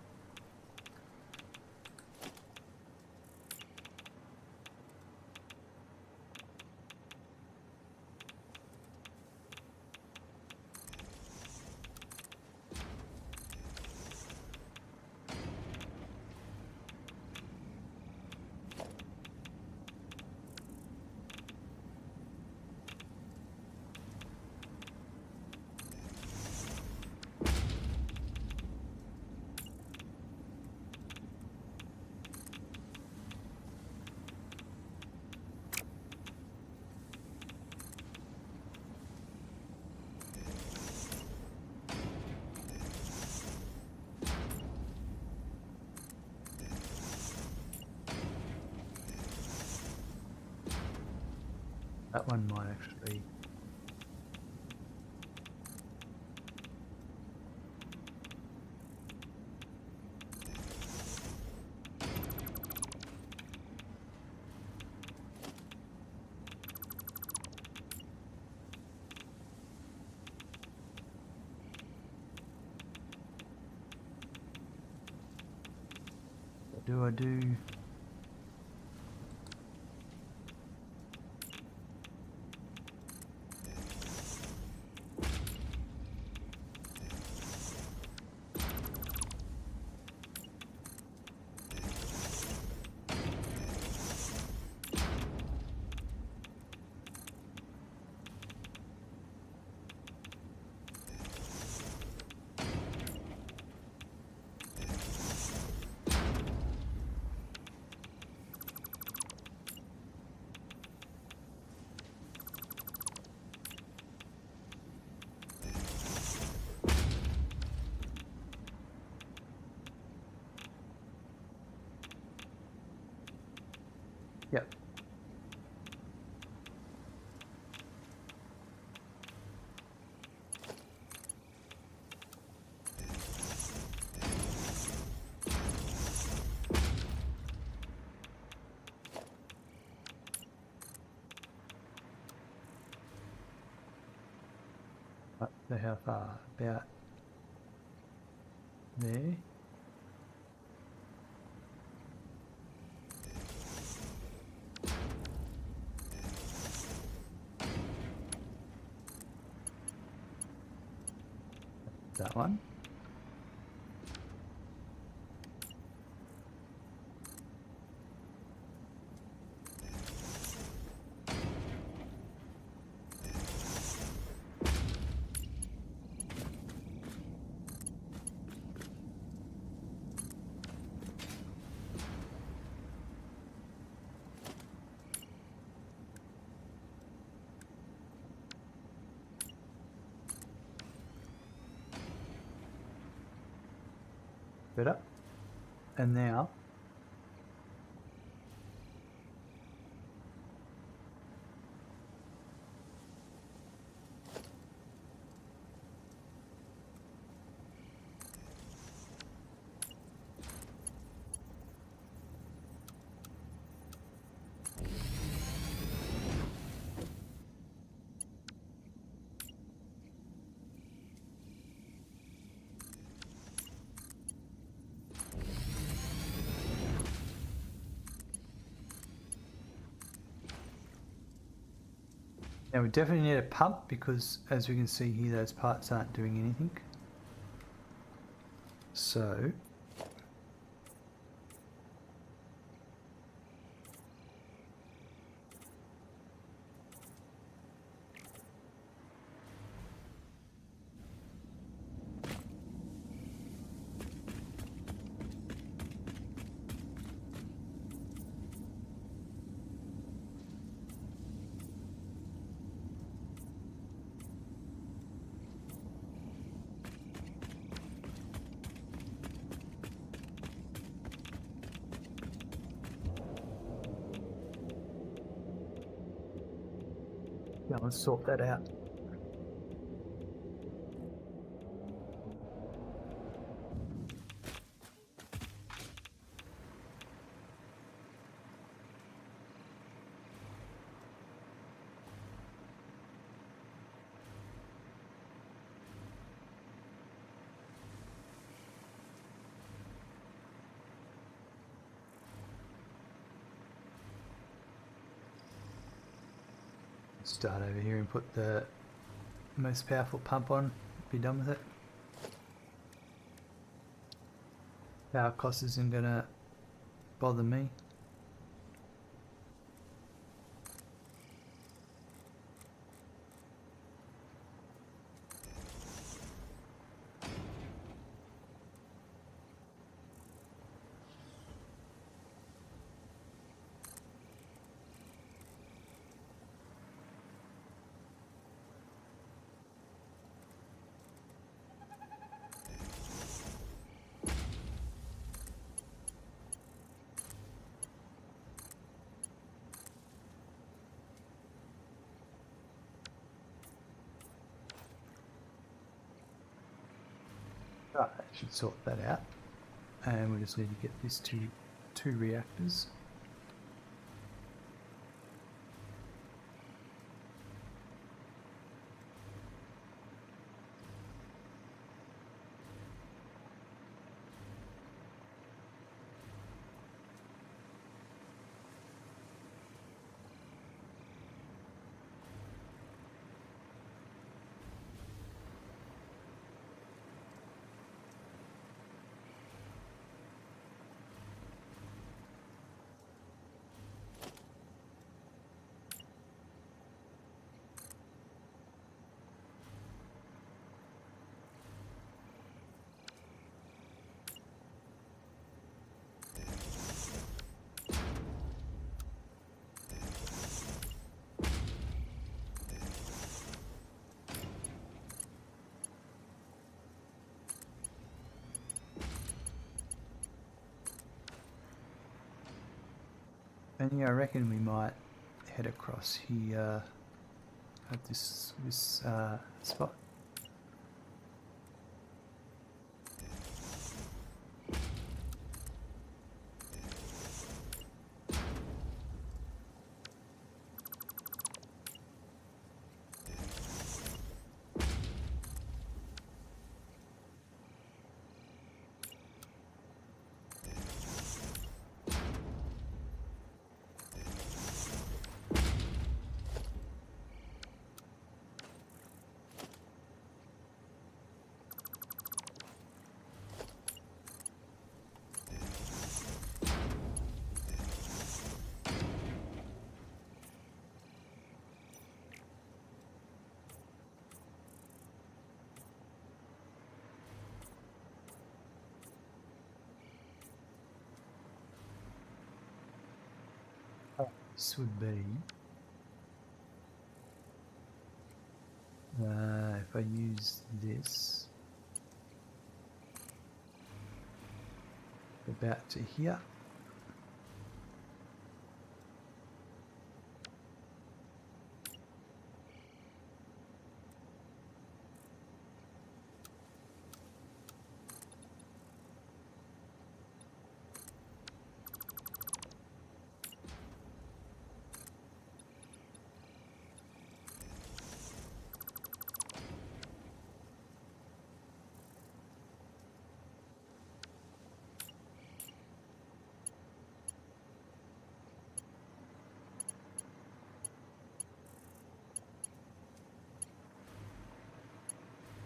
That one might actually... What do I do? Yep. Up to how far? About there. That one. Better. And now Now we definitely need a pump because, as we can see here, those parts aren't doing anything. So yeah, let's sort that out. Start over here and put the most powerful pump on. Be done with it. Power cost isn't gonna bother me. Right, that should sort that out. And we just need to get this to two reactors. And yeah, I reckon we might head across here at this spot. This would be if I use this about to here.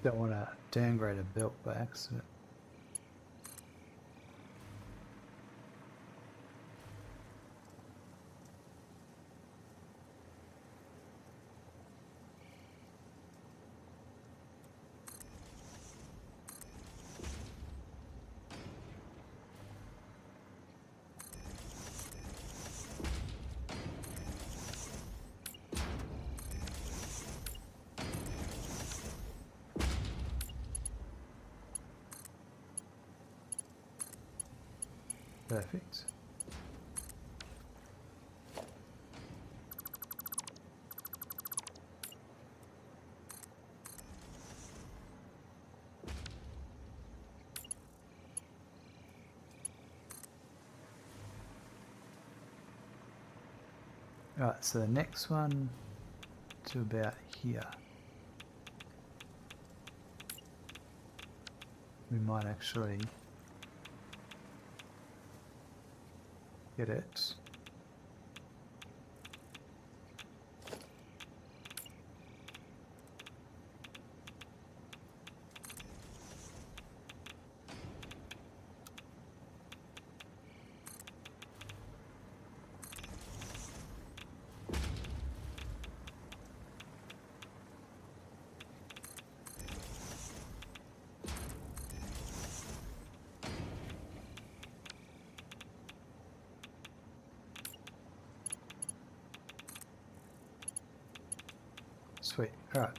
Don't want to downgrade a belt by accident. Perfect. Alright, so the next one to about here. We might actually get it. Sweet. Alright.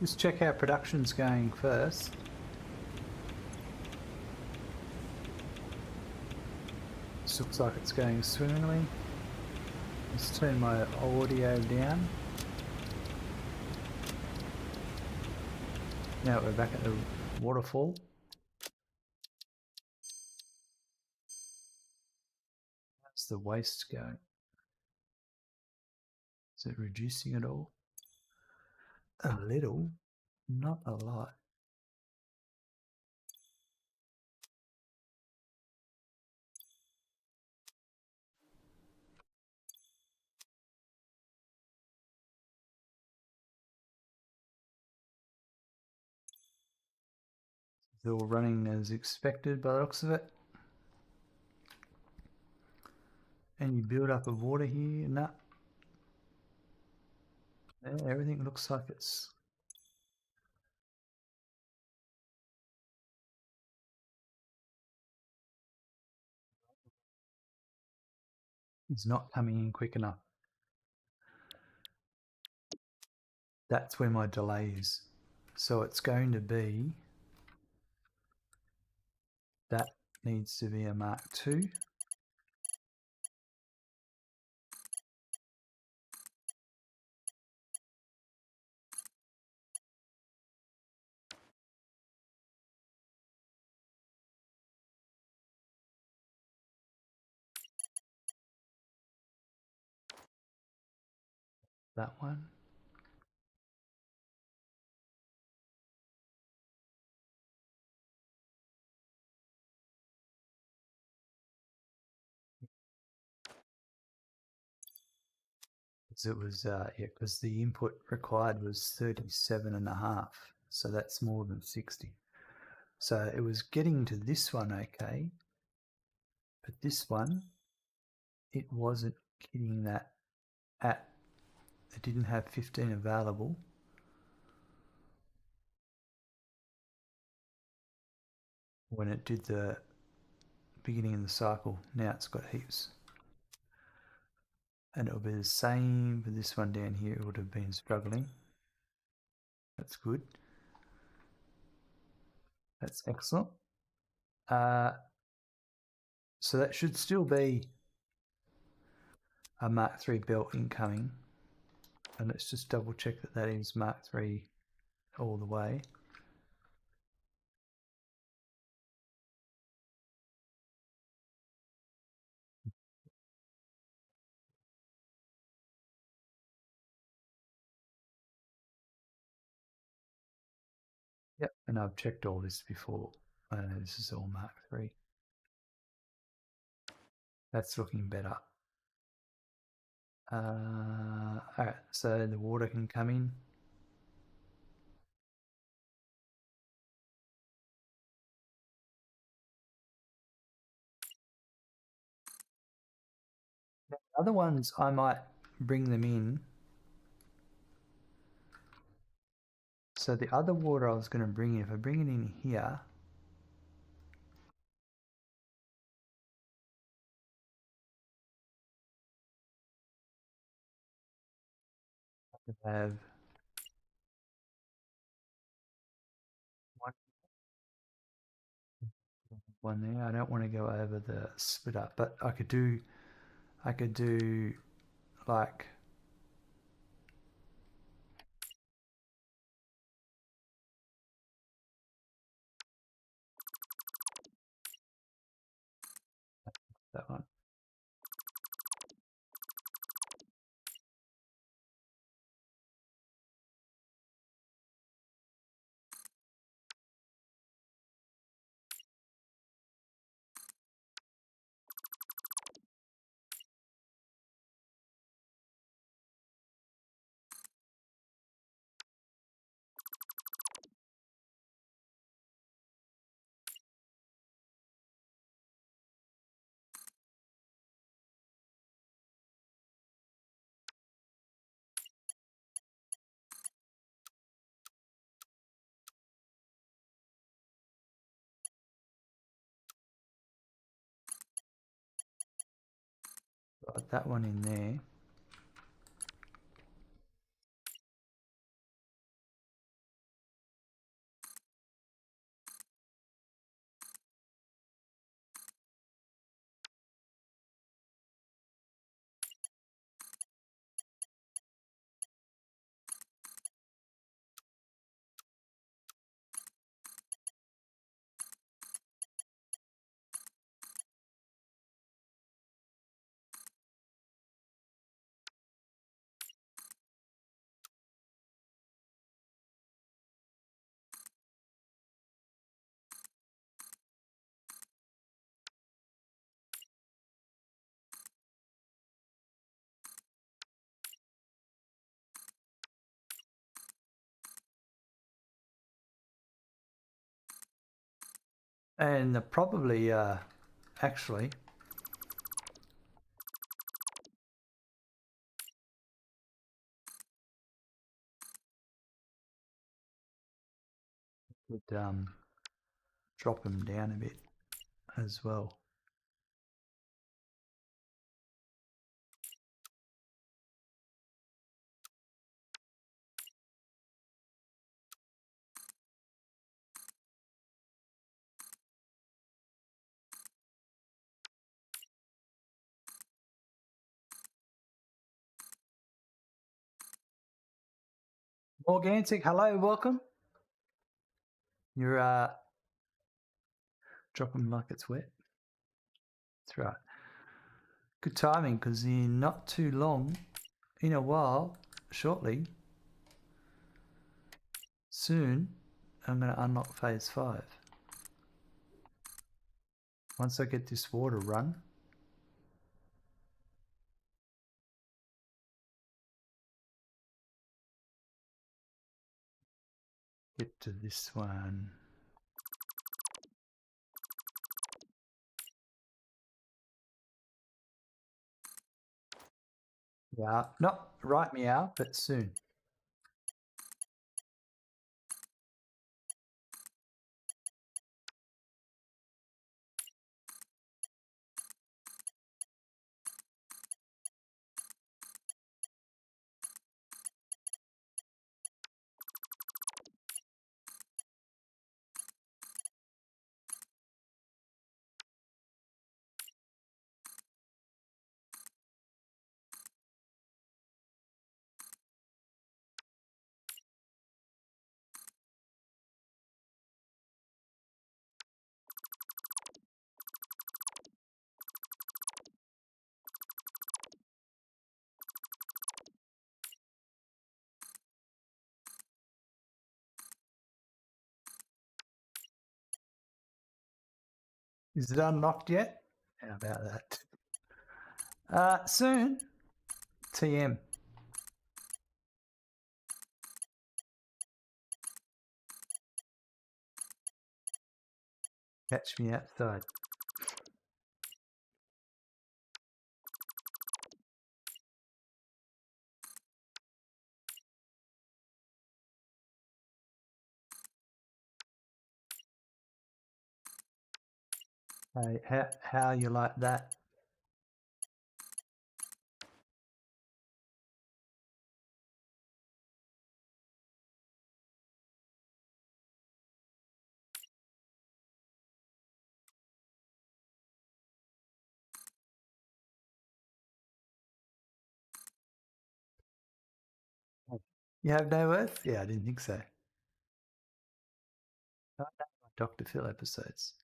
Just check how production's going first. This looks like it's going swimmingly. Let's turn my audio down. Now we're back at the waterfall. How's the waste going? Is it reducing at all? A little, not a lot. It's all running as expected by the looks of it. Any build up of water here? No. Yeah, everything looks like it's not coming in quick enough. That's where my delay is. So it's going to be, that needs to be a Mark II. That one. because it was because the input required was 37.5, so that's more than 60. So it was getting to this one okay, but this one it wasn't getting that at. It didn't have 15 available. When it did the beginning of the cycle. Now it's got heaps. And it'll be the same for this one down here. It would have been struggling. That's good. That's excellent. So that should still be a Mark III belt incoming. And let's just double check that that is Mark III all the way. Yep, and I've checked all this before. This is all Mark III. That's looking better. Alright, so the water can come in. The other ones, I might bring them in. So the other water I was going to bring in, if I bring it in here, I could have one there. I don't want to go over the split up, but I could do like that one. Got that one in there. And probably actually could drop them down a bit as well. Morgantic, hello, welcome. You're drop them like it's wet. That's right. Good timing, because in not too long, in a while, shortly, soon, I'm going to unlock phase 5. Once I get this water run, Get to this one. Yeah, not right meow, but soon. Is it unlocked yet? How about that? Soon. TM. Catch me outside. Hey, how you like that? You have no worth? Yeah, I didn't think so. I know my Dr. Phil episodes.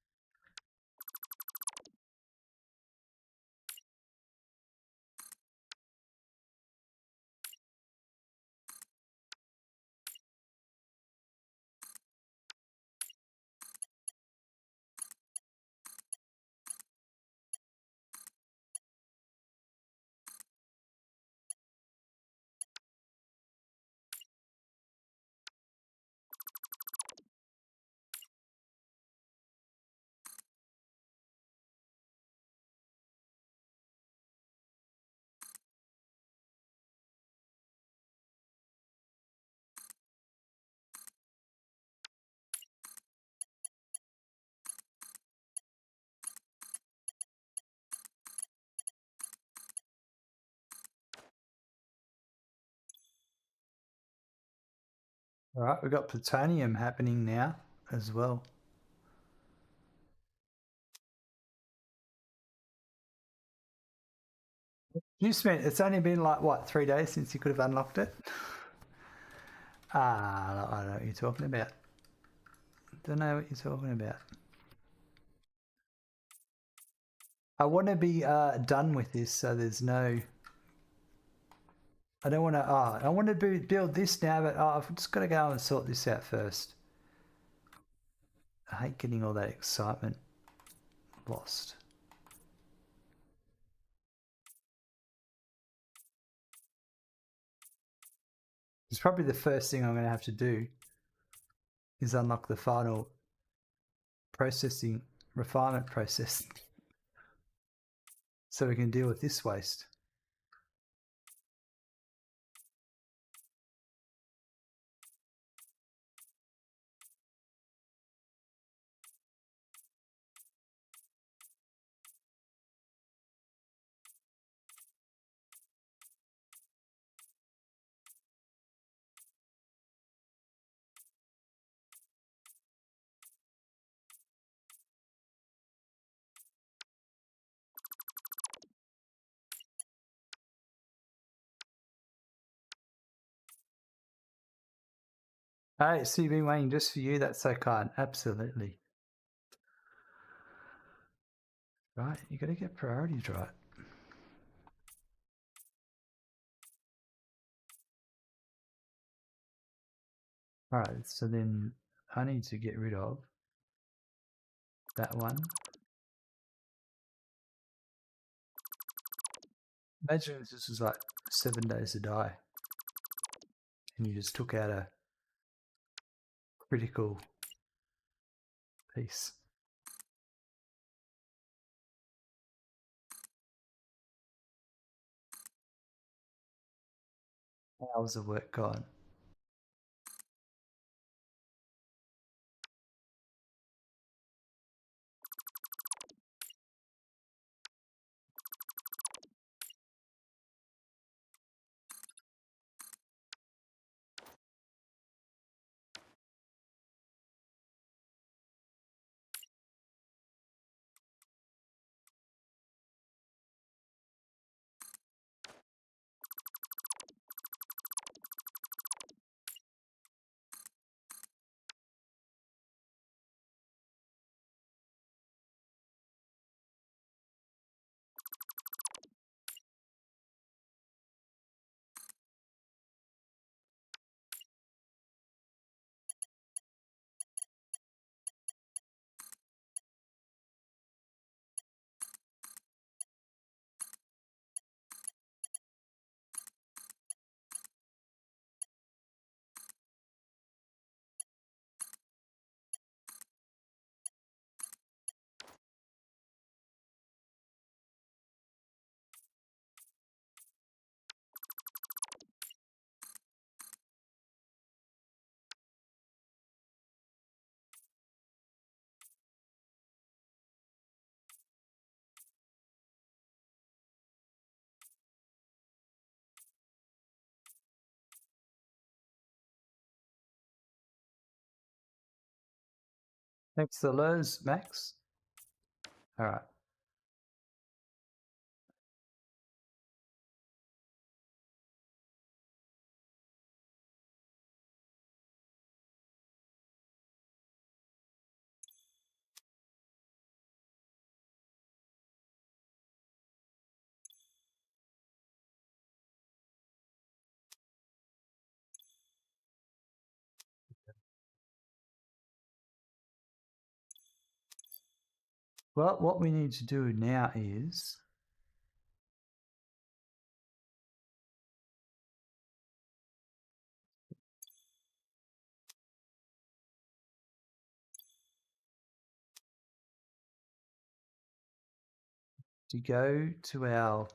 All right, we've got plutonium happening now as well. It's only been like, what, 3 days since you could have unlocked it? I don't know what you're talking about. Don't know what you're talking about. I want to be done with this, so there's no... I don't want to... I want to build this now, but I've just got to go and sort this out first. I hate getting all that excitement lost. It's probably the first thing I'm going to have to do is unlock the final refinement process, so we can deal with this waste. Hey, so you've been waiting just for you? That's so kind. Absolutely. Right, you got to get priorities right. All right, so then I need to get rid of that one. Imagine if this was like 7 days to die and you just took out critical piece. Hours of work gone. Thanks for the lows, Max. All right. Well, what we need to do now is to go to our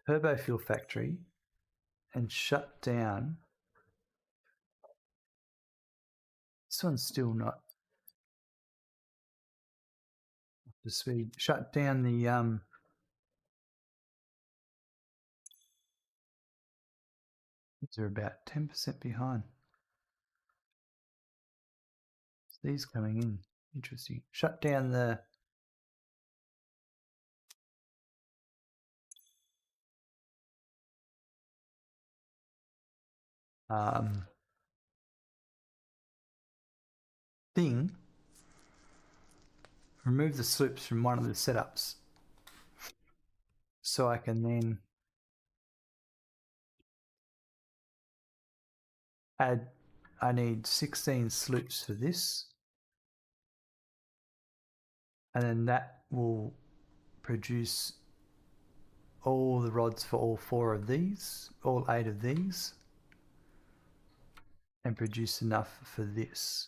turbo fuel factory and shut down. This one's still not up to speed. Shut down the these are about 10% behind. These coming in. Interesting. Shut down the thing. Remove the sloops from one of the setups. So I can then add, I need 16 sloops for this. And then that will produce all the rods for all 4 of these, all 8 of these, and produce enough for this.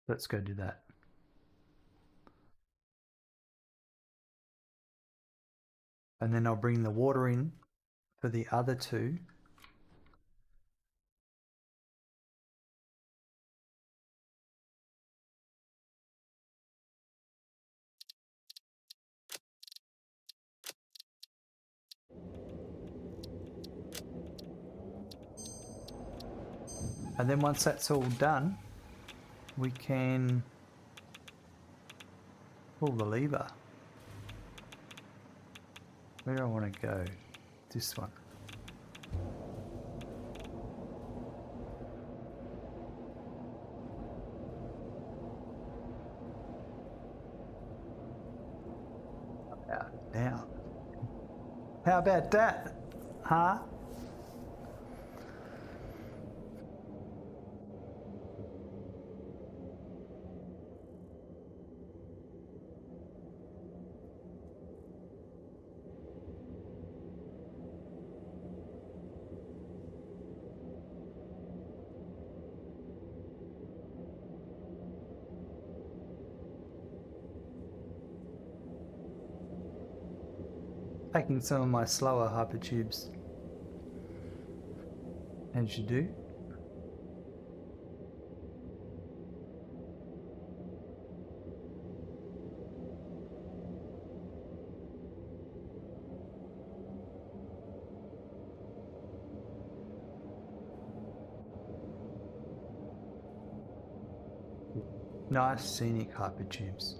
Let's go do that. And then I'll bring the water in for the other 2. And then once that's all done, we can pull the lever. Where do I want to go? This one. Now. How about that? Huh? Taking some of my slower hypertubes. As you do. Nice scenic hypertubes.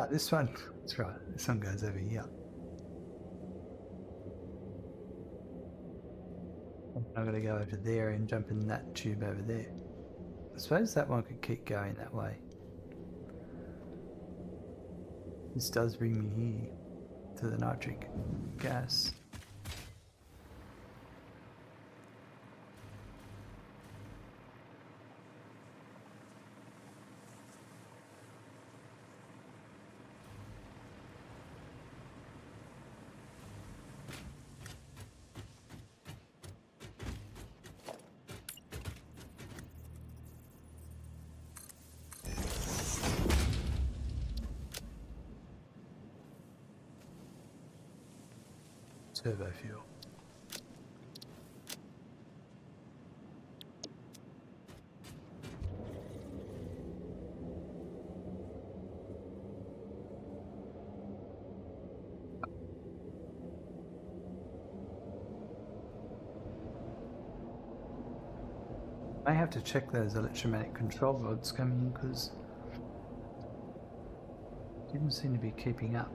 This one, that's right, this one goes over here. I'm going to go over there and jump in that tube over there. I suppose that one could keep going that way. This does bring me here to the nitric gas. Turbo fuel. I have to check those electromagnetic control rods coming because didn't seem to be keeping up.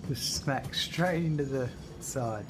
Just smack straight into the side.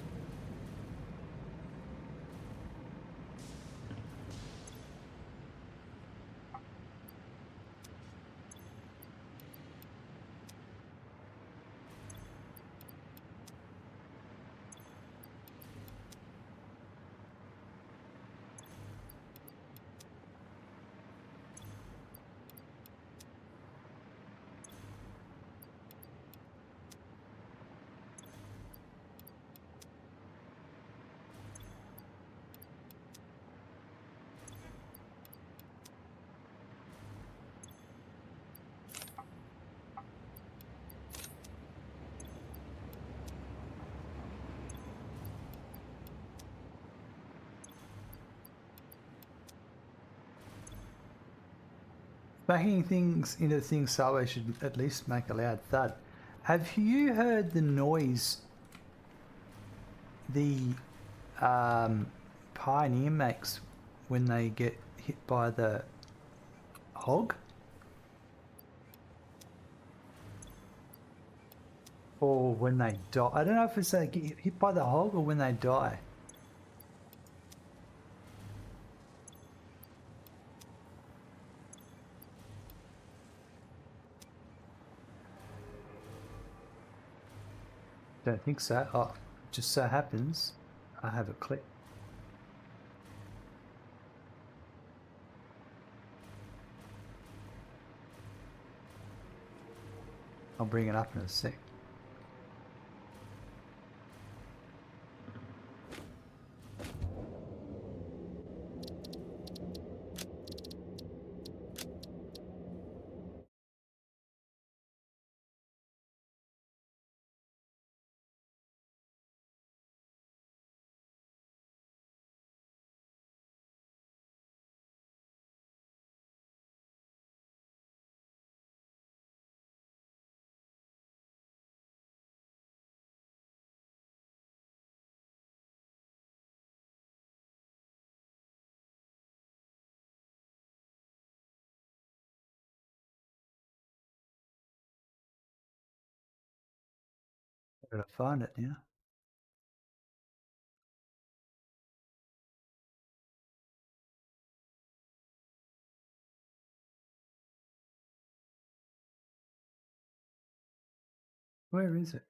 Smacking things into things sideways should at least make a loud thud. Have you heard the noise the Pioneer makes when they get hit by the hog? Or when they die? I don't know if it's they get hit by the hog or when they die. Don't think so. Oh, just so happens I have a clip. I'll bring it up in a sec. Where did I find it now? Where is it?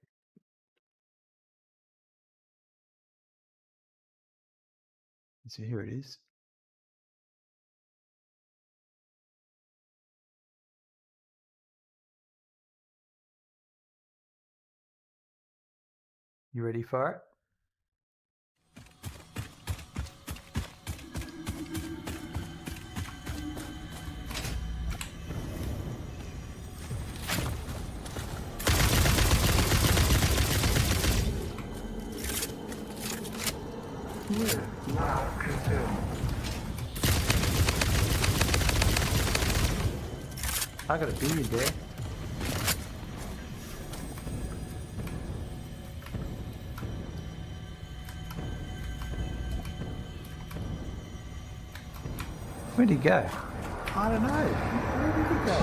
So here it is. You ready for it? I got a beard there. Where'd he go? I don't know. Where did he go?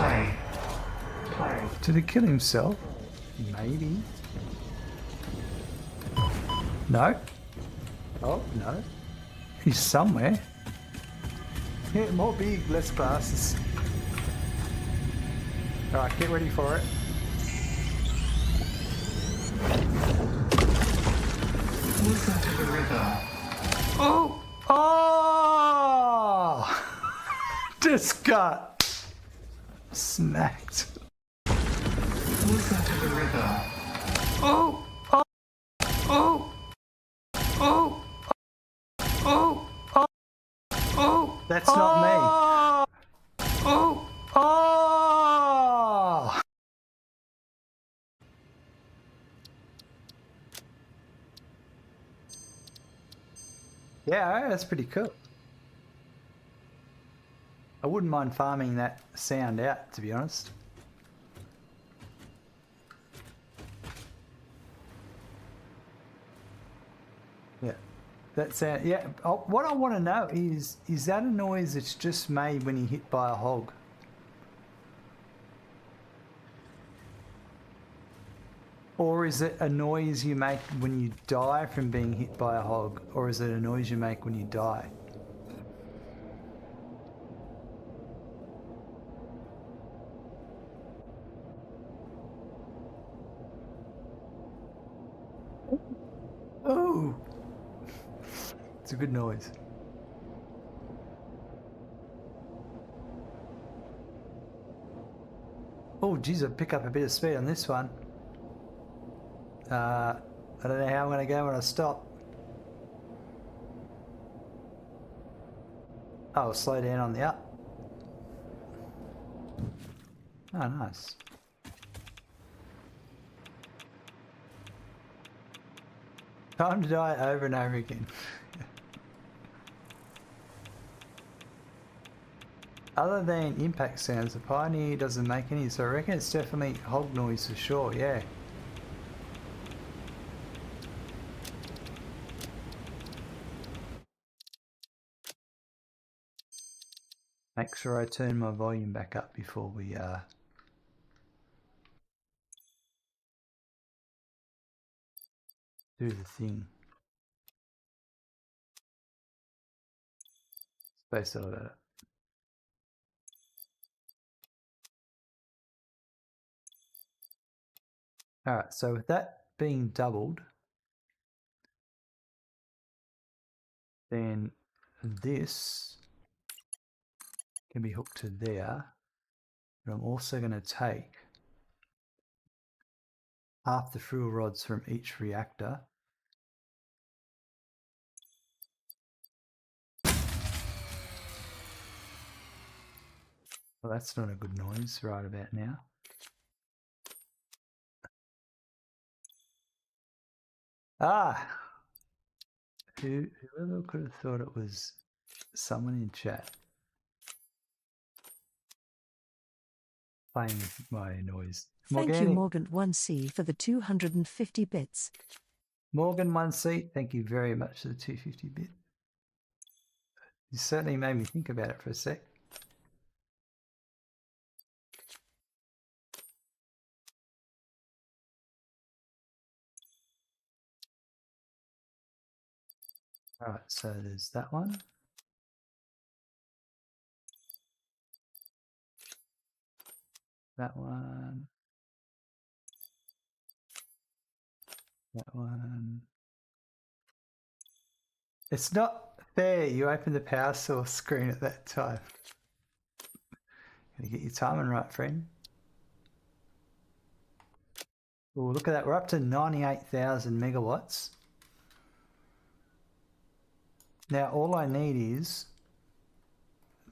Play. Did he kill himself? Maybe. No. Oh, no. He's somewhere. Yeah, more big, less glasses. Alright, get ready for it. Listen to the river. Oh! Oh! Just got smacked. Listen to the river. Oh! Oh! Oh! Oh! Oh! Oh! Oh! That's not me. Oh! Oh! Yeah, that's pretty cool. I wouldn't mind farming that sound out, to be honest. Yeah, that sound. Yeah. Oh, what I want to know is that a noise that's just made when you hit by a hog? Or is it a noise you make when you die from being hit by a hog? Or is it a noise you make when you die? Oh! It's a good noise. Oh, geez, I'll pick up a bit of speed on this one. I don't know how I'm going to go when I stop. Oh, slow down on the up. Oh, nice. Time to die over and over again. Other than impact sounds, the Pioneer doesn't make any, so I reckon it's definitely hog noise for sure, yeah. Make sure I turn my volume back up before we do the thing. Space elevator. Alright, so with that being doubled, then this can be hooked to there. But I'm also going to take half the fuel rods from each reactor. Well, that's not a good noise right about now. Ah! Whoever could have thought it was someone in chat playing with my noise. Thank you, Morgan1C, for the 250 bits. Morgan1C, thank you very much for the 250 bit. You certainly made me think about it for a sec. Alright, so there's that one. That one. That one. It's not fair. You open the power source screen at that time. Gotta get your timing right, friend. Oh, look at that. We're up to 98,000 megawatts. Now, all I need is...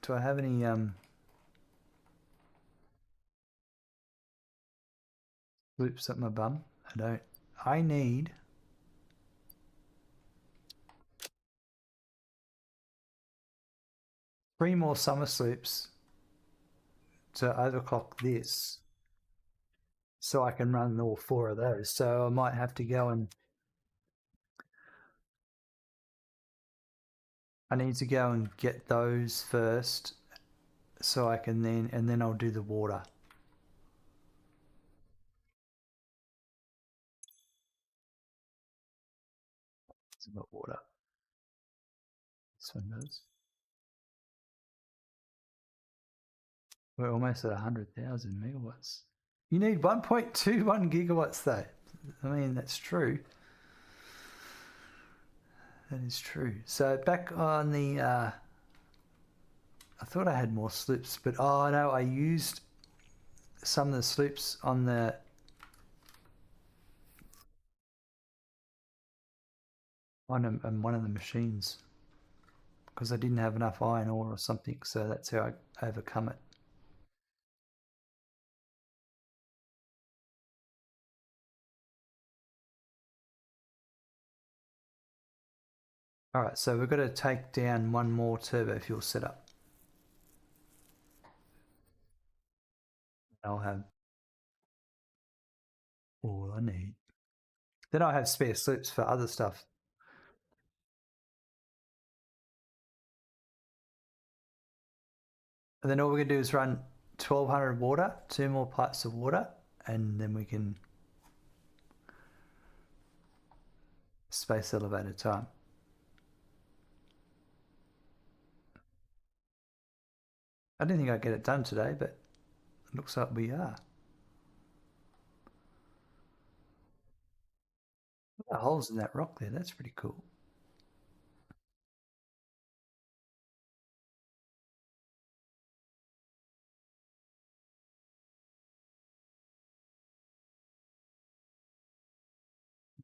Do I have any... loops up my bum? I don't. I need... 3 more summer sloops to overclock this, so I can run all 4 of those. So I might have to go and... I need to go and get those first, so I can then... And then I'll do the water. It's about water. This one does. We're almost at 100,000 megawatts. You need 1.21 gigawatts though. I mean, that's true. That is true. So back on the... I thought I had more sloops, but oh no, I used some of the sloops on the... on one of the machines. Because I didn't have enough iron ore or something, so that's how I overcome it. Alright, so we've got to take down one more turbo fuel setup. I'll have all I need. Then I'll have spare sloops for other stuff. And then all we're going to do is run 1200 water, 2 more pipes of water, and then we can space elevator time. I didn't think I'd get it done today, but it looks like we are. Look at the holes in that rock there, that's pretty cool.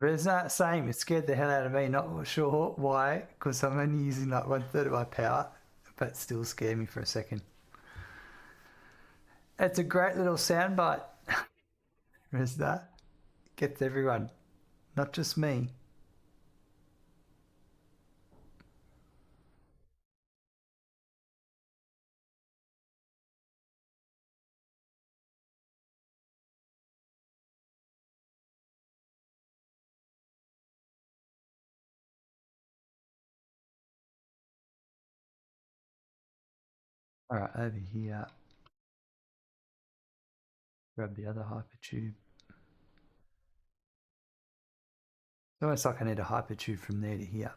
But it's not same, it scared the hell out of me, not sure why, because I'm only using like 1/3 of my power, but still scared me for a second. It's a great little soundbite. Is that? Gets everyone, not just me. All right, over here. Grab the other hypertube. It's almost like I need a hypertube from there to here.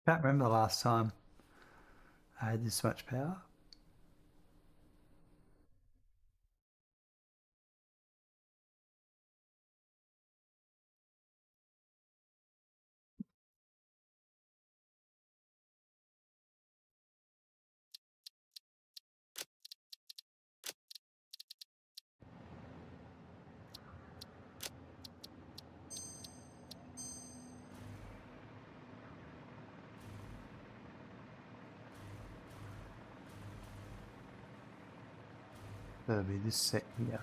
Can't remember the last time I had this much power. That'll be this set here.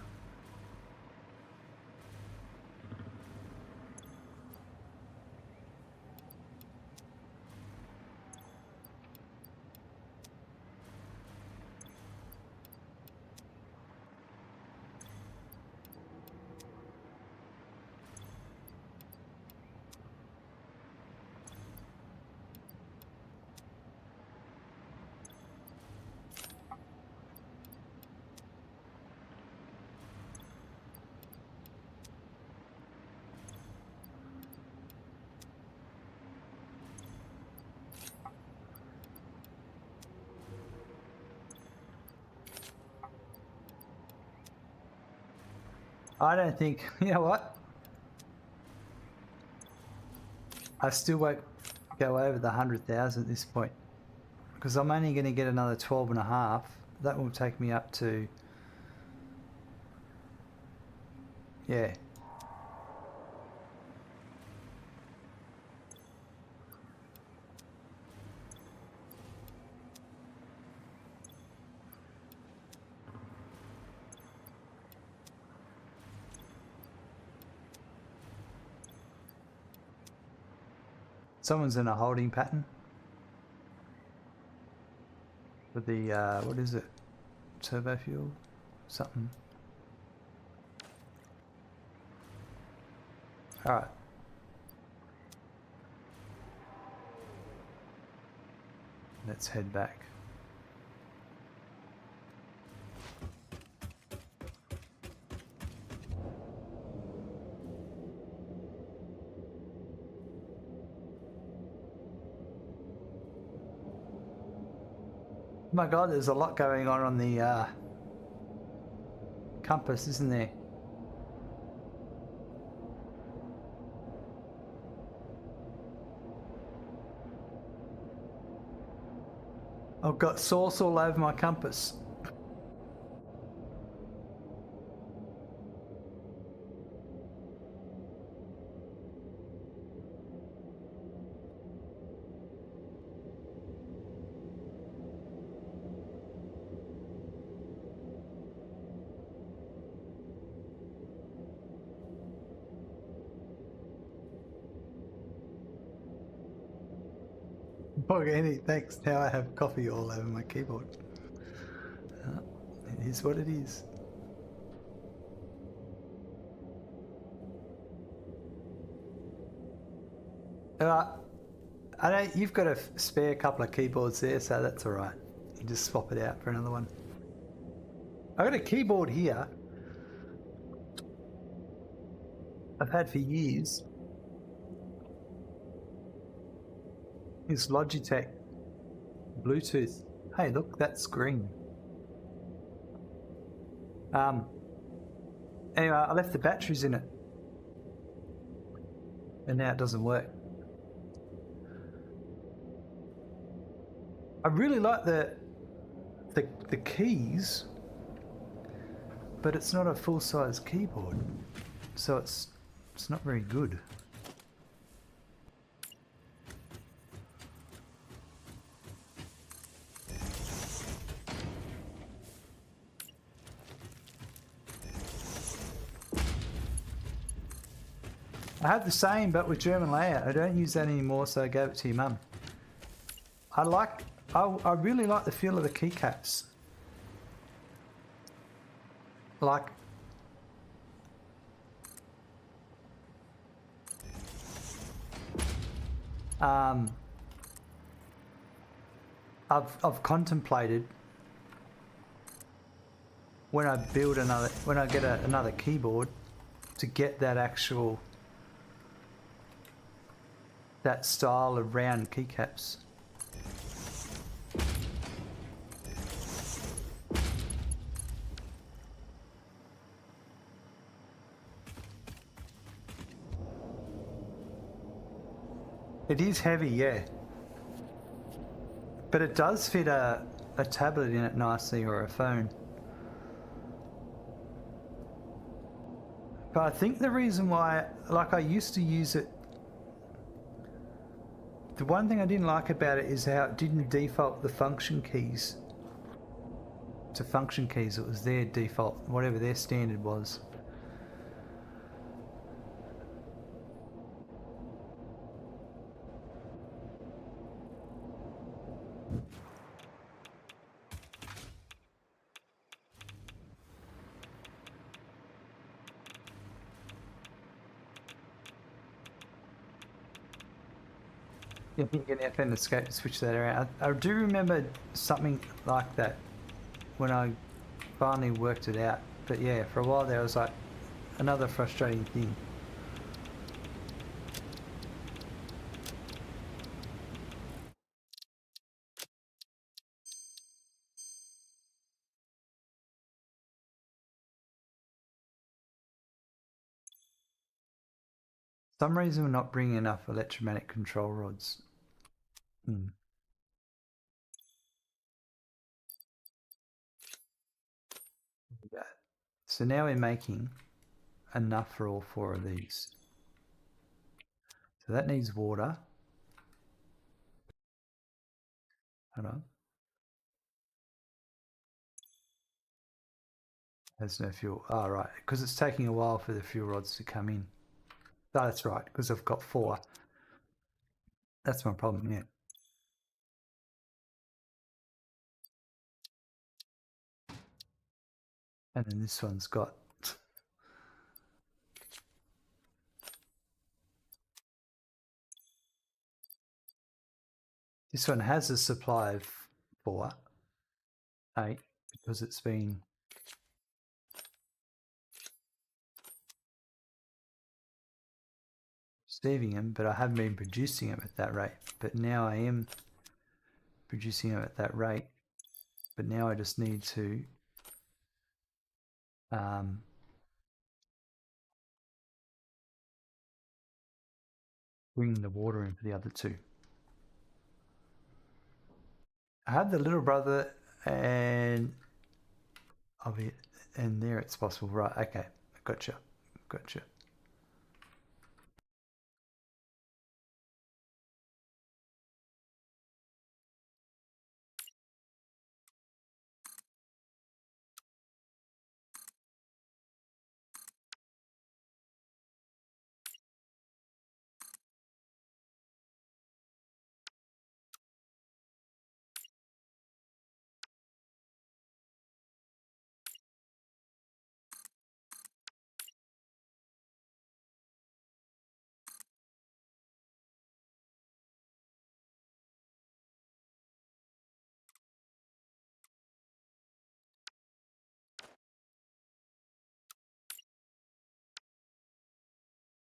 I don't think, you know what? I still won't go over the 100,000 at this point because I'm only going to get another 12 and a half. That will take me up to, yeah. Someone's in a holding pattern with the, what is it? Turbo fuel? Something. Alright. Let's head back. My God, there's a lot going on the compass, isn't there? I've got sauce all over my compass. Organic, thanks. Now I have coffee all over my keyboard. It is what it is. I know you've got a spare couple of keyboards there, so that's all right. You just swap it out for another one. I've got a keyboard here I've had for years. It's Logitech Bluetooth. Hey, look, that's green. Anyway, I left the batteries in it, and now it doesn't work. I really like the keys, but it's not a full-size keyboard, so it's not very good. I have the same, but with German layout. I don't use that anymore, so I gave it to your mum. I really like the feel of the keycaps. Like, I've contemplated when I get another keyboard to get that actual that style of round keycaps. It is heavy, yeah. But it does fit a tablet in it nicely, or a phone. But I think the reason why, like, I used to use it, the one thing I didn't like about it is how it didn't default the function keys to function keys. It was their default, whatever their standard was. I think you can FN escape to switch that around. I do remember something like that when I finally worked it out. But yeah, for a while there was like another frustrating thing. some reason we're not bringing enough electromagnetic control rods. Yeah. So now we're making enough for all 4 of these. So that needs water. Hold on. There's no fuel. Oh, right. Because it's taking a while for the fuel rods to come in. Oh, that's right. Because I've got 4. That's my problem, yeah. And then this one's got... This one has a supply of 4, 8, because it's been... receiving them, but I haven't been producing them at that rate. But now I am producing them at that rate. But now I just need to bring the water in for the other 2. I have the little brother and of it, and there it's possible. Right, okay, gotcha.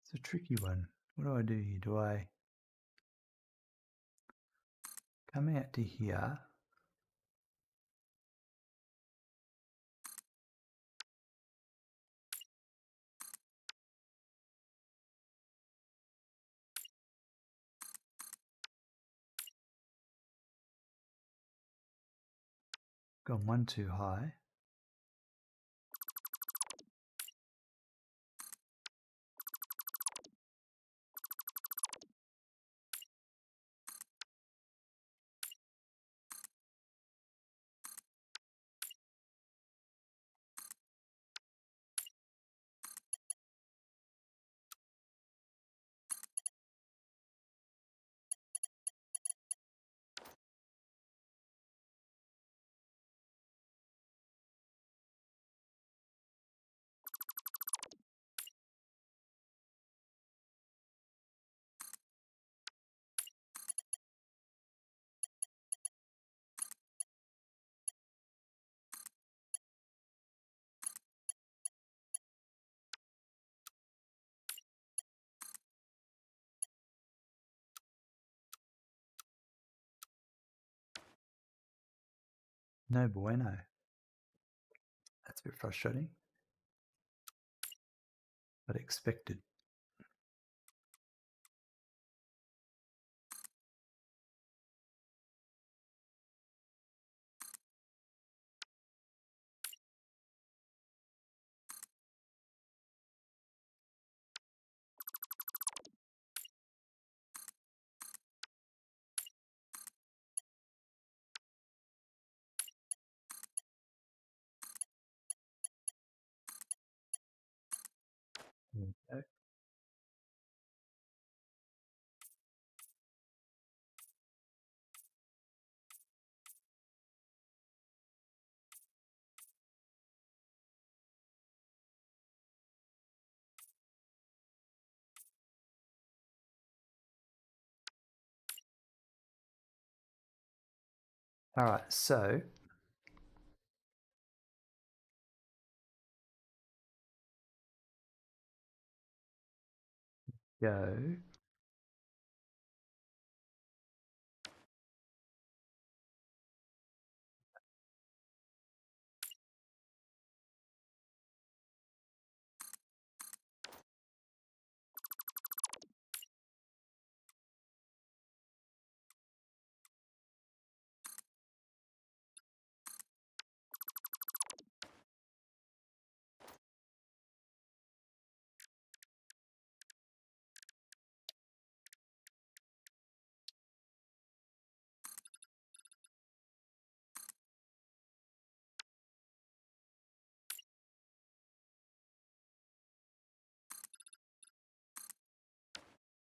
It's a tricky one. What do I do here? Do I come out to here? Gone one too high. No bueno. That's a bit frustrating, but expected. Okay. All right, so go.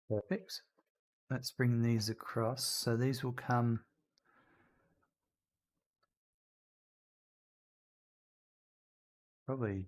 Perfect. Let's bring these across. So these will come probably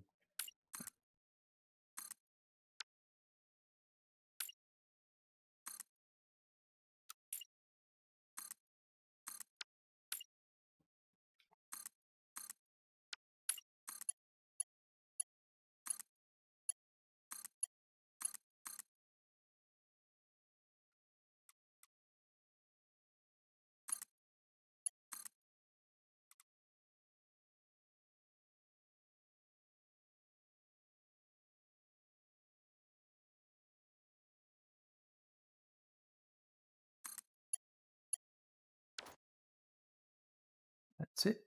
that's it.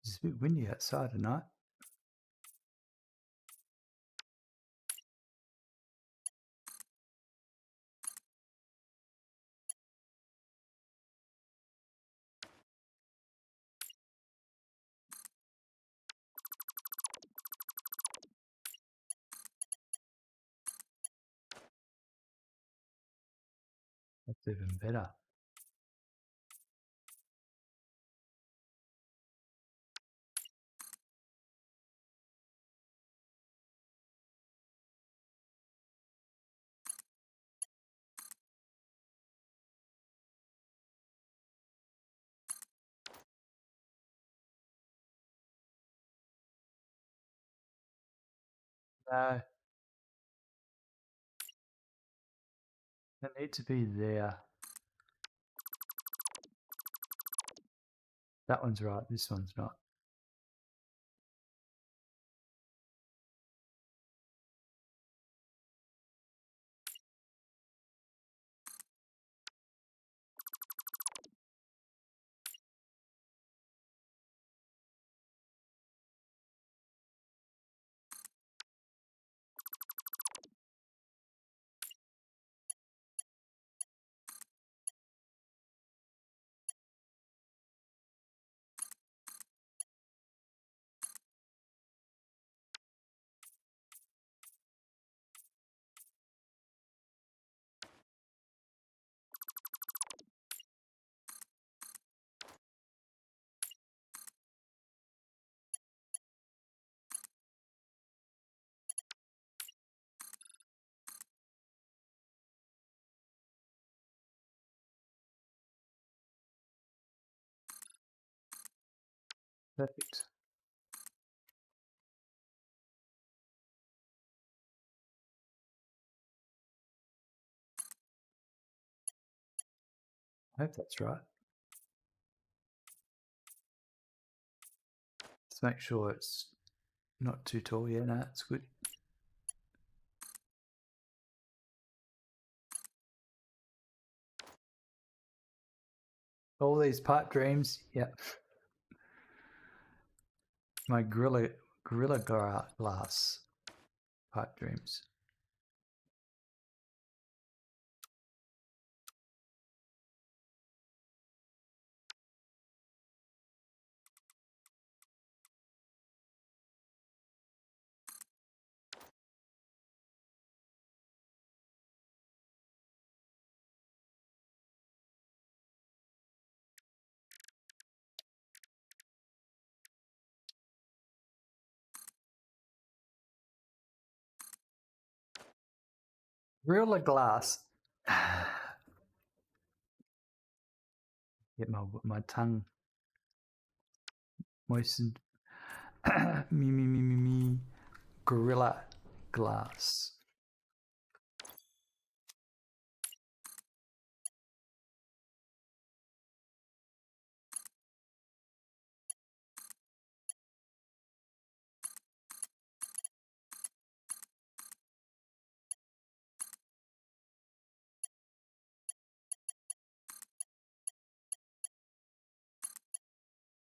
It's a bit windy outside tonight. That's even better. No, they need to be there. That one's right, this one's not. Perfect. I hope that's right. Let's make sure it's not too tall. Yeah, no, it's good. All these pipe dreams, yeah. My gorilla glass pipe dreams. Gorilla glass. Get my tongue moistened. me. Gorilla glass.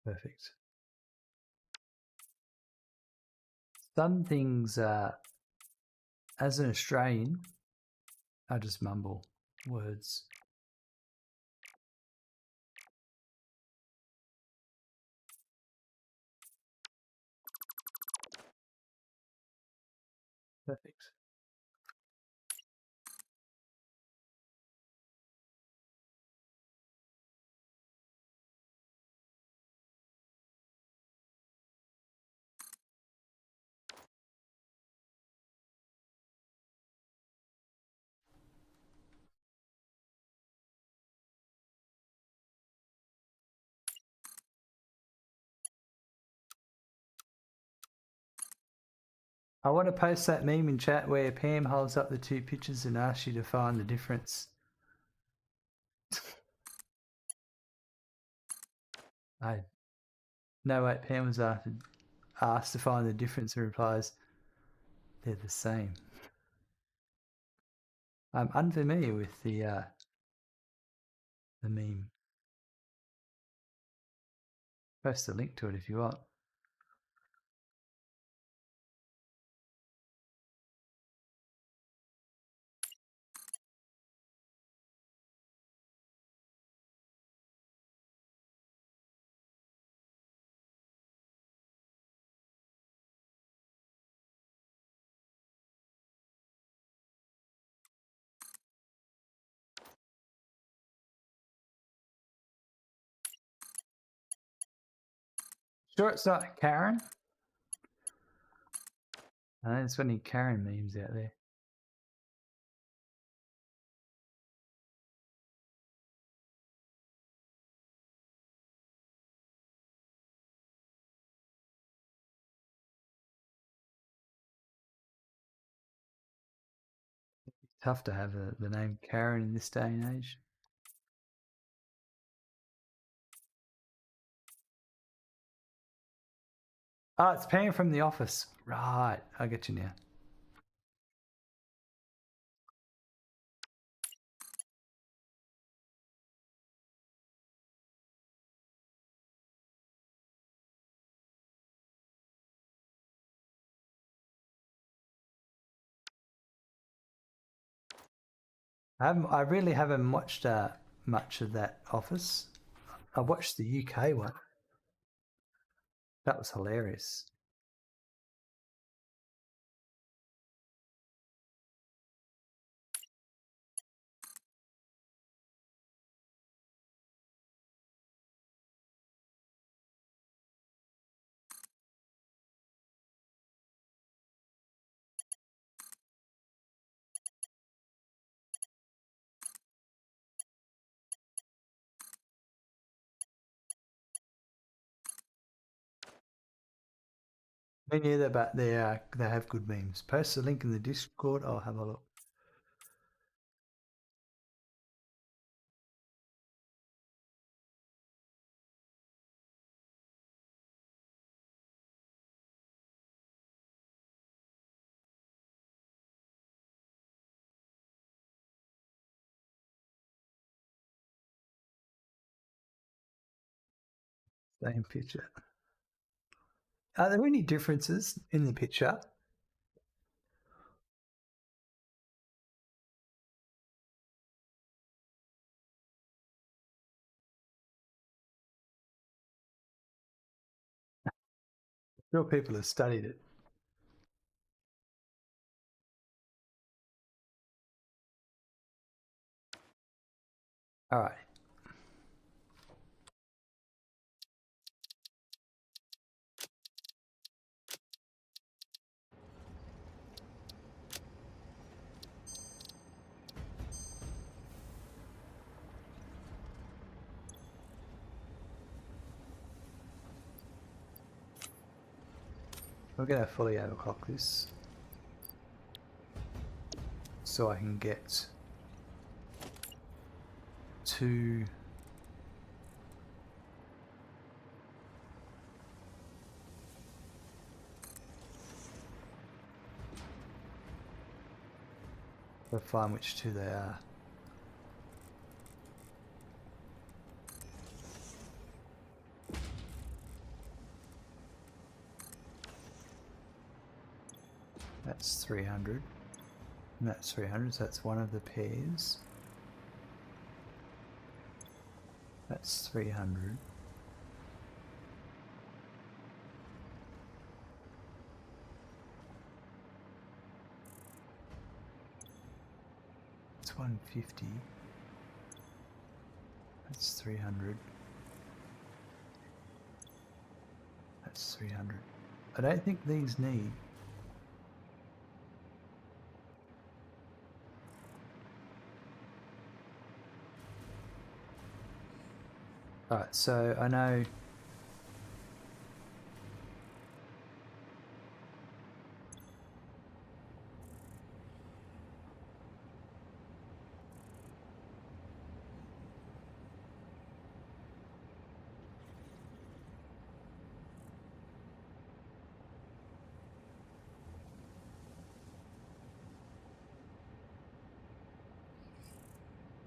Perfect. Some things, as an Australian, I just mumble words. Perfect. I want to post that meme in chat where Pam holds up the two pictures and asks you to find the difference. No, wait, Pam was asked to find the difference and replies, they're the same. I'm unfamiliar with the meme. Post a link to it if you want. Sure, it's not Karen. I know there's any Karen memes out there. Tough to have the name Karen in this day and age. Oh, it's Pam from The Office. Right, I get you now. I really haven't watched much of that Office. I watched the UK one. That was hilarious. Me neither, but they have good memes. Post the link in the Discord. I'll have a look. Same picture. Are there any differences in the picture? Sure, people have studied it. All right. We're going to fully overclock this so I can get to find which two they are. That's 300. And that's 300, so that's one of the pairs. That's 300. 150. That's 300. That's 300. I don't think these need. Alright, so I know.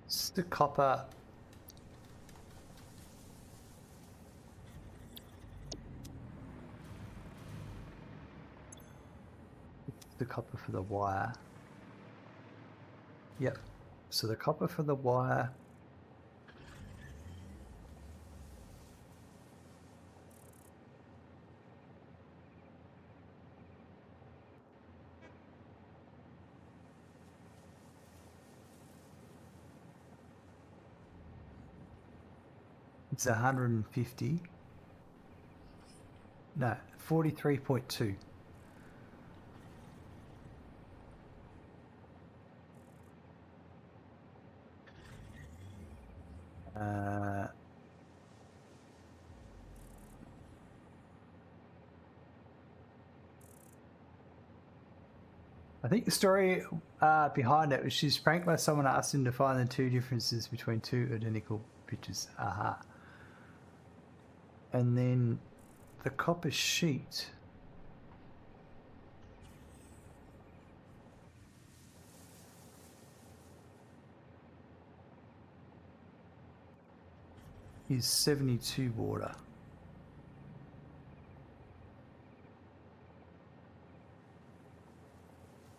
It's the copper. The copper for the wire. Yep. So the copper for the wire. It's 150. No, 43.2. I think the story behind it was she's pranked by someone asking to find the two differences between two identical pictures. Aha. And then the copper sheet. Is 72 water.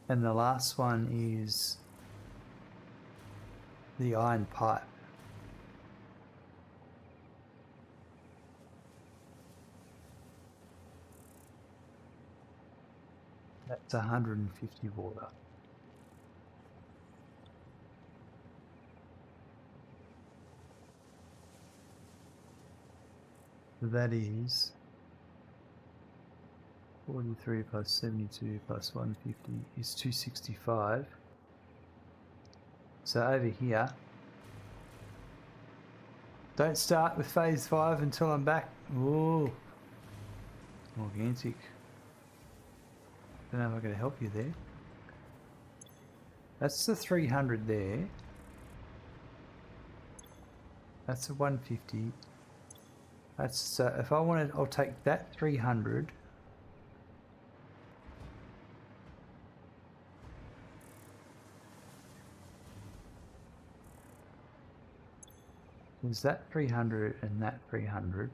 And the last one is the iron pipe. That's 150 water. That is 43 plus 72 plus 150 is 265. So over here, don't start with phase 5 until I'm back. Ooh, organic. Don't know if I'm going to help you there. That's the 300 there. That's a 150. That's if I wanted, I'll take that 300. Is that 300 and that 300?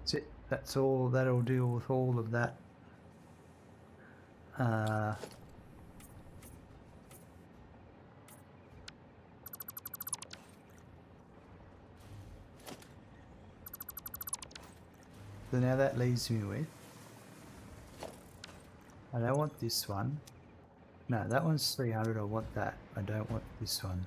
That's it. That's all. That'll deal with all of that. So now that leaves me with, I don't want this one. No, that one's 300. I want that. I don't want this one.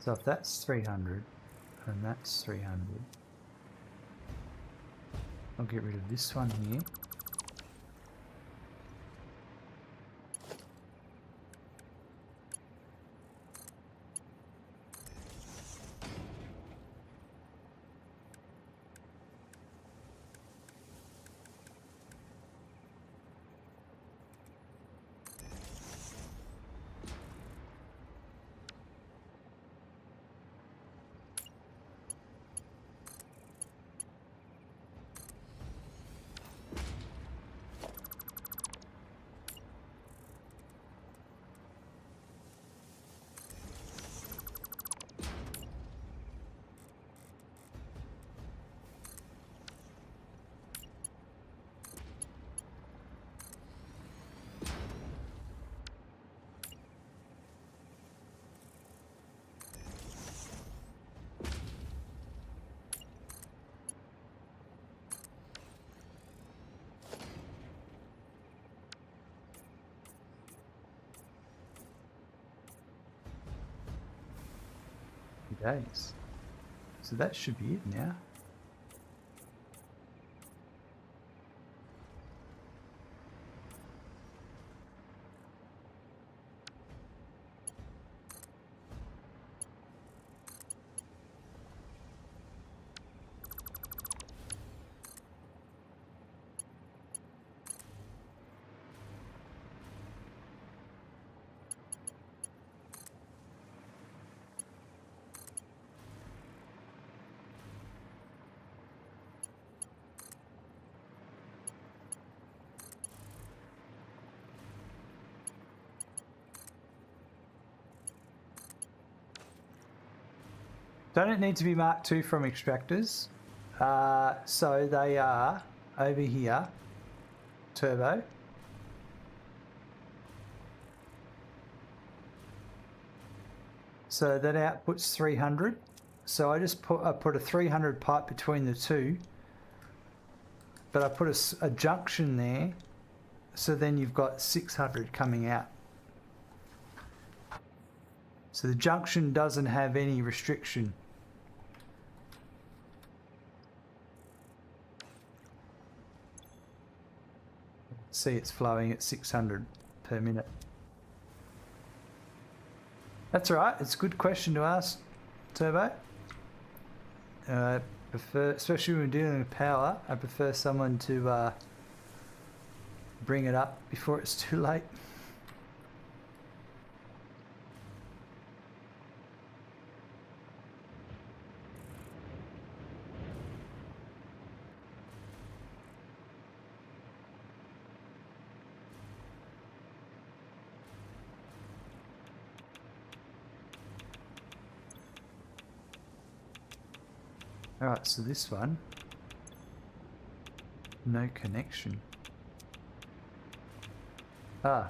So if that's 300 and that's 300, I'll get rid of this one here. Days. So that should be it now. Don't need to be Mark II from extractors. So they are over here, turbo. So that outputs 300. So I put a 300 pipe between the two, but I put a junction there. So then you've got 600 coming out. So the junction doesn't have any restriction. See, it's flowing at 600 per minute. That's all right. It's a good question to ask, Turbo. Prefer, especially when dealing with power, I prefer someone to bring it up before it's too late. Alright, so this one, no connection. Ah.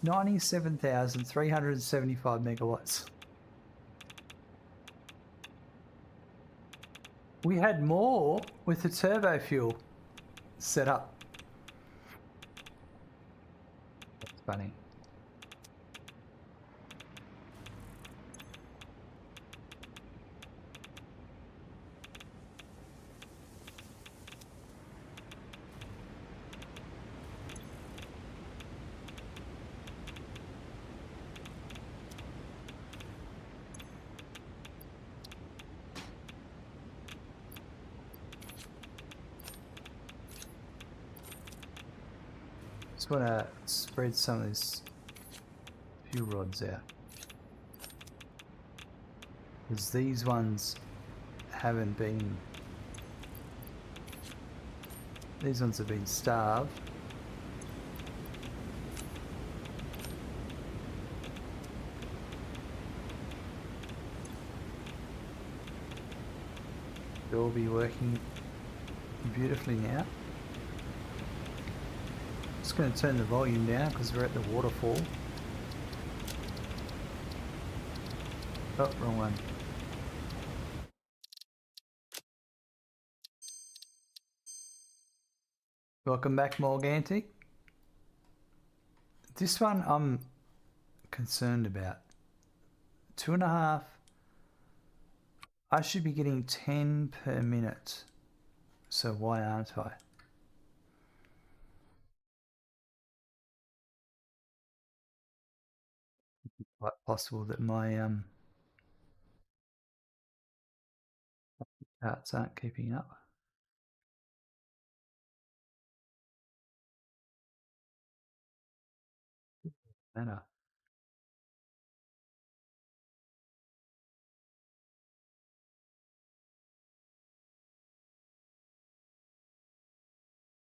$97,375 megawatts. We had more with the turbo fuel set up. That's funny. Just want to spread some of these fuel rods out, because these ones haven't been, these ones have been starved. They'll all be working beautifully now. Just going to turn the volume down because we're at the waterfall. Oh, wrong one. Welcome back, Morgantic. This one I'm concerned about. 2.5. I should be getting 10 per minute. So why aren't I? Quite possible that my charts aren't keeping up. Matter.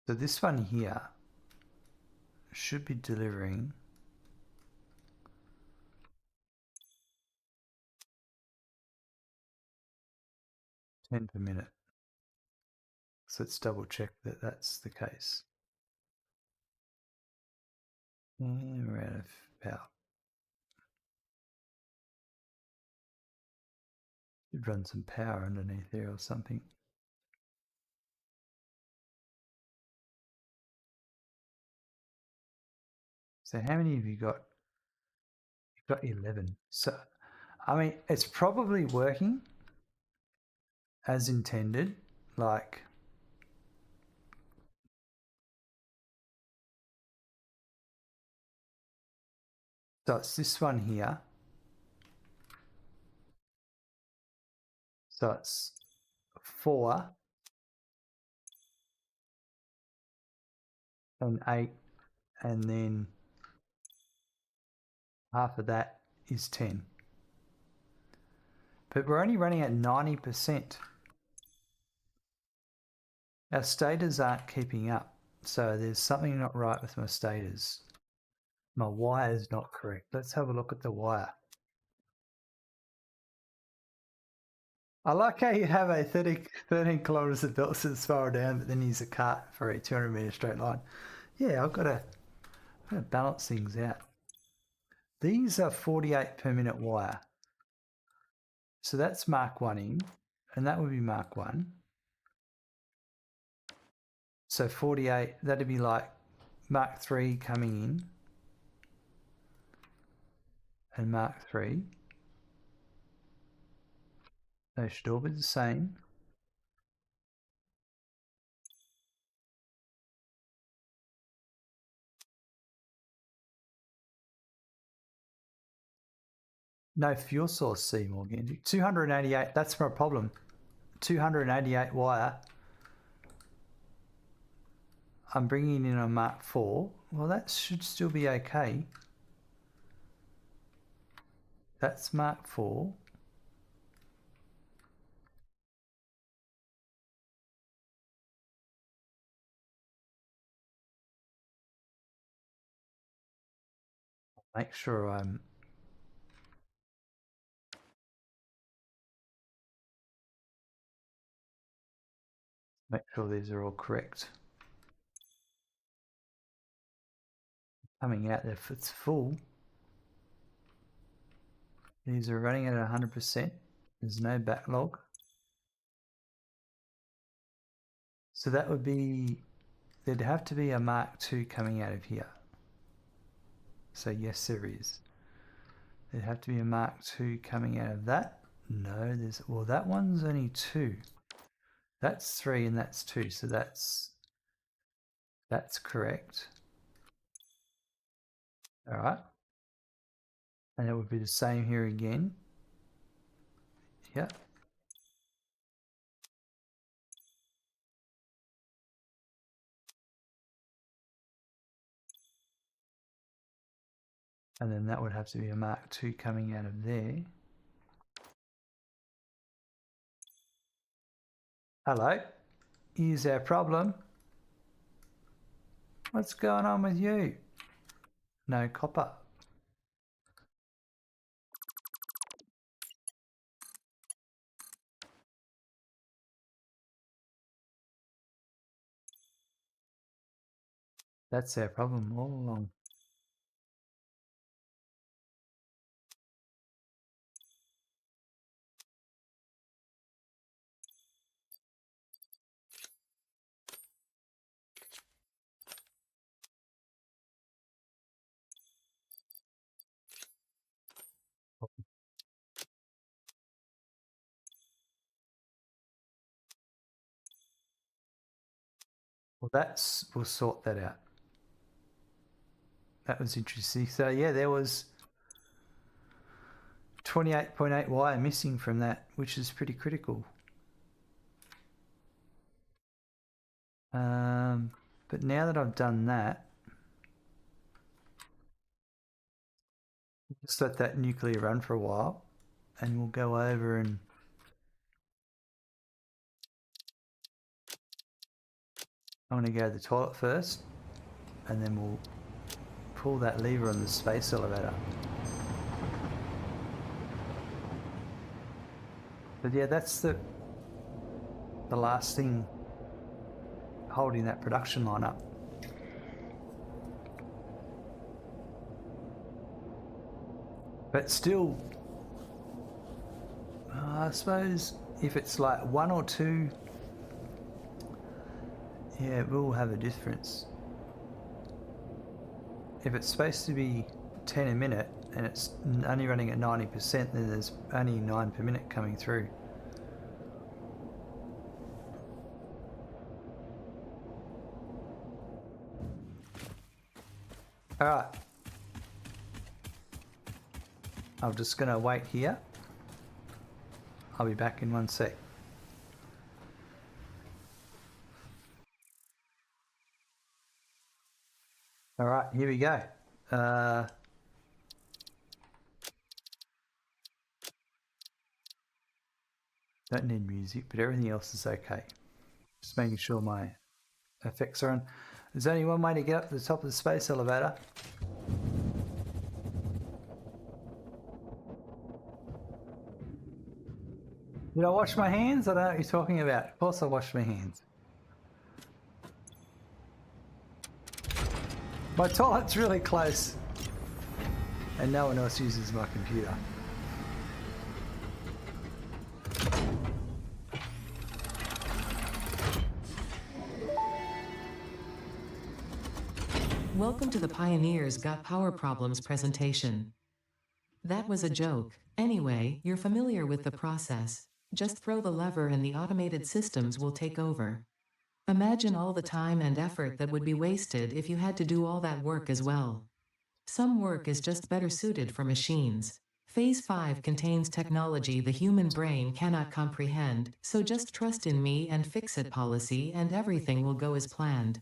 So this one here should be delivering 10 per minute. So let's double check that that's the case. And we're out of power. Should run some power underneath there or something. So how many have you got? You've got 11. So, I mean, it's probably working as intended. Like, so it's this one here. So it's 4 and 8, and then half of that is 10. But we're only running at 90%. Our stators aren't keeping up. So there's something not right with my stators. My wire is not correct. Let's have a look at the wire. I like how you have a 13 kilometers of belt to spiral down, but then use a cart for a 200 meter straight line. Yeah, I've got to balance things out. These are 48 per minute wire. So that's Mark 1 in, and that would be Mark 1. So 48, that'd be like Mark 3 coming in, and Mark 3. They should all be the same. No fuel source C, Morgan. 288, that's my problem. 288 wire. I'm bringing in a Mark 4. Well, that should still be okay. That's Mark 4. Make sure these are all correct. Coming out if it's full. These are running at 100%. There's no backlog. So that would be, there'd have to be a Mark II coming out of here. So yes, there is. There'd have to be a Mark II coming out of that. No, well, that one's only 2. That's 3 and that's 2. So that's correct. All right. And it would be the same here again. Yeah. And then that would have to be a Mark II coming out of there. Hello, here's our problem. What's going on with you? No copper. That's our problem all along. Well, we'll sort that out. That was interesting. So yeah, there was 28.8 wire missing from that, which is pretty critical. But now that I've done that, just let that nuclear run for a while, and we'll go over and I'm going to go to the toilet first, and then we'll pull that lever on the space elevator. But yeah, that's the last thing holding that production line up. But still, I suppose if it's like 1 or 2, yeah, it will have a difference. If it's supposed to be 10 a minute and it's only running at 90%, then there's only 9 per minute coming through. All right. I'm just going to wait here. I'll be back in 1 sec. All right, here we go. Don't need music, but everything else is okay. Just making sure my effects are on. There's only one way to get up to the top of the space elevator. Did I wash my hands? I don't know what you're talking about. Of course I washed my hands. My toilet's really close. And no one else uses my computer. Welcome to the Pioneers Got Power Problems presentation. That was a joke. Anyway, you're familiar with the process. Just throw the lever and the automated systems will take over. Imagine all the time and effort that would be wasted if you had to do all that work as well. Some work is just better suited for machines. Phase 5 contains technology the human brain cannot comprehend, so just trust in me and fix-it policy and everything will go as planned.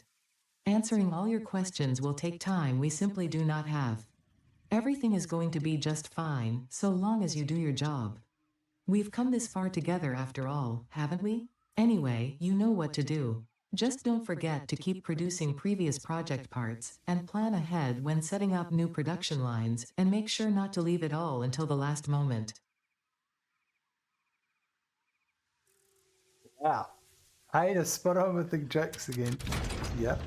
Answering all your questions will take time we simply do not have. Everything is going to be just fine, so long as you do your job. We've come this far together after all, haven't we? Anyway, you know what to do. Just don't forget to keep producing previous project parts, and plan ahead when setting up new production lines, and make sure not to leave it all until the last moment. Wow. Hey, to spot on with the jokes again. Yep.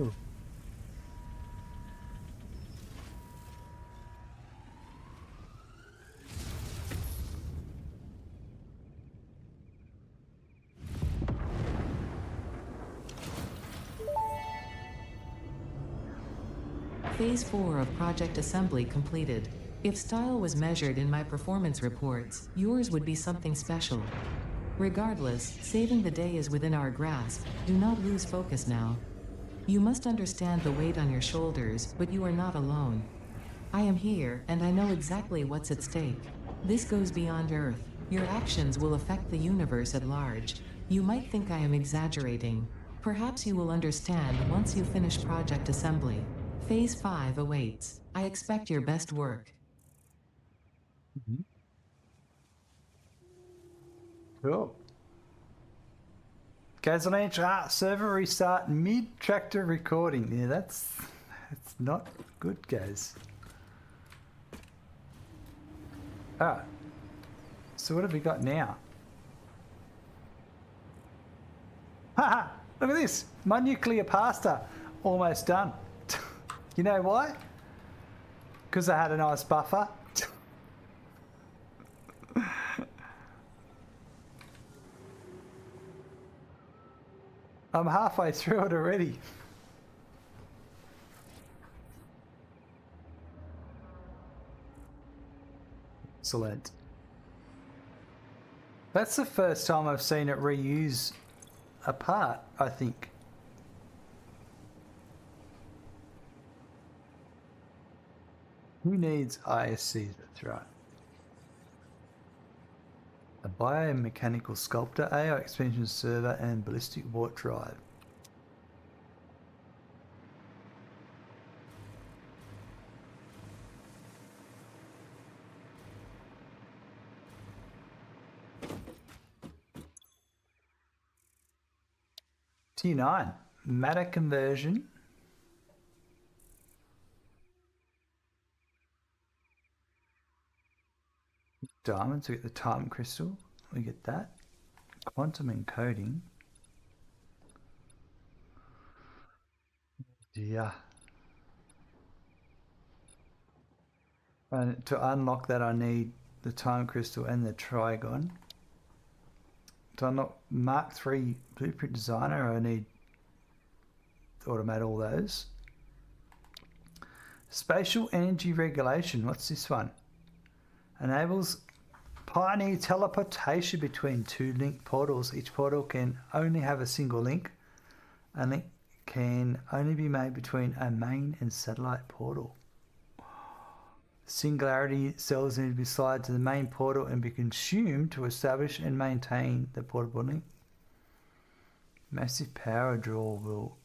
Ooh. Phase 4 of project assembly completed. If style was measured in my performance reports, yours would be something special. Regardless, saving the day is within our grasp. Do not lose focus now. You must understand the weight on your shoulders, but you are not alone. I am here, and I know exactly what's at stake. This goes beyond Earth. Your actions will affect the universe at large. You might think I am exaggerating. Perhaps you will understand once you finish project assembly. Phase 5 awaits. I expect your best work. Cool. Gasoline server restart mid-tractor recording. Yeah, that's not good, guys. Alright. So what have we got now? Haha! Look at this! My nuclear pasta almost done. You know why? Because I had a nice buffer. I'm halfway through it already. Excellent. That's the first time I've seen it reuse a part, I think. Who needs ISC? That's right. A biomechanical sculptor, AI expansion server, and ballistic warp drive. T9, matter conversion. Diamonds, we get the time crystal, we get that. Quantum encoding. Yeah. And to unlock that I need the time crystal and the trigon. To unlock Mark III Blueprint Designer, I need to automate all those. Spatial energy regulation, what's this one? Enables pioneer teleportation between two linked portals. Each portal can only have a single link. A link can only be made between a main and satellite portal. Singularity cells need to be slid to the main portal and be consumed to establish and maintain the portable link. Massive power draw will...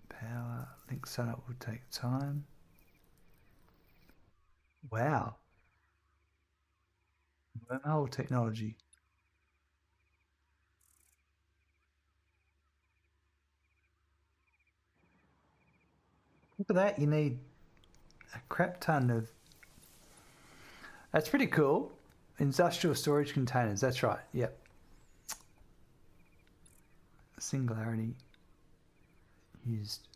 Power link setup will take time. Wow. Wormhole technology. Look at that, you need a crap ton of... That's pretty cool. Industrial storage containers, that's right, yep. Singularity used.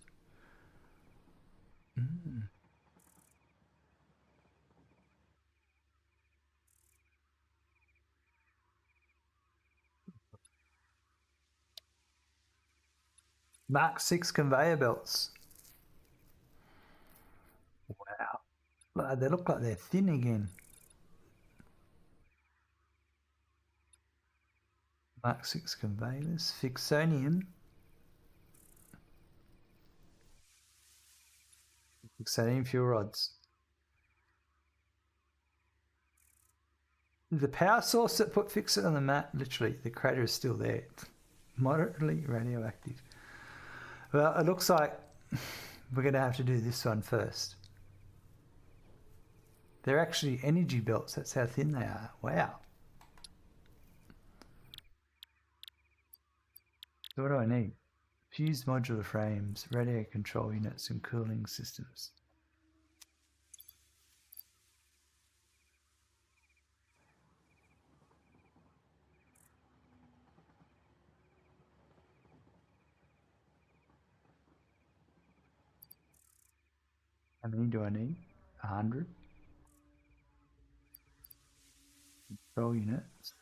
Mark 6 conveyor belts. Wow. They look like they're thin again. Mark 6 conveyors. Fixonium. Plutonium fuel rods. The power source that put Fix-It on the map, literally, the crater is still there. Moderately radioactive. Well, it looks like we're going to have to do this one first. They're actually energy belts. That's how thin they are. Wow. So what do I need? Fused modular frames, radio control units, and cooling systems. How many do I need? 100. Control units.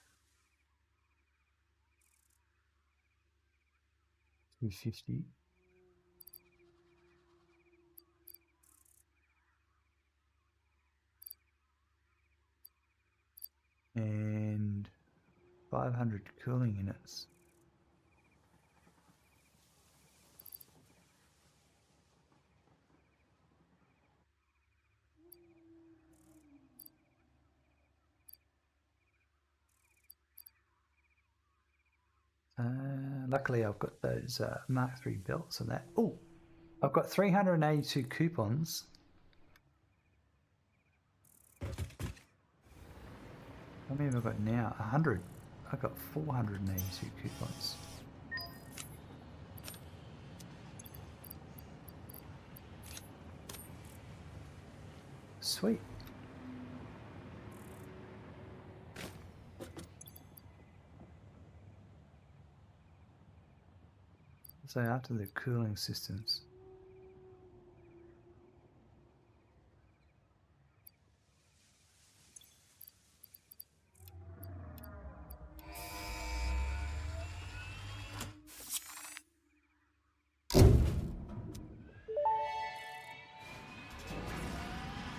250. And 500 cooling units. Luckily I've got those Mark III belts and that. Oh, I've got 382 coupons. How many have I got now? 100. I've got 482 coupons. Sweet. So after the cooling systems.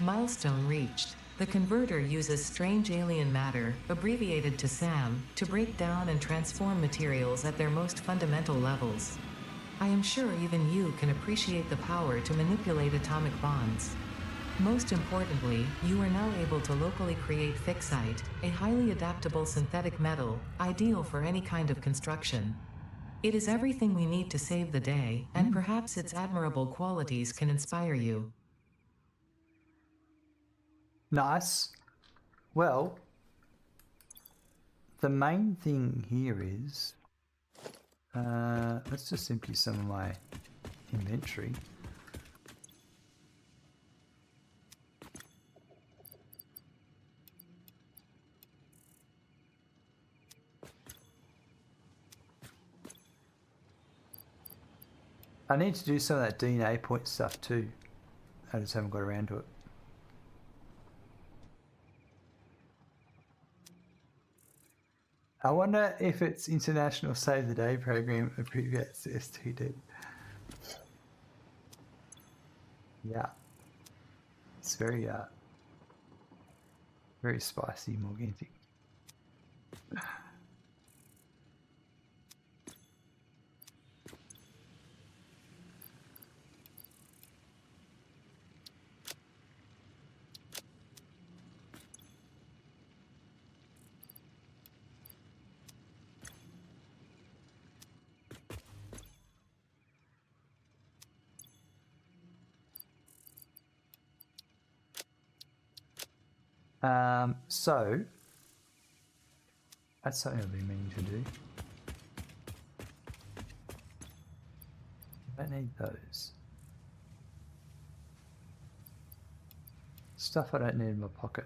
Milestone reached. The converter uses strange alien matter, abbreviated to SAM, to break down and transform materials at their most fundamental levels. I am sure even you can appreciate the power to manipulate atomic bonds. Most importantly, you are now able to locally create fixite, a highly adaptable synthetic metal, ideal for any kind of construction. It is everything we need to save the day, and perhaps its admirable qualities can inspire you. Nice. Well, the main thing here is, let's just empty some of my inventory. I need to do some of that DNA point stuff too. I just haven't got around to it. I wonder if it's International Save the Day program abbreviates to STD. Yeah. It's very spicy, Morgantic. So that's something I've been meaning to do. I don't need those. Stuff I don't need in my pocket.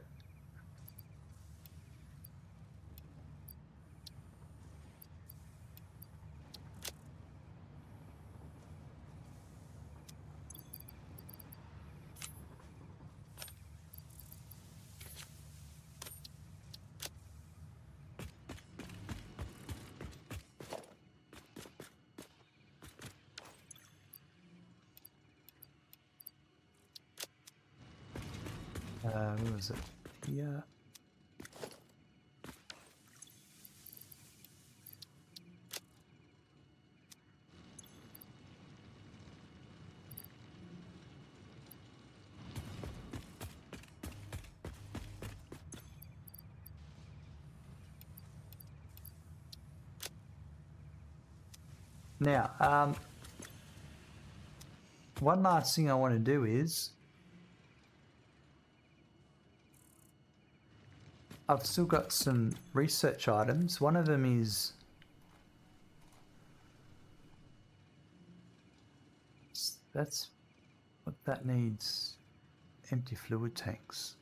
Where was it? Yeah. Now, one last thing I want to do is I've still got some research items. One of them is that's what that needs, empty fluid tanks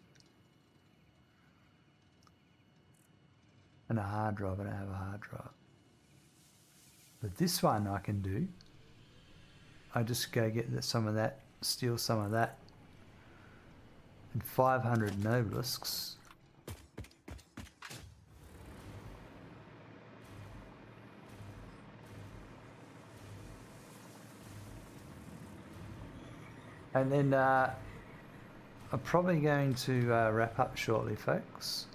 and a hard drive. I don't have a hard drive, but this one I can do. I just go get some of that, steal some of that, and 500 nobelisks. And then I'm probably going to wrap up shortly, folks.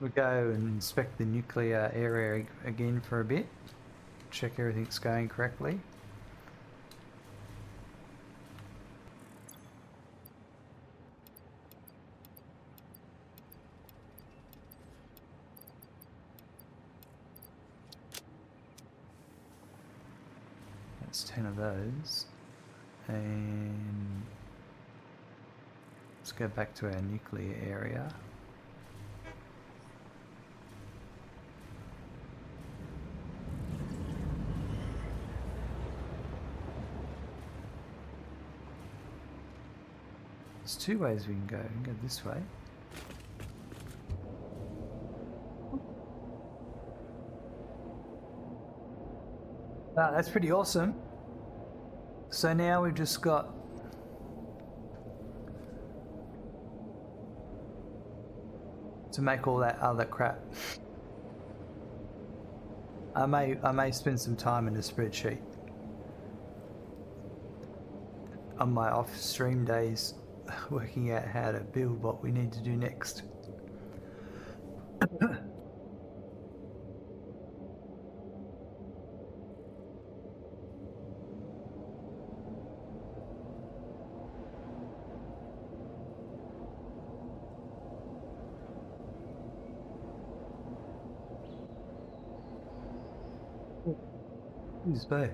We'll go and inspect the nuclear area again for a bit, check everything's going correctly. That's 10 of those. And let's go back to our nuclear area. There's two ways we can go. We can go this way. Ah, that's pretty awesome. So now we've just got to make all that other crap. I may spend some time in the spreadsheet on my off stream days working out how to build what we need to do next. Who's Bo?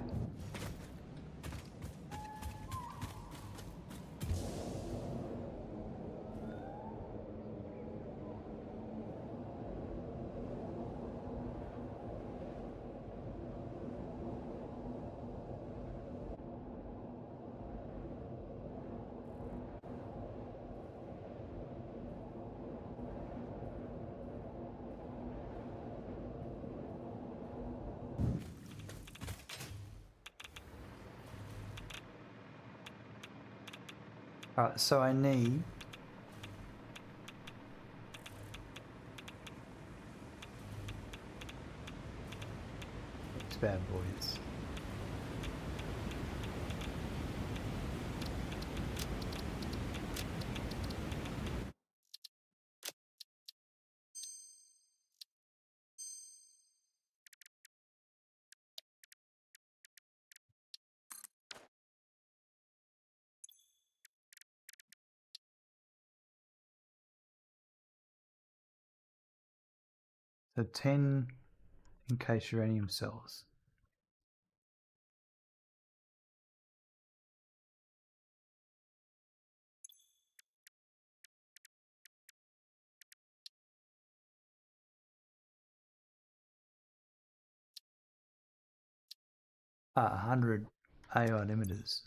Alright, so I need these bad boys. So 10 encased uranium cells. Ah, 100 AI emitters.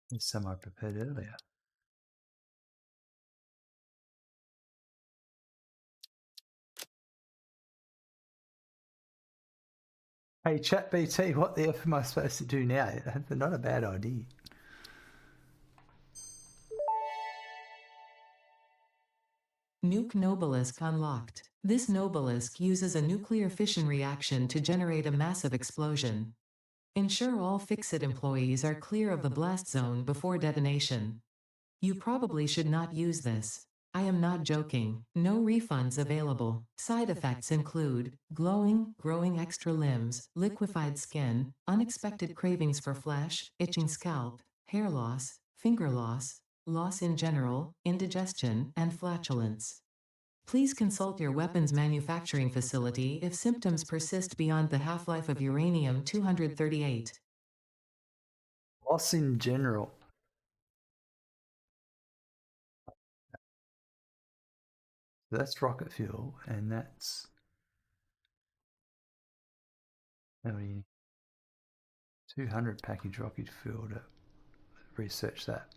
There's some I prepared earlier. Hey, ChatBT, what the F am I supposed to do now? That's not a bad idea. Nuke Nobelisk unlocked. This Nobelisk uses a nuclear fission reaction to generate a massive explosion. Ensure all Fixit employees are clear of the blast zone before detonation. You probably should not use this. I am not joking. No refunds available. Side effects include glowing, growing extra limbs, liquefied skin, unexpected cravings for flesh, itching scalp, hair loss, finger loss, loss in general, indigestion, and flatulence. Please consult your weapons manufacturing facility if symptoms persist beyond the half-life of uranium-238. Loss in general. So that's rocket fuel, and that's 200 package rocket fuel to research that.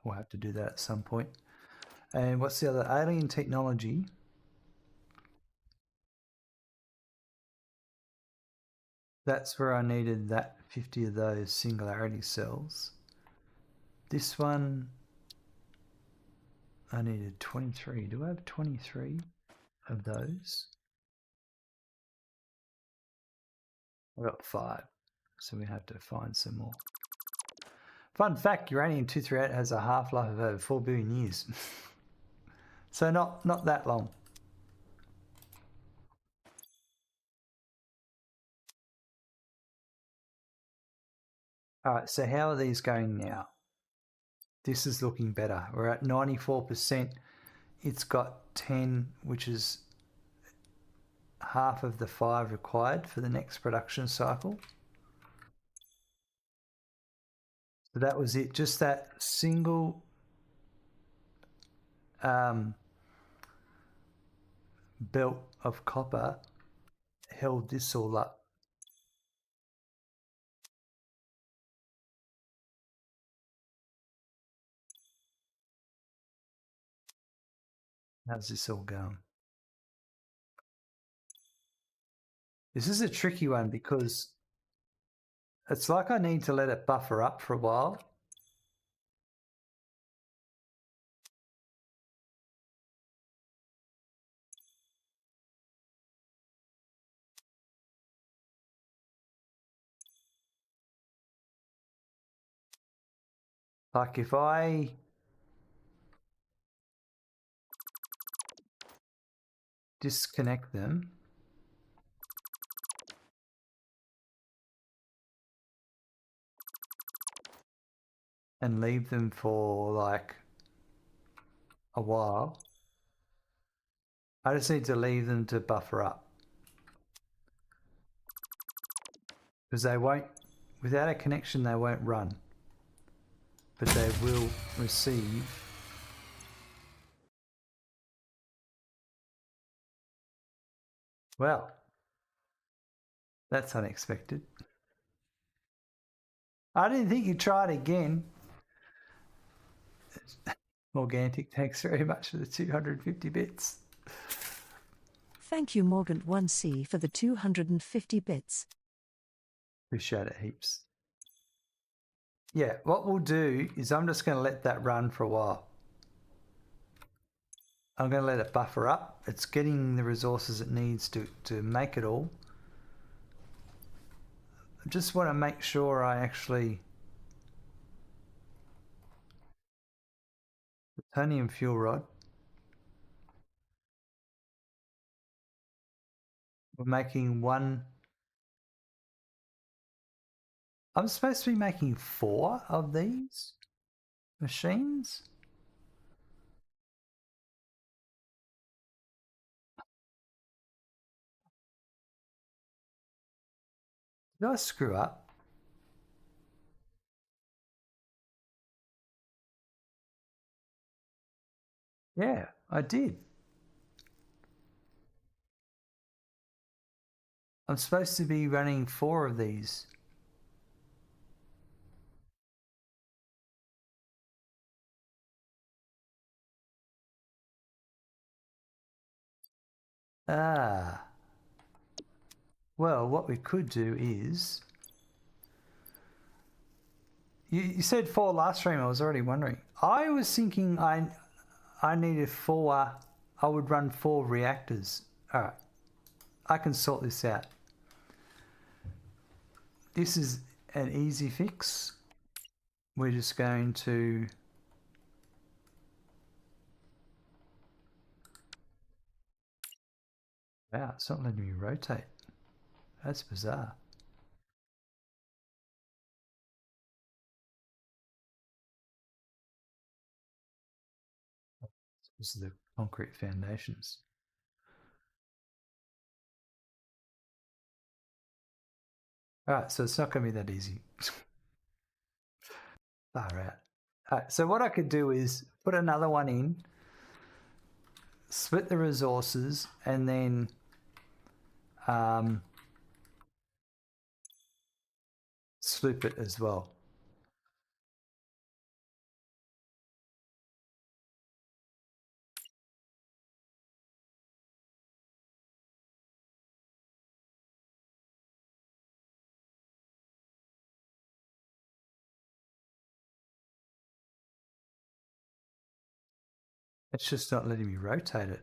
We'll have to do that at some point. And what's the other? Alien technology. That's where I needed that 50 of those singularity cells. This one, I needed 23. Do I have 23 of those? I got 5, so we have to find some more. Fun fact, uranium-238 has a half-life of over 4 billion years. So not that long. Alright, so how are these going now? This is looking better. We're at 94%. It's got 10, which is half of the 5 required for the next production cycle. So that was it. Just that single belt of copper held this all up. How's this all going? This is a tricky one because It's like I need to let it buffer up for a while. Like if I disconnect them and leave them for like a while, I just need to leave them to buffer up. Because they won't, without a connection, they won't run. But they will receive. Well, that's unexpected. I didn't think you'd try it again. Morgantic, thanks very much for the 250 bits. Thank you, Morgant1C, for the 250 bits. Appreciate it heaps. Yeah, what we'll do is I'm just going to let that run for a while. I'm going to let it buffer up. It's getting the resources it needs to make it all. I just want to make sure I actually... Plutonium Fuel Rod. We're making one... I'm supposed to be making 4 of these machines? Did I screw up? Yeah, I did. I'm supposed to be running 4 of these. Ah. Well, what we could do is... You said 4 last stream, I was already wondering. I was thinking I needed 4... I would run 4 reactors. Alright. I can sort this out. This is an easy fix. We're just going to... Wow, it's not letting me rotate. That's bizarre. This is the concrete foundations. Alright, so it's not going to be that easy. Far out. Alright, so what I could do is put another one in, split the resources, and then sloop it as well. It's just not letting me rotate it.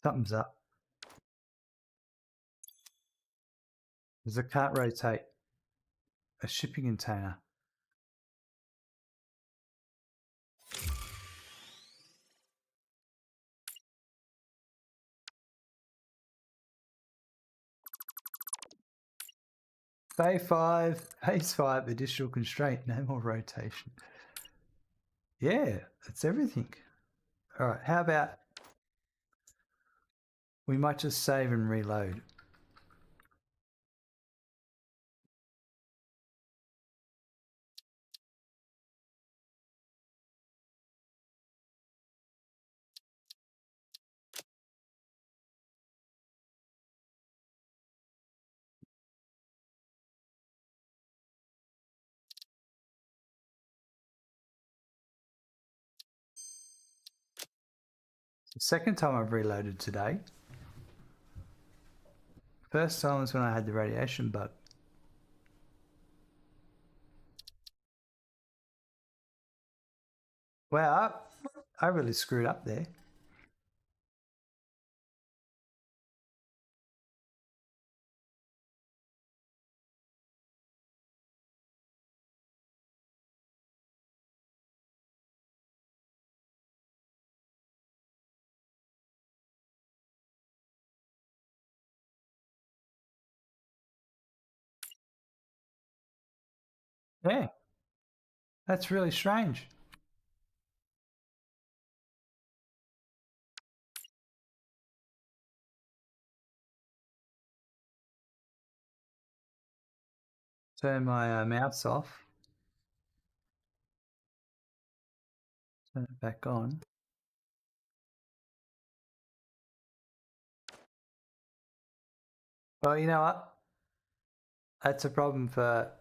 Something's up. Because I can't rotate a shipping container. Phase 5, additional constraint, no more rotation. Yeah, that's everything. All right, how about we might just save and reload. The second time I've reloaded today. First time was when I had the radiation bug. Wow, I really screwed up there. Yeah, that's really strange. Turn my mouse off. Turn it back on. Well, you know what? That's a problem for...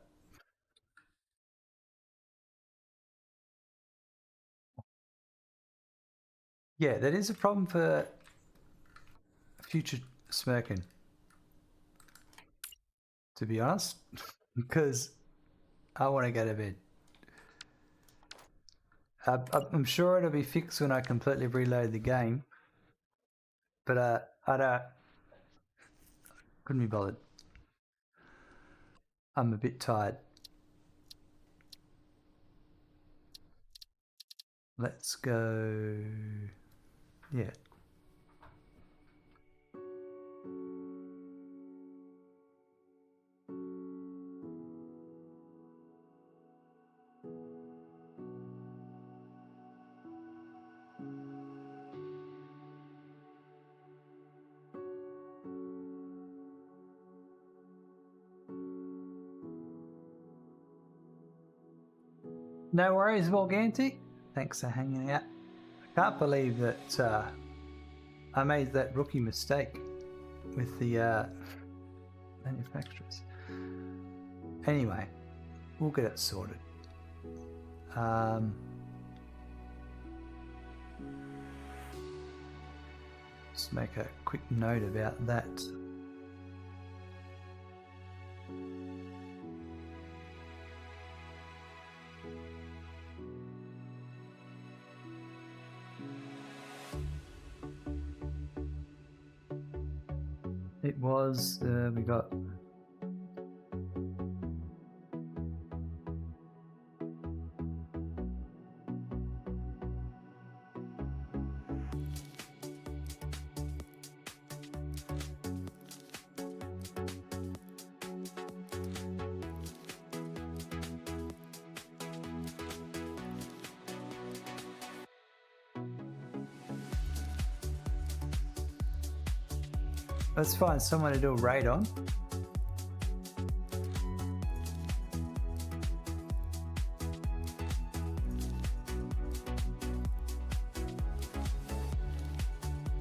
Yeah, that is a problem for future smirking, to be honest, because I want to go to bed. I'm sure it'll be fixed when I completely reload the game, but couldn't be bothered. I'm a bit tired. Let's go. Yeah. No worries, Morganti. Thanks for hanging out. I can't believe that I made that rookie mistake with the manufacturers. Anyway, we'll get it sorted. Just make a quick note about that. It was, we got let's find someone to do a raid on.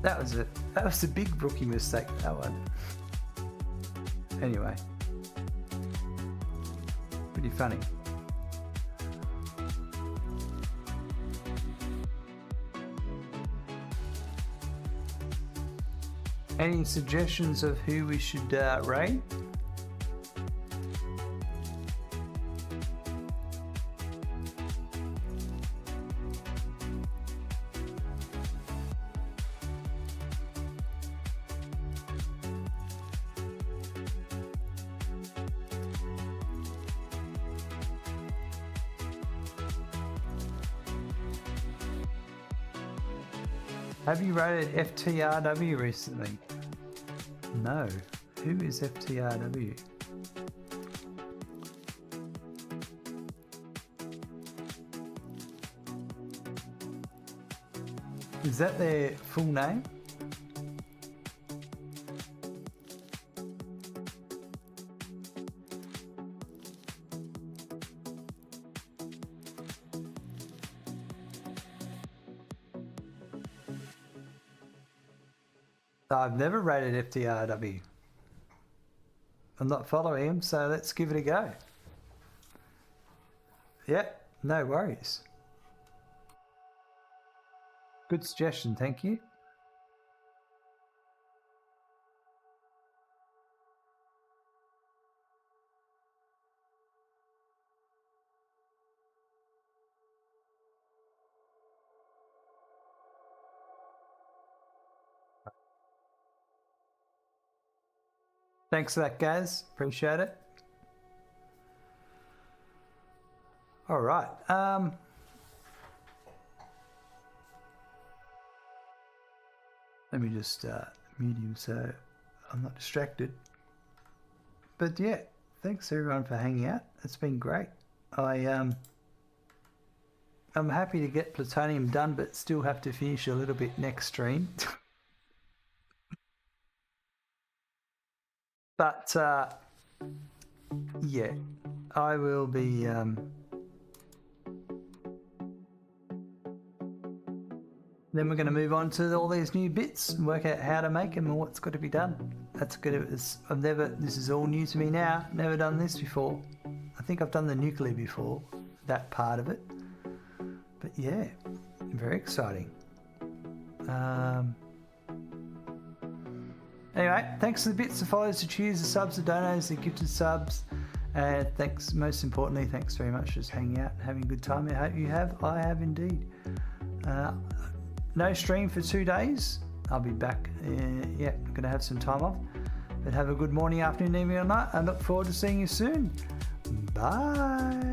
That was a big rookie mistake, that one. Anyway. Pretty funny. Any suggestions of who we should raid? Have you rated FTRW recently? No. Who is FTRW? Is that their full name? I've never rated FTRW. I'm not following him, so let's give it a go. Yep, no worries. Good suggestion, thank you. Thanks for that, Gaz. Appreciate it. All right. Let me just mute him so I'm not distracted. But yeah, thanks everyone for hanging out. It's been great. I'm happy to get Plutonium done, but still have to finish a little bit next stream. But yeah, I will be then we're going to move on to all these new bits and work out how to make them and what's got to be done. That's good. This is all new to me now. Never done this before. I think I've done the nuclear before, that part of it. But yeah, very exciting. Anyway, thanks for the bits, the follows, the cheers, the subs, the donos, the gifted subs. And thanks, most importantly, thanks very much for just hanging out and having a good time. I hope you have. I have indeed. No stream for 2 days. I'll be back. Yeah, going to have some time off. But have a good morning, afternoon, evening or night. I look forward to seeing you soon. Bye.